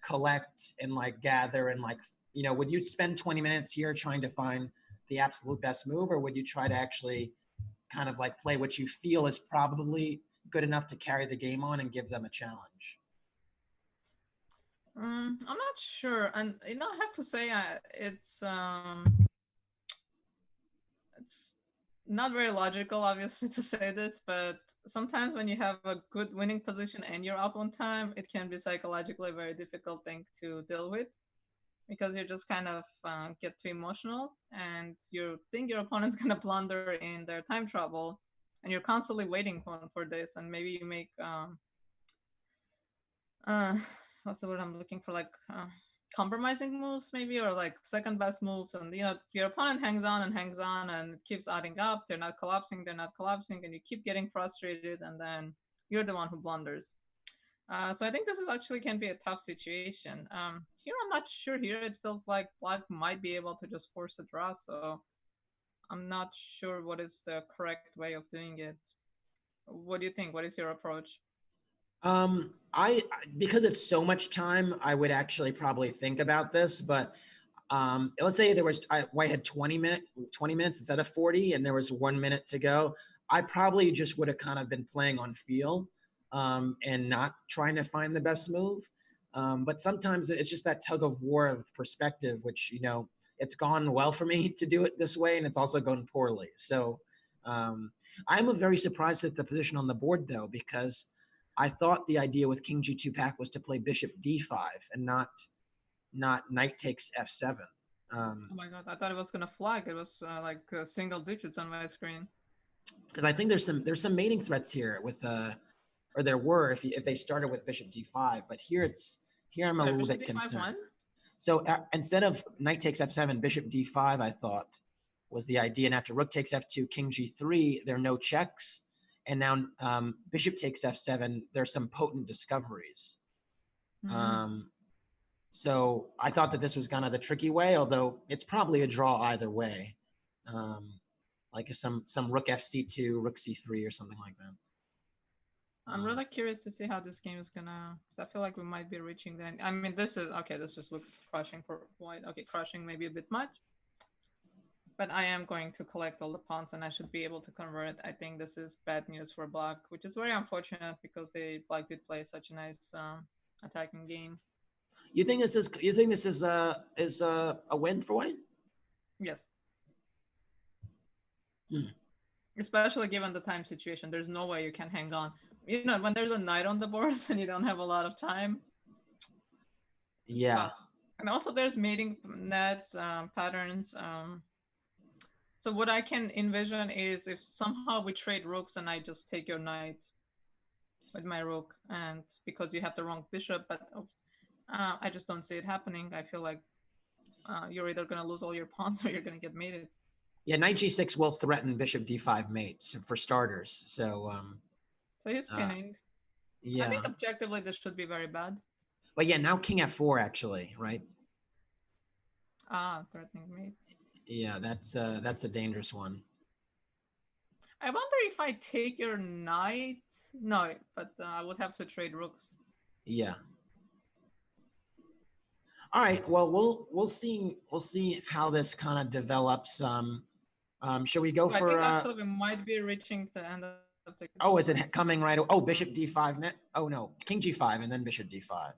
[SPEAKER 1] collect and like gather and like, would you spend 20 minutes here trying to find the absolute best move, or would you try to actually kind of like play what you feel is probably good enough to carry the game on and give them a challenge?
[SPEAKER 2] I'm not sure, and I have to say it's not very logical, obviously, to say this, but sometimes when you have a good winning position and you're up on time, it can be psychologically a very difficult thing to deal with, because you just kind of get too emotional, and you think your opponent's going to blunder in their time trouble, and you're constantly waiting for this, and maybe you make what's the word I'm looking for, like compromising moves maybe, or like second best moves, and your opponent hangs on and it keeps adding up. They're not collapsing, and you keep getting frustrated, and then you're the one who blunders. So I think this is actually can be a tough situation. Here I'm not sure. Here it feels like black might be able to just force a draw, so I'm not sure what is the correct way of doing it. What do you think? What is your approach?
[SPEAKER 1] Because it's so much time, I would actually probably think about this, but let's say there was White had 20 minutes instead of 40, and there was 1 minute to go. I probably just would have kind of been playing on feel and not trying to find the best move. But sometimes it's just that tug of war of perspective, which, it's gone well for me to do it this way, and it's also gone poorly. So I'm very surprised at the position on the board, though, because I thought the idea with King G2 pack was to play Bishop D5 and not Knight takes F7.
[SPEAKER 2] Oh my god, I thought it was gonna flag. It was like single digits on my screen.
[SPEAKER 1] Because I think there's some mating threats here with or there were if they started with Bishop D5, but here I'm a little bit concerned. So instead of Knight takes F7, Bishop D5, I thought was the idea, and after Rook takes F2, King G3, there are no checks. And now Bishop takes F7, there's some potent discoveries. So I thought that this was kind of the tricky way, although it's probably a draw either way. Like some Rook FC2, Rook C3 or something like that.
[SPEAKER 2] I'm really curious to see how this game is gonna, I feel like we might be reaching the end. I mean, this just looks crushing for White. Okay, crushing maybe a bit much. But I am going to collect all the pawns and I should be able to convert. I think this is bad news for Black, which is very unfortunate because Black did play such a nice attacking game.
[SPEAKER 1] You think this is a win for White?
[SPEAKER 2] Yes. Especially given the time situation, there's no way you can hang on. When there's a knight on the board and you don't have a lot of time.
[SPEAKER 1] Yeah.
[SPEAKER 2] And also there's mating nets, patterns. So what I can envision is if somehow we trade rooks and I just take your knight with my rook, and because you have the wrong bishop, but I just don't see it happening. I feel like you're either going to lose all your pawns or you're going to get mated.
[SPEAKER 1] Yeah, Knight G6 will threaten Bishop D5 mate for starters. So
[SPEAKER 2] he's pinning.
[SPEAKER 1] Yeah.
[SPEAKER 2] I think objectively this should be very bad.
[SPEAKER 1] But yeah, now King F4 actually, right?
[SPEAKER 2] Threatening mate.
[SPEAKER 1] Yeah, that's a dangerous one.
[SPEAKER 2] I wonder if I take your knight. No, but I would have to trade rooks.
[SPEAKER 1] Yeah. All right. Well, we'll see how this kind of develops. Shall we go for?
[SPEAKER 2] I think actually we might be reaching the end of the.
[SPEAKER 1] Oh, is it coming right? Oh, Bishop D5 net. Oh no, King G5 and then Bishop D5.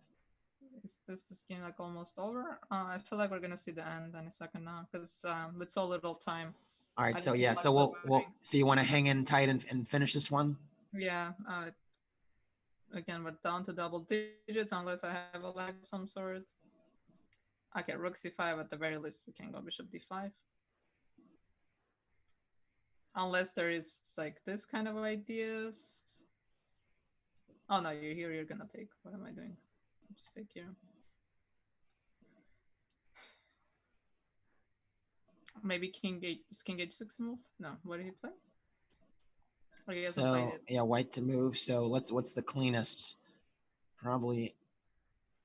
[SPEAKER 2] Is this game like almost over? I feel like we're gonna see the end in a second now because with so little time.
[SPEAKER 1] All right. So yeah. So we'll. So you want to hang in tight and finish this one?
[SPEAKER 2] Yeah. Again, we're down to double digits unless I have a lag of some sort. Okay, Rook C5 at the very least. We can go Bishop D5. Unless there is like this kind of ideas. Oh no, you're here. You're gonna take. What am I doing? Just take here. Maybe King H6 move. No, what did he play? Oh, he hasn't played it.
[SPEAKER 1] Yeah, White to move. So what's the cleanest? Probably.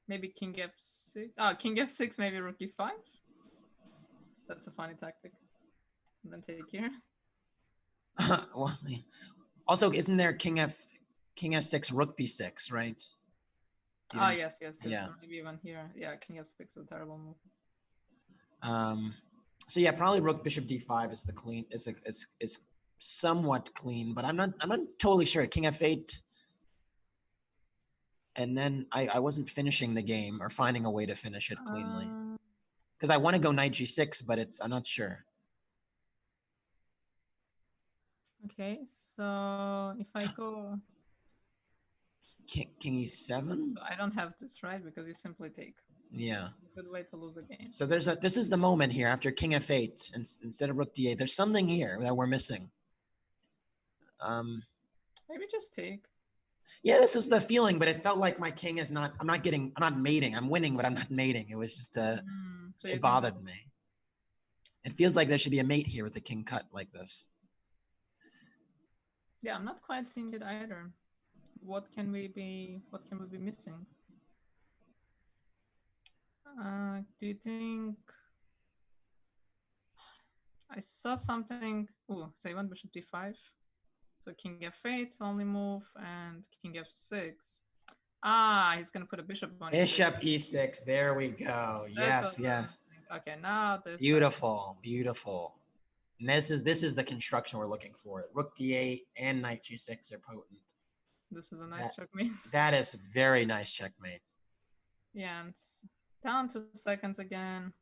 [SPEAKER 2] Maybe King F6. Oh, King F6. Maybe Rook E5. That's a funny tactic. And then take here.
[SPEAKER 1] Well, also, isn't there King F6, Rook B6, right?
[SPEAKER 2] Oh yes.
[SPEAKER 1] Yeah.
[SPEAKER 2] So maybe even here. Yeah, King F6 is a terrible move.
[SPEAKER 1] So yeah, probably Rook Bishop D5 is the clean. Is somewhat clean, but I'm not totally sure. King F8, and then I wasn't finishing the game or finding a way to finish it cleanly because I want to go Knight G6, but I'm not sure.
[SPEAKER 2] Okay, so if I go
[SPEAKER 1] King E7,
[SPEAKER 2] I don't have this right because you simply take.
[SPEAKER 1] Yeah.
[SPEAKER 2] Good way to lose a game.
[SPEAKER 1] So this is the moment here after King F8 and instead of Rook D8. There's something here that we're missing.
[SPEAKER 2] Maybe just take.
[SPEAKER 1] Yeah, this is the feeling, but it felt like my king is not, I'm not mating. I'm winning, but I'm not mating. It was just,
[SPEAKER 2] So
[SPEAKER 1] it bothered me. It feels like there should be a mate here with the king cut like this.
[SPEAKER 2] Yeah, I'm not quite seeing it either. What can we be missing? Do you think I saw something? Oh, so you want bishop d5? So king f8 only move and king f6. Ah, he's gonna put a bishop on
[SPEAKER 1] Bishop e6. There we go. Yes, yes.
[SPEAKER 2] Okay, now this.
[SPEAKER 1] Beautiful, beautiful. And this is the construction we're looking for. Rook d8 and knight g6 are potent.
[SPEAKER 2] This is a nice checkmate.
[SPEAKER 1] That is very nice checkmate.
[SPEAKER 2] Yeah, and it's down to seconds again.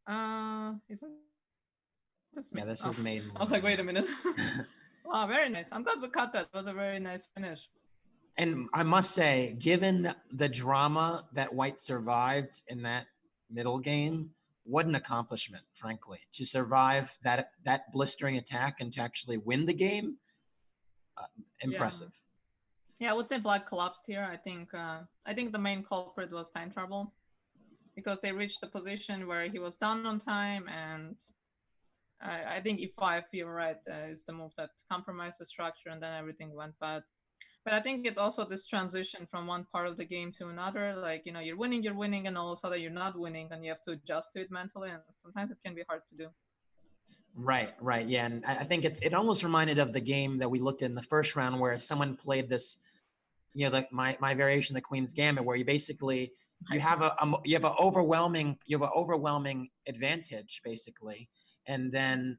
[SPEAKER 2] Isn't this?
[SPEAKER 1] Yeah, this is maiden.
[SPEAKER 2] I was like, wait a minute. Wow, very nice. I'm glad we cut that. It was a very nice finish.
[SPEAKER 1] And I must say, given the drama that White survived in that middle game, what an accomplishment, frankly, to survive that blistering attack and to actually win the game. Impressive.
[SPEAKER 2] Yeah, I would say Black collapsed here. I think the main culprit was time travel, because they reached the position where he was down on time, and I think e5, you're right, is the move that compromised the structure, and then everything went bad. But I think it's also this transition from one part of the game to another. Like, you're winning, and all of a sudden you're not winning, and you have to adjust to it mentally, and sometimes it can be hard to do.
[SPEAKER 1] Right. Yeah, and I think it almost reminded of the game that we looked at in the first round, where someone played this, like my variation, the Queen's Gambit, where you basically you have an overwhelming advantage basically, and then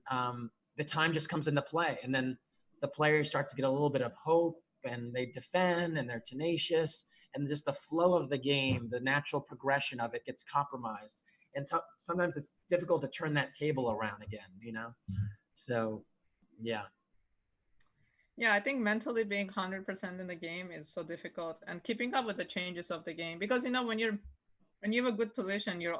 [SPEAKER 1] the time just comes into play, and then the player starts to get a little bit of hope, and they defend, and they're tenacious, and just the flow of the game, the natural progression of it gets compromised. And sometimes it's difficult to turn that table around again, So, yeah.
[SPEAKER 2] Yeah, I think mentally being 100% in the game is so difficult, and keeping up with the changes of the game, because when you have a good position, you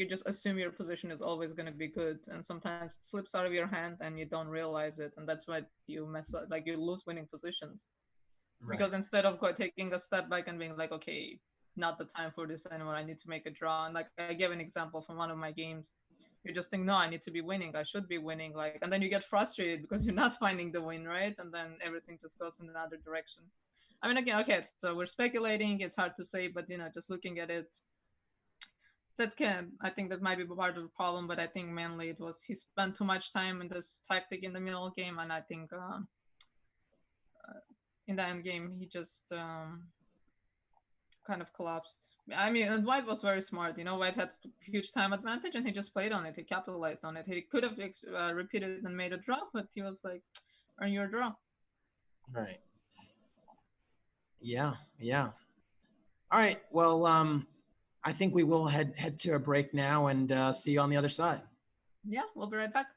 [SPEAKER 2] just assume your position is always going to be good, and sometimes it slips out of your hand and you don't realize it, and that's why you mess up, you lose winning positions. Right. Because instead of taking a step back and being like, okay, not the time for this anymore, I need to make a draw. And I gave an example from one of my games. You just think, no, I need to be winning. I should be winning. And then you get frustrated because you're not finding the win, right? And then everything just goes in another direction. I mean, again, okay, so we're speculating. It's hard to say, but, just looking at it, I think that might be part of the problem, but I think mainly it was he spent too much time in this tactic in the middle game, and I think in the end game he just kind of collapsed. I mean, and White was very smart. White had huge time advantage, and he just played on it. He capitalized on it. He could have repeated and made a draw, but he was like, earn your draw.
[SPEAKER 1] Right. Yeah. All right. Well, I think we will head to a break now, and see you on the other side.
[SPEAKER 2] Yeah, we'll be right back.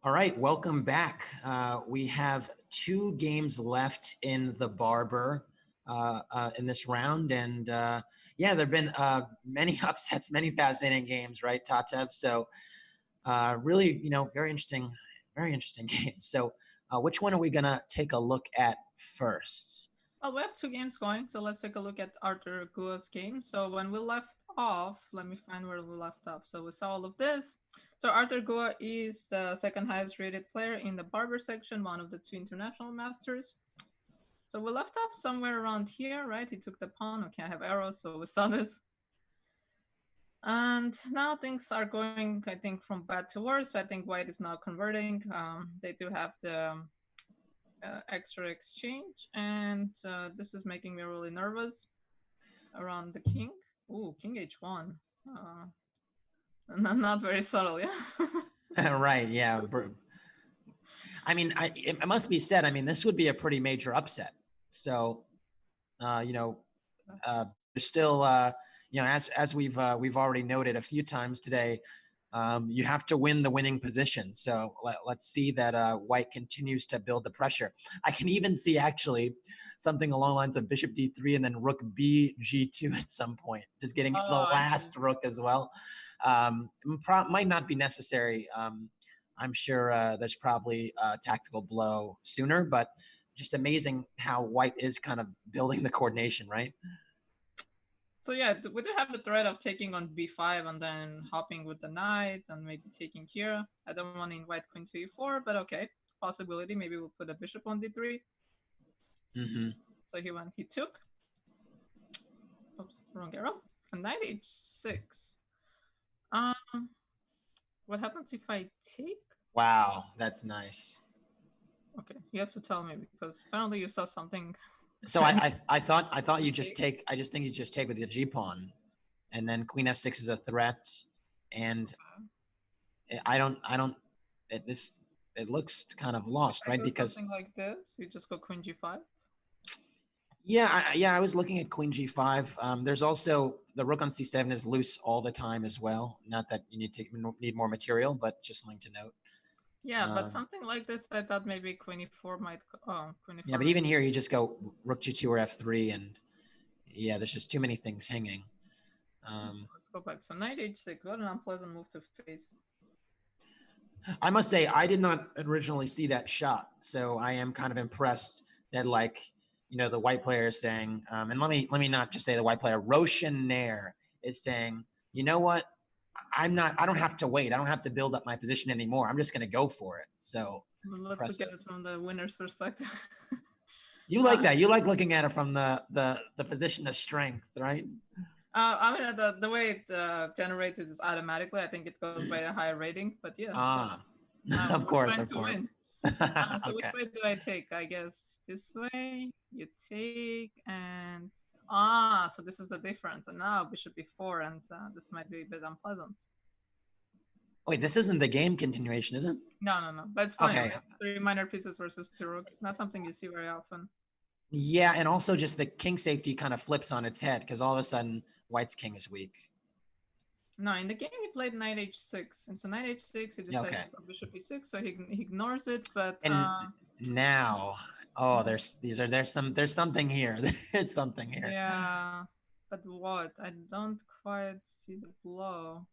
[SPEAKER 1] All right, welcome back. We have 2 games left in the Barber in this round, and yeah, there've been many upsets, many fascinating games, right, Tatev? So really, very interesting games. So which one are we gonna take a look at first?
[SPEAKER 2] Well, we have 2 games going, so let's take a look at Arthur Gua's game. So when we left off, let me find where we left off. So we saw all of this. So Arthur Gua is the 2nd highest rated player in the Barber section, one of the 2 international masters. So we left off somewhere around here, right? He took the pawn. Okay, I have arrows, so we saw this. And now things are going, I think, from bad to worse. I think white is now converting. They do have the extra exchange, and this is making me really nervous around the king. Ooh, king h1. Not very subtle, yeah.
[SPEAKER 1] Right, yeah. I mean, it must be said, I mean, this would be a pretty major upset. So, there's still, as we've already noted a few times today, you have to win the winning position. So let's see that white continues to build the pressure. I can even see actually something along the lines of bishop d3 and then rook b g2 at some point, just getting the last rook as well. Might not be necessary. I'm sure there's probably a tactical blow sooner, but just amazing how white is kind of building the coordination, right?
[SPEAKER 2] So yeah, we do have the threat of taking on b5 and then hopping with the knight and maybe taking here. I don't want to invite queen to e4, but okay, possibility. Maybe we'll put a bishop on d3. So he took. Oops, wrong arrow. And knight h6. What happens if I take?
[SPEAKER 1] Wow, that's nice.
[SPEAKER 2] Okay, you have to tell me because apparently you saw something.
[SPEAKER 1] So I thought you just take. I just think you just take with the G pawn, and then queen f6 is a threat, and it looks kind of lost, right? Because
[SPEAKER 2] something like this, you just go queen g5.
[SPEAKER 1] Yeah, I was looking at queen g5. There's also the rook on c7 is loose all the time as well. Not that you need more material, but just something to note.
[SPEAKER 2] Yeah, but something like this, I thought maybe queen e4 might. Queen e4.
[SPEAKER 1] Yeah, but even here, you just go rook g2 or f3, and yeah, there's just too many things hanging.
[SPEAKER 2] Let's go back. So knight h6. What an unpleasant move to face.
[SPEAKER 1] I must say, I did not originally see that shot, so I am kind of impressed that, like, the white player is saying, and let me not just say the white player, Roshan Nair is saying, you know what? I don't have to wait. I don't have to build up my position anymore. I'm just going to go for it. So
[SPEAKER 2] let's look at it from the winner's perspective.
[SPEAKER 1] You like that. You like looking at it from the position of strength, right?
[SPEAKER 2] I mean, the way it generates is automatically. I think it goes by a higher rating, but yeah.
[SPEAKER 1] Of course.
[SPEAKER 2] So
[SPEAKER 1] Okay.
[SPEAKER 2] which way do I take? I guess this way. You take and so this is the difference. And now bishop e4, and this might be a bit unpleasant.
[SPEAKER 1] Wait, this isn't the game continuation, is it?
[SPEAKER 2] No. But it's funny.
[SPEAKER 1] Okay.
[SPEAKER 2] Right? 3 minor pieces versus 2 rooks. Not something you see very often.
[SPEAKER 1] Yeah, and also just the king safety kind of flips on its head because all of a sudden white's king is weak. No,
[SPEAKER 2] in the game he played knight h6, and so knight h6 he decides to go bishop e6, so he ignores it. But
[SPEAKER 1] now, there's something here. There's something here.
[SPEAKER 2] Yeah, but what? I don't quite see the blow.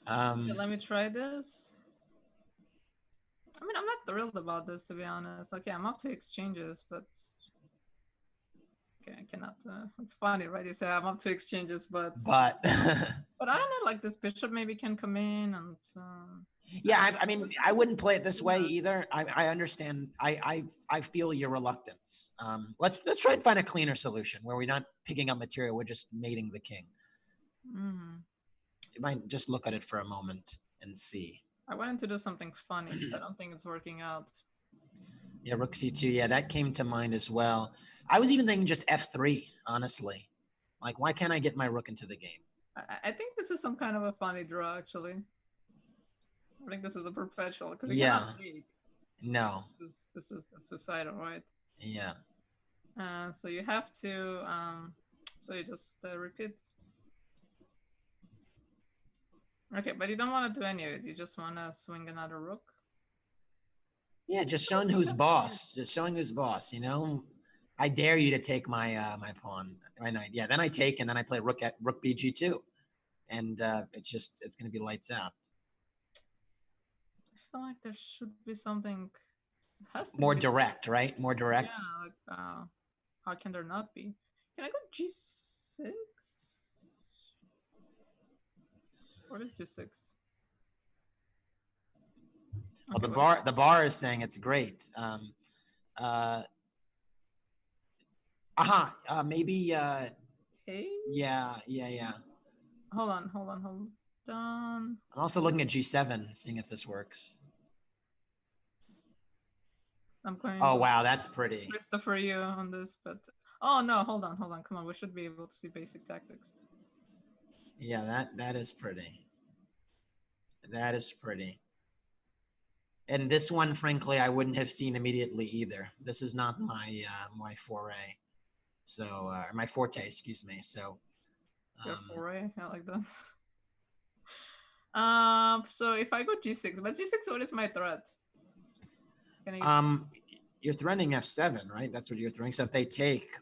[SPEAKER 2] Okay, let me try this. I mean, I'm not thrilled about this, to be honest. Okay, I'm up to exchanges, but okay, I cannot. It's funny, right? You say I'm up to exchanges, but I don't know. Like this bishop maybe can come in, and
[SPEAKER 1] yeah. I mean, I wouldn't play it this way either. I understand. I feel your reluctance. Let's try and find a cleaner solution where we're not picking up material. We're just mating the king. You might just look at it for a moment and see.
[SPEAKER 2] I wanted to do something funny. I don't think it's working out.
[SPEAKER 1] Yeah, rook c2. Yeah, that came to mind as well. I was even thinking just f3, honestly. Like, why can't I get my rook into the game?
[SPEAKER 2] I think this is some kind of a funny draw, actually. I think this is a perpetual, because you cannot take.
[SPEAKER 1] No.
[SPEAKER 2] This is suicidal, right?
[SPEAKER 1] Yeah.
[SPEAKER 2] So you have to, so you just repeat. Okay, but you don't want to do any of it. You just want to swing another rook.
[SPEAKER 1] Yeah, just showing who's boss. Just showing who's boss. You know, I dare you to take my my pawn, my knight. Yeah, then I take and then I play rook at rook bg2, and it's gonna be lights out.
[SPEAKER 2] I feel like there should be something. Has to
[SPEAKER 1] More
[SPEAKER 2] be.
[SPEAKER 1] direct, right? More direct.
[SPEAKER 2] Yeah, like how can there not be? Can I go G6? What is G6?
[SPEAKER 1] Well,
[SPEAKER 2] Okay,
[SPEAKER 1] the bar is saying it's great. Maybe.
[SPEAKER 2] okay.
[SPEAKER 1] Yeah.
[SPEAKER 2] Hold on.
[SPEAKER 1] I'm also looking at G7, seeing if this works.
[SPEAKER 2] I'm going.
[SPEAKER 1] Oh wow, that's pretty.
[SPEAKER 2] Christopher you on this, but oh no, hold on. Come on, we should be able to see basic tactics.
[SPEAKER 1] Yeah, that is pretty. That is pretty. And this one, frankly, I wouldn't have seen immediately either. This is not my my foray. So my forte, excuse me. So
[SPEAKER 2] Your foray, I like that. So if I go G6, but G6, what is my threat? Can I...
[SPEAKER 1] You're threatening F7, right? That's what you're throwing. So if they take.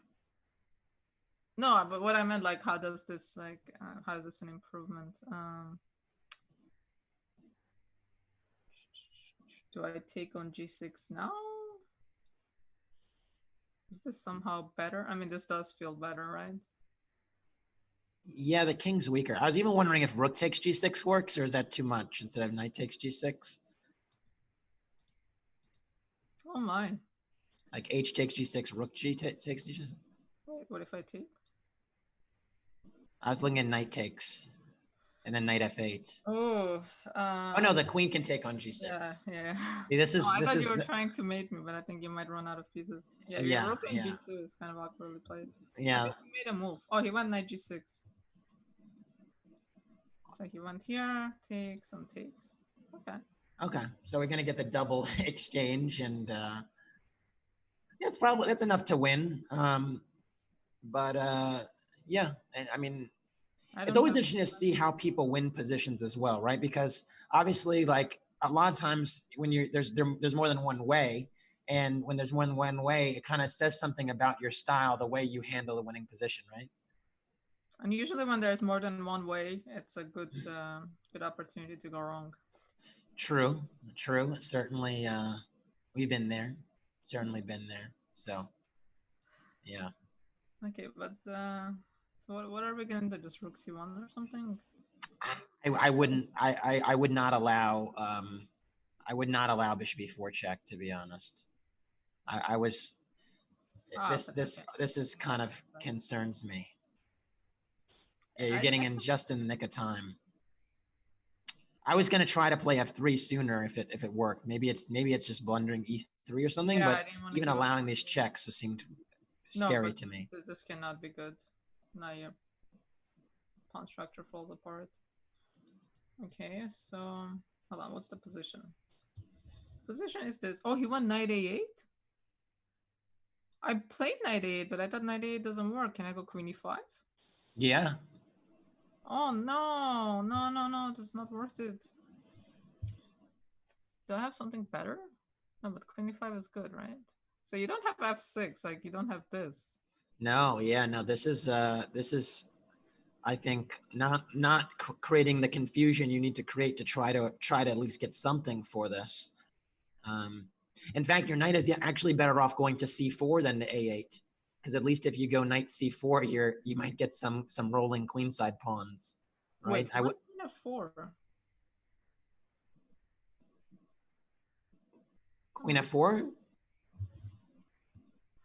[SPEAKER 2] No, but what I meant, like, how does this, like, how is this an improvement? Do I take on G6 now? Is this somehow better? I mean, this does feel better, right?
[SPEAKER 1] Yeah, the king's weaker. I was even wondering if rook takes G6 works, or is that too much instead of knight takes G6?
[SPEAKER 2] Oh my.
[SPEAKER 1] Like H takes G6, rook takes G6.
[SPEAKER 2] Wait, what if I take?
[SPEAKER 1] I was looking at knight takes, and then knight F8.
[SPEAKER 2] Oh.
[SPEAKER 1] Oh no, the queen can take on G6.
[SPEAKER 2] Yeah.
[SPEAKER 1] See, this is.
[SPEAKER 2] Oh, I
[SPEAKER 1] this
[SPEAKER 2] thought
[SPEAKER 1] is
[SPEAKER 2] you were trying to mate me, but I think you might run out of pieces. Yeah, your
[SPEAKER 1] Yeah,
[SPEAKER 2] rook on
[SPEAKER 1] yeah.
[SPEAKER 2] B2 is kind of awkwardly placed. I
[SPEAKER 1] Yeah.
[SPEAKER 2] think he made a move. Oh, he went knight G6. So he went here, takes and takes. Okay.
[SPEAKER 1] Okay, so we're gonna get the double exchange, and that's enough to win. But yeah, I mean, it's always interesting to see how people win positions as well, right? Because obviously, like a lot of times when there's more than one way, and when there's more than one way, it kind of says something about your style, the way you handle the winning position, right?
[SPEAKER 2] And usually when there's more than one way, it's a good good opportunity to go wrong.
[SPEAKER 1] True. Certainly, we've been there. Certainly been there. So, yeah.
[SPEAKER 2] Okay, but so what are we gonna do? Just rook c1 or something?
[SPEAKER 1] I wouldn't. I would not allow. I would not allow bishop e4 check. To be honest, I was. This is kind of concerns me. Yeah, you're getting in just in the nick of time. I was gonna try to play f3 sooner if it worked. Maybe it's just blundering e3 or something. Yeah, but even allowing these checks seemed scary to me.
[SPEAKER 2] This cannot be good. Now your pawn structure falls apart. Okay, so hold on. What's the position? The position is this. Oh, he went knight a8. I played knight a8, but I thought knight a8 doesn't work. Can I go queen e5?
[SPEAKER 1] Yeah.
[SPEAKER 2] Oh no! That's not worth it. Do I have something better? No, but queen e5 is good, right? So you don't have f6, like you don't have this.
[SPEAKER 1] No, yeah, no. This is I think not creating the confusion you need to create to try to at least get something for this. In fact, your knight is actually better off going to c4 than to a8, because at least if you go knight c4 here, you might get some rolling queenside pawns, right?
[SPEAKER 2] Wait, I would queen f4.
[SPEAKER 1] Queen f4.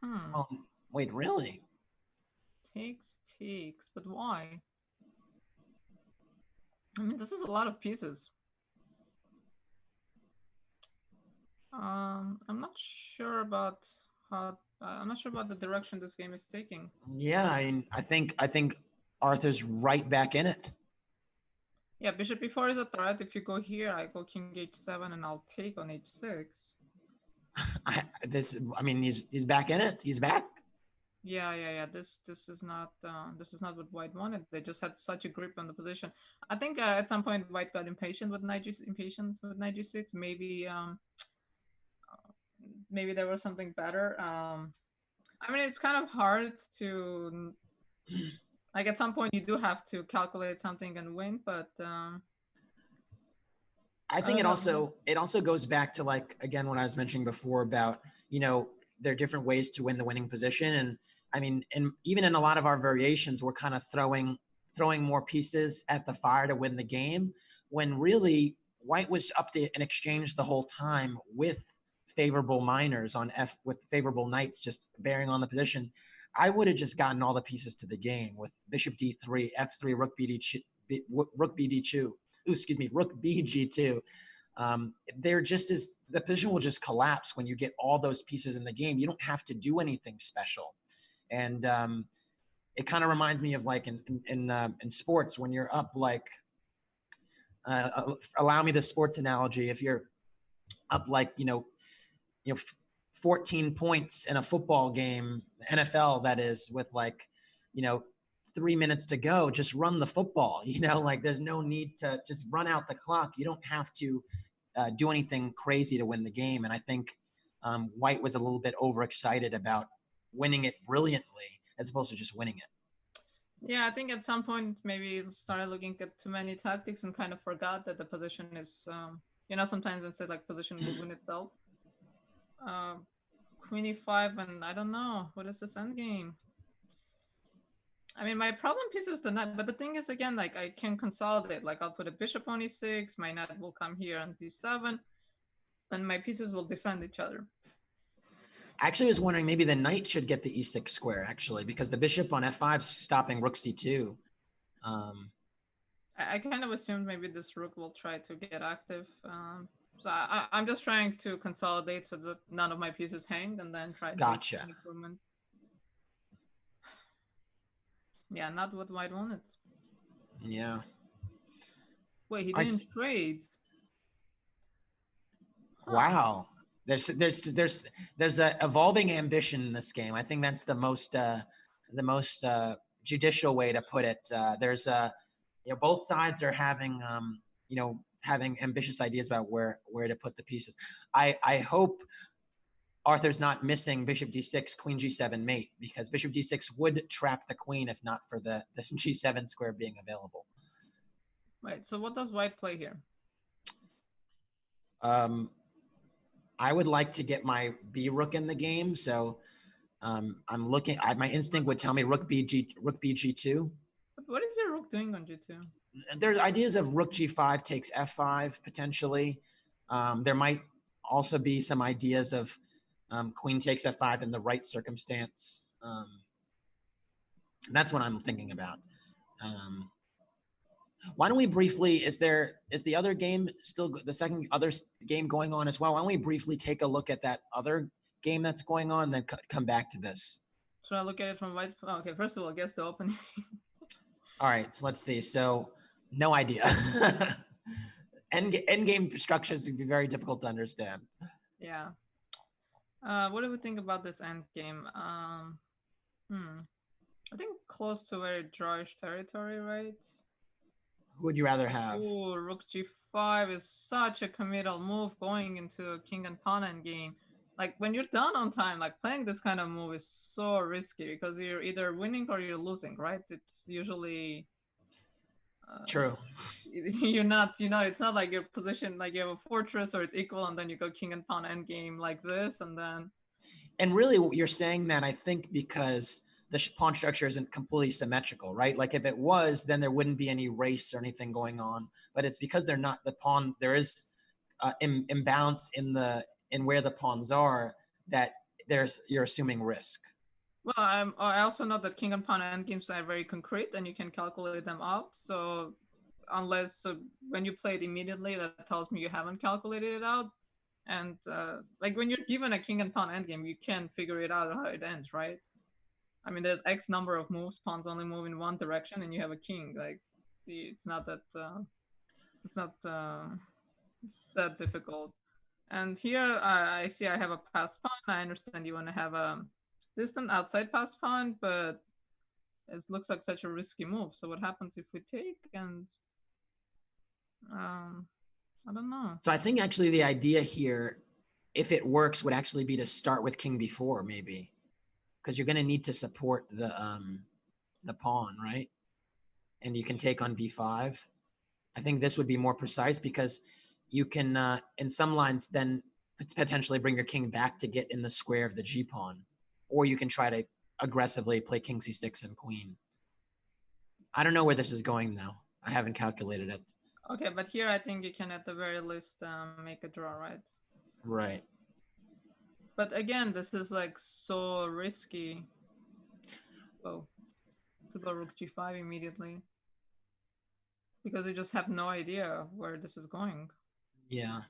[SPEAKER 2] Oh,
[SPEAKER 1] wait, really?
[SPEAKER 2] Takes, but why? I mean, this is a lot of pieces. I'm not sure about how. I'm not sure about the direction this game is taking.
[SPEAKER 1] Yeah, I mean, I think Arthur's right back in it.
[SPEAKER 2] Yeah, bishop e4 is a threat. If you go here, I go king h7, and I'll take on h6.
[SPEAKER 1] I mean, he's back in it. He's back.
[SPEAKER 2] Yeah. This is not what White wanted. They just had such a grip on the position. I think at some point White got impatient with knight g6. Maybe maybe there was something better. I mean, it's kind of hard to, like, at some point you do have to calculate something and win, but
[SPEAKER 1] I think it also goes back to, like, again, what I was mentioning before about, there are different ways to win the winning position. And I mean, even in a lot of our variations, we're kind of throwing more pieces at the fire to win the game, when really white was up to an exchange the whole time with favorable minors on with favorable knights just bearing on the position. I would have just gotten all the pieces to the game with bishop d3, f3, rook bd2, rook bd2. Excuse me, rook bg2. They're just the position will just collapse when you get all those pieces in the game. You don't have to do anything special. And it kind of reminds me of, like, in sports, when you're up, like, allow me the sports analogy. If you're up, like, 14 points in a football game, NFL, that is, with, like, 3 minutes to go, just run the football. Like, there's no need to just run out the clock. You don't have to do anything crazy to win the game. And I think white was a little bit overexcited about winning it brilliantly as opposed to just winning it.
[SPEAKER 2] Yeah, I think at some point maybe started looking at too many tactics and kind of forgot that the position is, sometimes it's like position will win itself. Queen e5, and I don't know, what is this endgame? I mean, my problem piece is the knight, but the thing is, again, like, I can consolidate. Like, I'll put a bishop on e6, my knight will come here on d7, and my pieces will defend each other.
[SPEAKER 1] I actually was wondering maybe the knight should get the e6 square, actually, because the bishop on f5 is stopping rook c2.
[SPEAKER 2] I kind of assumed maybe this rook will try to get active. So I'm just trying to consolidate so that none of my pieces hang, and then try to
[SPEAKER 1] Gotcha.
[SPEAKER 2] make improvement. Yeah, not what white wanted.
[SPEAKER 1] Yeah.
[SPEAKER 2] Wait, he didn't trade.
[SPEAKER 1] Huh. Wow. There's a evolving ambition in this game. I think that's the most judicial way to put it. There's both sides are having having ambitious ideas about where to put the pieces. I hope Arthur's not missing bishop d6, queen g7 mate, because bishop d6 would trap the queen if not for the g7 square being available.
[SPEAKER 2] Right, so what does white play here?
[SPEAKER 1] I would like to get my b rook in the game, so I'm looking. My instinct would tell me rook bg2.
[SPEAKER 2] But what is your rook doing on g2?
[SPEAKER 1] There's ideas of rook g5 takes f5 potentially. There might also be some ideas of queen takes f5 in the right circumstance. That's what I'm thinking about. Why don't we briefly, is the other game still, the second other game going on as well? Why don't we briefly take a look at that other game that's going on, and then come back to this?
[SPEAKER 2] Should I look at it from white's? Oh, okay, first of all, guess the opening.
[SPEAKER 1] All right, so let's see. So, no idea. End game structures would be very difficult to understand.
[SPEAKER 2] Yeah. What do we think about this end game? I think close to very drawish territory, right?
[SPEAKER 1] Who would you rather have?
[SPEAKER 2] Ooh, rook g5 is such a committal move going into a king and pawn endgame. Like, when you're done on time, like, playing this kind of move is so risky because you're either winning or you're losing, right? It's usually
[SPEAKER 1] true.
[SPEAKER 2] You're not, it's not like your position, like you have a fortress or it's equal and then you go king and pawn endgame like this, and then.
[SPEAKER 1] And really, you're saying that, I think, because the pawn structure isn't completely symmetrical, right? Like, if it was, then there wouldn't be any race or anything going on. But it's because they're not, the pawn, there is imbalance in where the pawns are, that you're assuming risk.
[SPEAKER 2] Well, I also know that king and pawn endgames are very concrete and you can calculate them out. So when you play it immediately, that tells me you haven't calculated it out. And like, when you're given a king and pawn endgame, you can figure it out how it ends, right? I mean, there's X number of moves, pawns only move in one direction, and you have a king. Like, it's not that that difficult. And here I see I have a passed pawn. I understand you want to have a distant outside passed pawn, but it looks like such a risky move. So what happens if we take? And I don't know.
[SPEAKER 1] So I think actually the idea here if it works, would actually be to start with king b4 maybe, because you're going to need to support the pawn, right? And you can take on b5. I think this would be more precise because you can, in some lines, then potentially bring your king back to get in the square of the g pawn, or you can try to aggressively play king c6 and queen. I don't know where this is going though. I haven't calculated it.
[SPEAKER 2] Okay, but here I think you can at the very least make a draw, right?
[SPEAKER 1] Right.
[SPEAKER 2] But again, this is like so risky. Oh, to go rook g5 immediately. Because you just have no idea where this is going.
[SPEAKER 1] Yeah.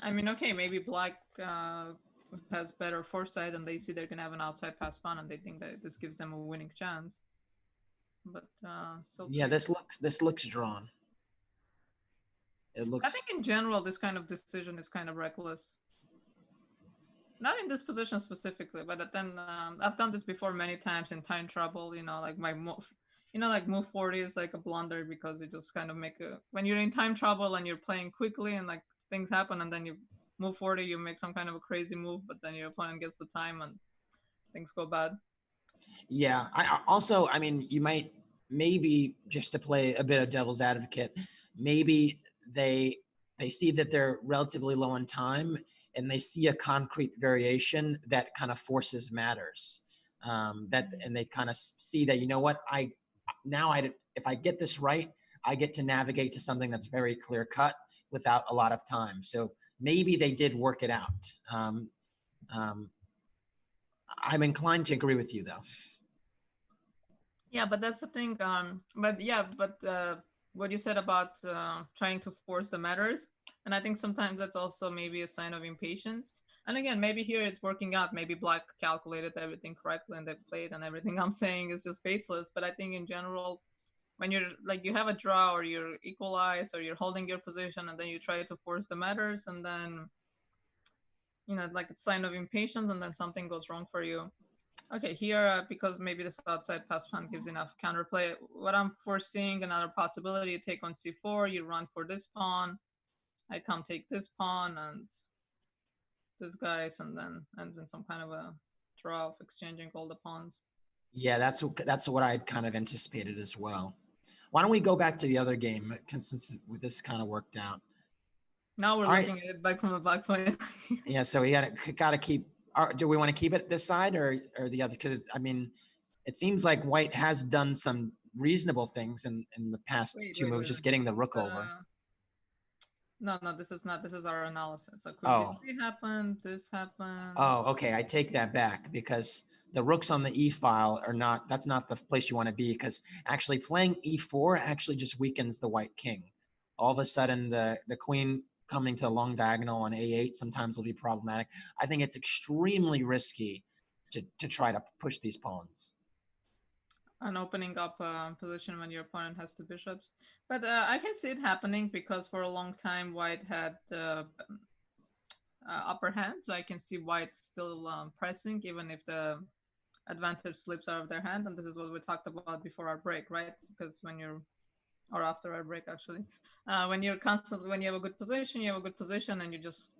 [SPEAKER 2] I mean, okay, maybe black has better foresight and they see they're gonna have an outside pass pawn and they think that this gives them a winning chance. But so
[SPEAKER 1] yeah, this looks drawn. It looks.
[SPEAKER 2] I think in general this kind of decision is kind of reckless. Not in this position specifically, but then I've done this before many times in time trouble. You know, like my move, you know, like move 40 is like a blunder because you just kind of make a when you're in time trouble and you're playing quickly and like things happen and then you move 40, you make some kind of a crazy move, but then your opponent gets the time and things go bad.
[SPEAKER 1] Yeah, I mean, you might maybe just to play a bit of devil's advocate, maybe they see that they're relatively low on time and they see a concrete variation that kind of forces matters. And they kind of see that, you know what, if I get this right, I get to navigate to something that's very clear cut without a lot of time. So maybe they did work it out. I'm inclined to agree with you though.
[SPEAKER 2] Yeah, but that's the thing. But what you said about trying to force the matters, and I think sometimes that's also maybe a sign of impatience. And again, maybe here it's working out. Maybe black calculated everything correctly and they played, and everything I'm saying is just baseless. But I think in general, when you're like you have a draw or you're equalized or you're holding your position and then you try to force the matters, and then like it's a sign of impatience, and then something goes wrong for you. Okay, here, because maybe this outside pass pawn gives enough counterplay, what I'm foreseeing another possibility, you take on c4, you run for this pawn, I come take this pawn, and this guy's, and then ends in some kind of a draw of exchanging all the pawns.
[SPEAKER 1] Yeah, that's what I kind of anticipated as well. Why don't we go back to the other game, since this kind of worked out.
[SPEAKER 2] Now we're looking at it back from the back point.
[SPEAKER 1] Yeah, so we gotta keep. Do we want to keep it this side or the other? Because I mean, it seems like white has done some reasonable things in the past two moves, just getting the rook over.
[SPEAKER 2] No, this is not. This is our analysis. So queen b3 happened. This happened.
[SPEAKER 1] Oh, okay. I take that back because the rooks on the e file are not. That's not the place you want to be, because actually playing e4 actually just weakens the white king. All of a sudden, the queen coming to the long diagonal on a8 sometimes will be problematic. I think it's extremely risky to try to push these pawns.
[SPEAKER 2] And opening up a position when your opponent has two bishops. But I can see it happening because for a long time white had upper hand. So I can see white still pressing even if the advantage slips out of their hand. And this is what we talked about before our break, right? Because when you're, or after our break actually, when you're constantly, when you have a good position, you have a good position and you just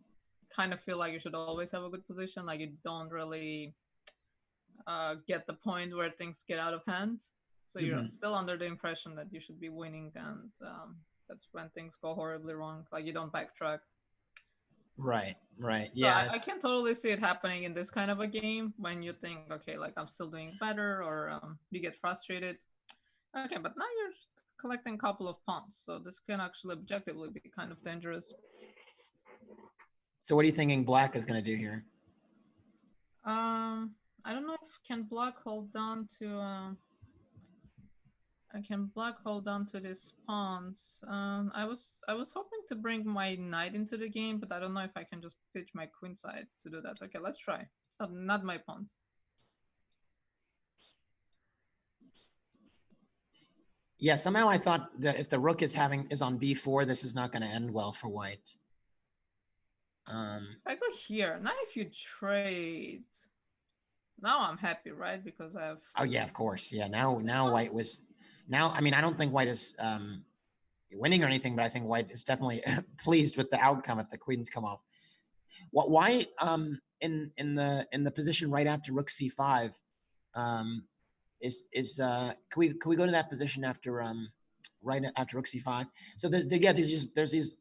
[SPEAKER 2] kind of feel like you should always have a good position. Like you don't really get the point where things get out of hand. So you're still under the impression that you should be winning, and that's when things go horribly wrong. Like you don't backtrack.
[SPEAKER 1] Right. Yeah.
[SPEAKER 2] So I can totally see it happening in this kind of a game when you think, okay, like I'm still doing better, or you get frustrated. Okay, but now you're collecting a couple of pawns, so this can actually objectively be kind of dangerous.
[SPEAKER 1] So what are you thinking black is going to do here?
[SPEAKER 2] I don't know if can black hold on to. I can black hold on to these pawns. I was hoping to bring my knight into the game, but I don't know if I can just pitch my queen side to do that. Okay, let's try. It's not my pawns.
[SPEAKER 1] Yeah, somehow I thought that if the rook is on b4, this is not going to end well for white.
[SPEAKER 2] If I go here, now if you trade, now I'm happy, right? Because I have.
[SPEAKER 1] Oh yeah, of course. Yeah, now white was. Now, I mean, I don't think white is winning or anything, but I think white is definitely pleased with the outcome if the queens come off. Why in the position right after rook c5 um can we go to that position after right after rook c5? So yeah, there's these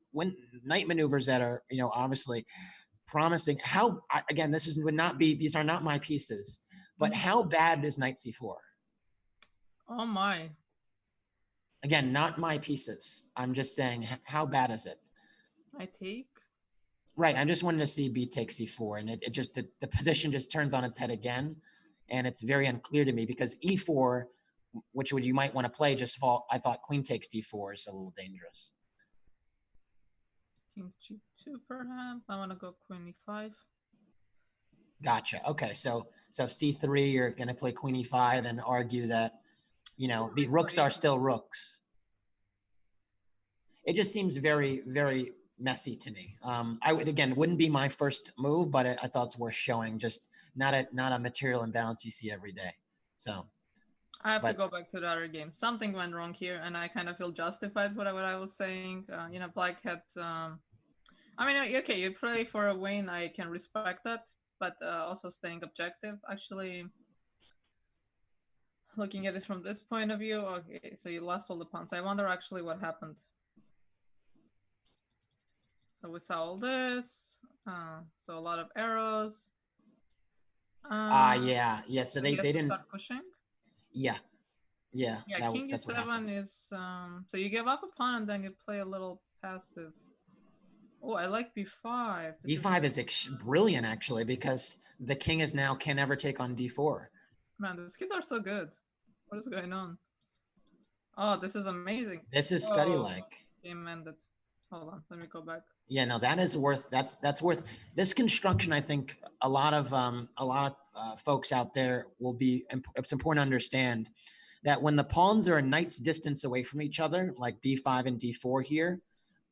[SPEAKER 1] knight maneuvers that are, you know, obviously promising. How, again, would not be, these are not my pieces, but how bad is knight c4?
[SPEAKER 2] Oh my.
[SPEAKER 1] Again, not my pieces. I'm just saying, how bad is it?
[SPEAKER 2] I take.
[SPEAKER 1] Right. I just wanted to see b takes c4, and it just, the position just turns on its head again. And it's very unclear to me because e4, which would you might want to play, just fall. I thought queen takes d4 is a little dangerous.
[SPEAKER 2] King g2 perhaps. I want to go queen e5.
[SPEAKER 1] Gotcha. Okay. So c3, you're going to play queen e5 and argue that, you know, the rooks are still rooks. It just seems very, very messy to me. I would, again, wouldn't be my first move, but I thought it's worth showing. Just not a material imbalance you see every day. So
[SPEAKER 2] I have to go back to the other game. Something went wrong here, and I kind of feel justified for what I was saying. You know, Black had. I mean, okay, you play for a win. I can respect that, but also staying objective. Actually, looking at it from this point of view, okay, so you lost all the pawns. I wonder actually what happened. So we saw all this. So a lot of arrows.
[SPEAKER 1] yeah. So they didn't
[SPEAKER 2] start pushing.
[SPEAKER 1] Yeah.
[SPEAKER 2] Yeah, king e7 is so you give up a pawn and then you play a little passive. Oh, I like b5.
[SPEAKER 1] b5 is brilliant, actually, because the king is now can never take on d4.
[SPEAKER 2] Man, these kids are so good. What is going on? Oh, this is amazing.
[SPEAKER 1] This is study-like.
[SPEAKER 2] Game ended. Hold on, let me go back.
[SPEAKER 1] Yeah, no, that is worth. That's worth this construction. I think a lot of folks out there will be. It's important to understand that when the pawns are a knight's distance away from each other, like b5 and d4 here,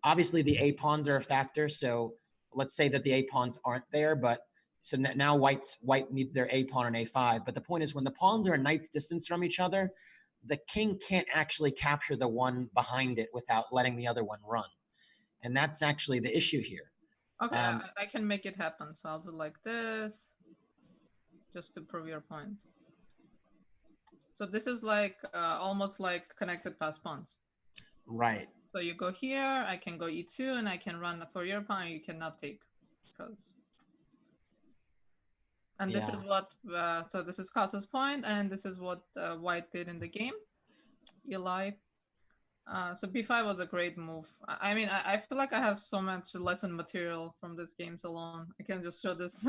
[SPEAKER 1] obviously the a pawns are a factor. So let's say that the a pawns aren't there, but so now white needs their a pawn on a5. But the point is, when the pawns are a knight's distance from each other, the king can't actually capture the one behind it without letting the other one run. And that's actually the issue here.
[SPEAKER 2] Okay, I can make it happen. So I'll do like this, just to prove your point. So this is like almost like connected pass pawns.
[SPEAKER 1] Right.
[SPEAKER 2] So you go here, I can go e2, and I can run for your pawn. You cannot take, because. And this is what. So this is Kasa's point, and this is what White did in the game. Eli. So b5 was a great move. I mean, I feel like I have so much lesson material from these games alone. I can just show this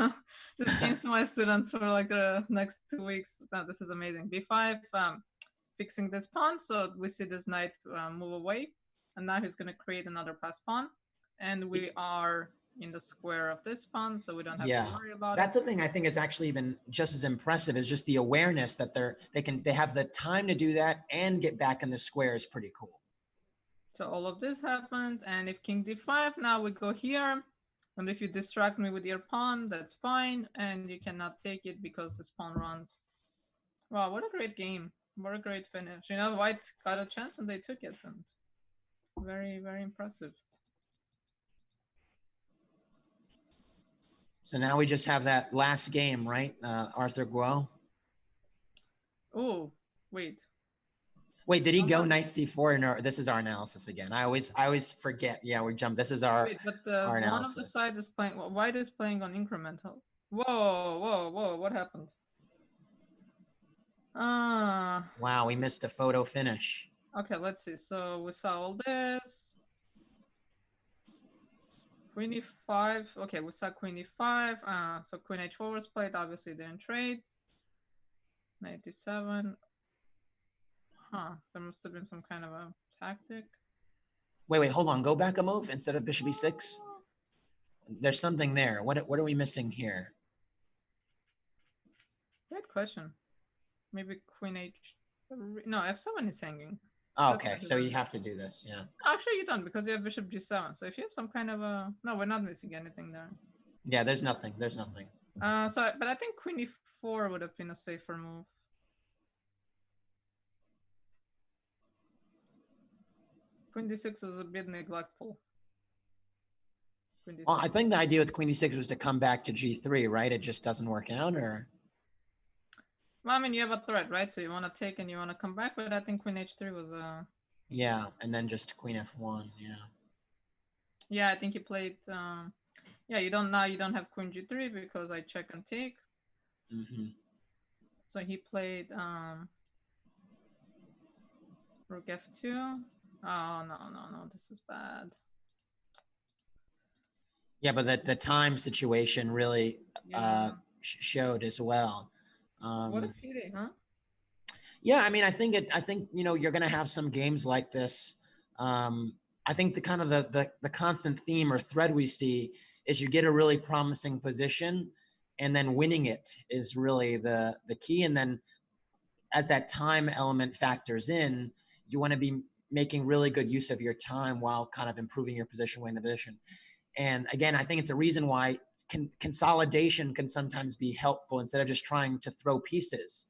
[SPEAKER 2] this games to my students for like the next 2 weeks. This is amazing. b5, fixing this pawn, so we see this knight move away, and now he's going to create another pass pawn, and we are in the square of this pawn, so we don't have to worry about
[SPEAKER 1] That's the thing I think is actually even just as impressive, is just the awareness that they have the time to do that and get back in the square is pretty cool.
[SPEAKER 2] So all of this happened, and if king d5, now we go here, and if you distract me with your pawn, that's fine, and you cannot take it because this pawn runs. Wow, what a great game. What a great finish. You know, White got a chance and they took it, and very, very impressive.
[SPEAKER 1] So now we just have that last game, right? Arthur Guo.
[SPEAKER 2] Oh, wait.
[SPEAKER 1] Wait, did he go knight c4? No, this is our analysis again. I always forget. Yeah, we jumped. This is our.
[SPEAKER 2] Wait, but our one of the sides is playing. White is playing on incremental. Whoa! What happened?
[SPEAKER 1] Wow, we missed a photo finish.
[SPEAKER 2] Okay, let's see. So we saw all this. Queen e5. Okay, we saw queen e5. So queen h4 was played. Obviously, didn't trade. Knight d7. There must have been some kind of a tactic.
[SPEAKER 1] Wait, hold on. Go back a move instead of bishop e6. There's something there. What are we missing here?
[SPEAKER 2] Great question. Maybe queen h. No, f7 is hanging.
[SPEAKER 1] Oh, okay, so you have to do this, yeah.
[SPEAKER 2] Actually, you don't, because you have bishop g7. So if you have some kind of a... No, we're not missing anything there.
[SPEAKER 1] Yeah, there's nothing. There's nothing.
[SPEAKER 2] But I think queen e4 would have been a safer move. Queen d6 is a bit neglectful. Queen
[SPEAKER 1] Well,
[SPEAKER 2] d6.
[SPEAKER 1] I think the idea with Queen D6 was to come back to G3, right? It just doesn't work out, or?
[SPEAKER 2] Well, I mean, you have a threat, right? So you want to take and you want to come back, but I think Queen H3 was
[SPEAKER 1] Yeah, and then just Queen F1, yeah.
[SPEAKER 2] yeah, I think he played yeah, you don't have Queen G3 because I check and take.
[SPEAKER 1] Mm-hmm.
[SPEAKER 2] So he played Rook F2. Oh no, this is bad.
[SPEAKER 1] Yeah, but the time situation really
[SPEAKER 2] Yeah.
[SPEAKER 1] showed as well.
[SPEAKER 2] What a pity, huh?
[SPEAKER 1] Yeah, I mean, I think you know, you're gonna have some games like this. I think the kind of the constant theme or thread we see is you get a really promising position, and then winning it is really the key. And then as that time element factors in, you want to be making really good use of your time while kind of improving your position, winning the position. And again, I think it's a reason why consolidation can sometimes be helpful instead of just trying to throw pieces.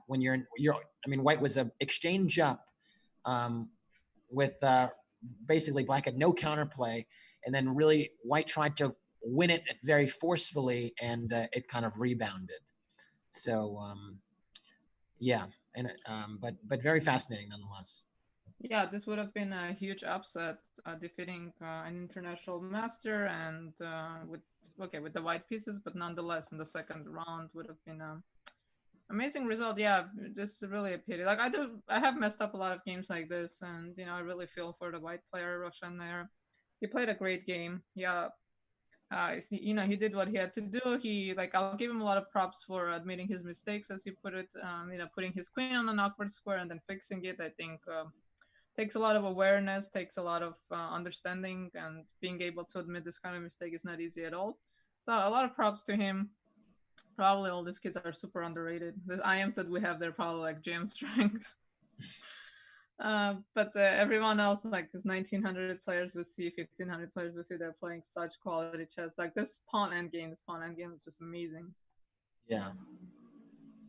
[SPEAKER 1] When you're I mean, White was an exchange up with basically Black had no counterplay, and then really White tried to win it very forcefully, and it kind of rebounded. So yeah, and but very fascinating nonetheless.
[SPEAKER 2] Yeah, this would have been a huge upset, defeating an international master, and with the white pieces, but nonetheless, in the second round would have been amazing result. Yeah, this is really a pity. Like I have messed up a lot of games like this, and I really feel for the white player Roshan there. He played a great game. Yeah, he did what he had to do. I'll give him a lot of props for admitting his mistakes, as you put it. Putting his queen on an awkward square and then fixing it. I think takes a lot of awareness, takes a lot of understanding, and being able to admit this kind of mistake is not easy at all. So a lot of props to him. Probably all these kids are super underrated. The IMs that we have, they're probably like gem strength. But everyone else, like this 1900 players we see, 1500 players we see, they're playing such quality chess. Like this pawn endgame is just amazing.
[SPEAKER 1] Yeah.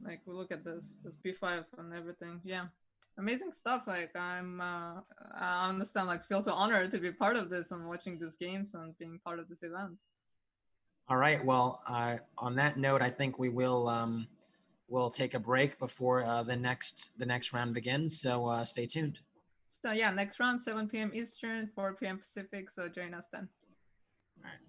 [SPEAKER 2] Like we look at this b5 and everything. Yeah, amazing stuff. Like I understand. Like feel so honored to be part of this and watching these games and being part of this event.
[SPEAKER 1] All right. Well, on that note, I think we will we'll take a break before the next round begins. So stay tuned.
[SPEAKER 2] So yeah, next round 7 p.m. Eastern, 4 p.m. Pacific. So join us then.
[SPEAKER 1] All right.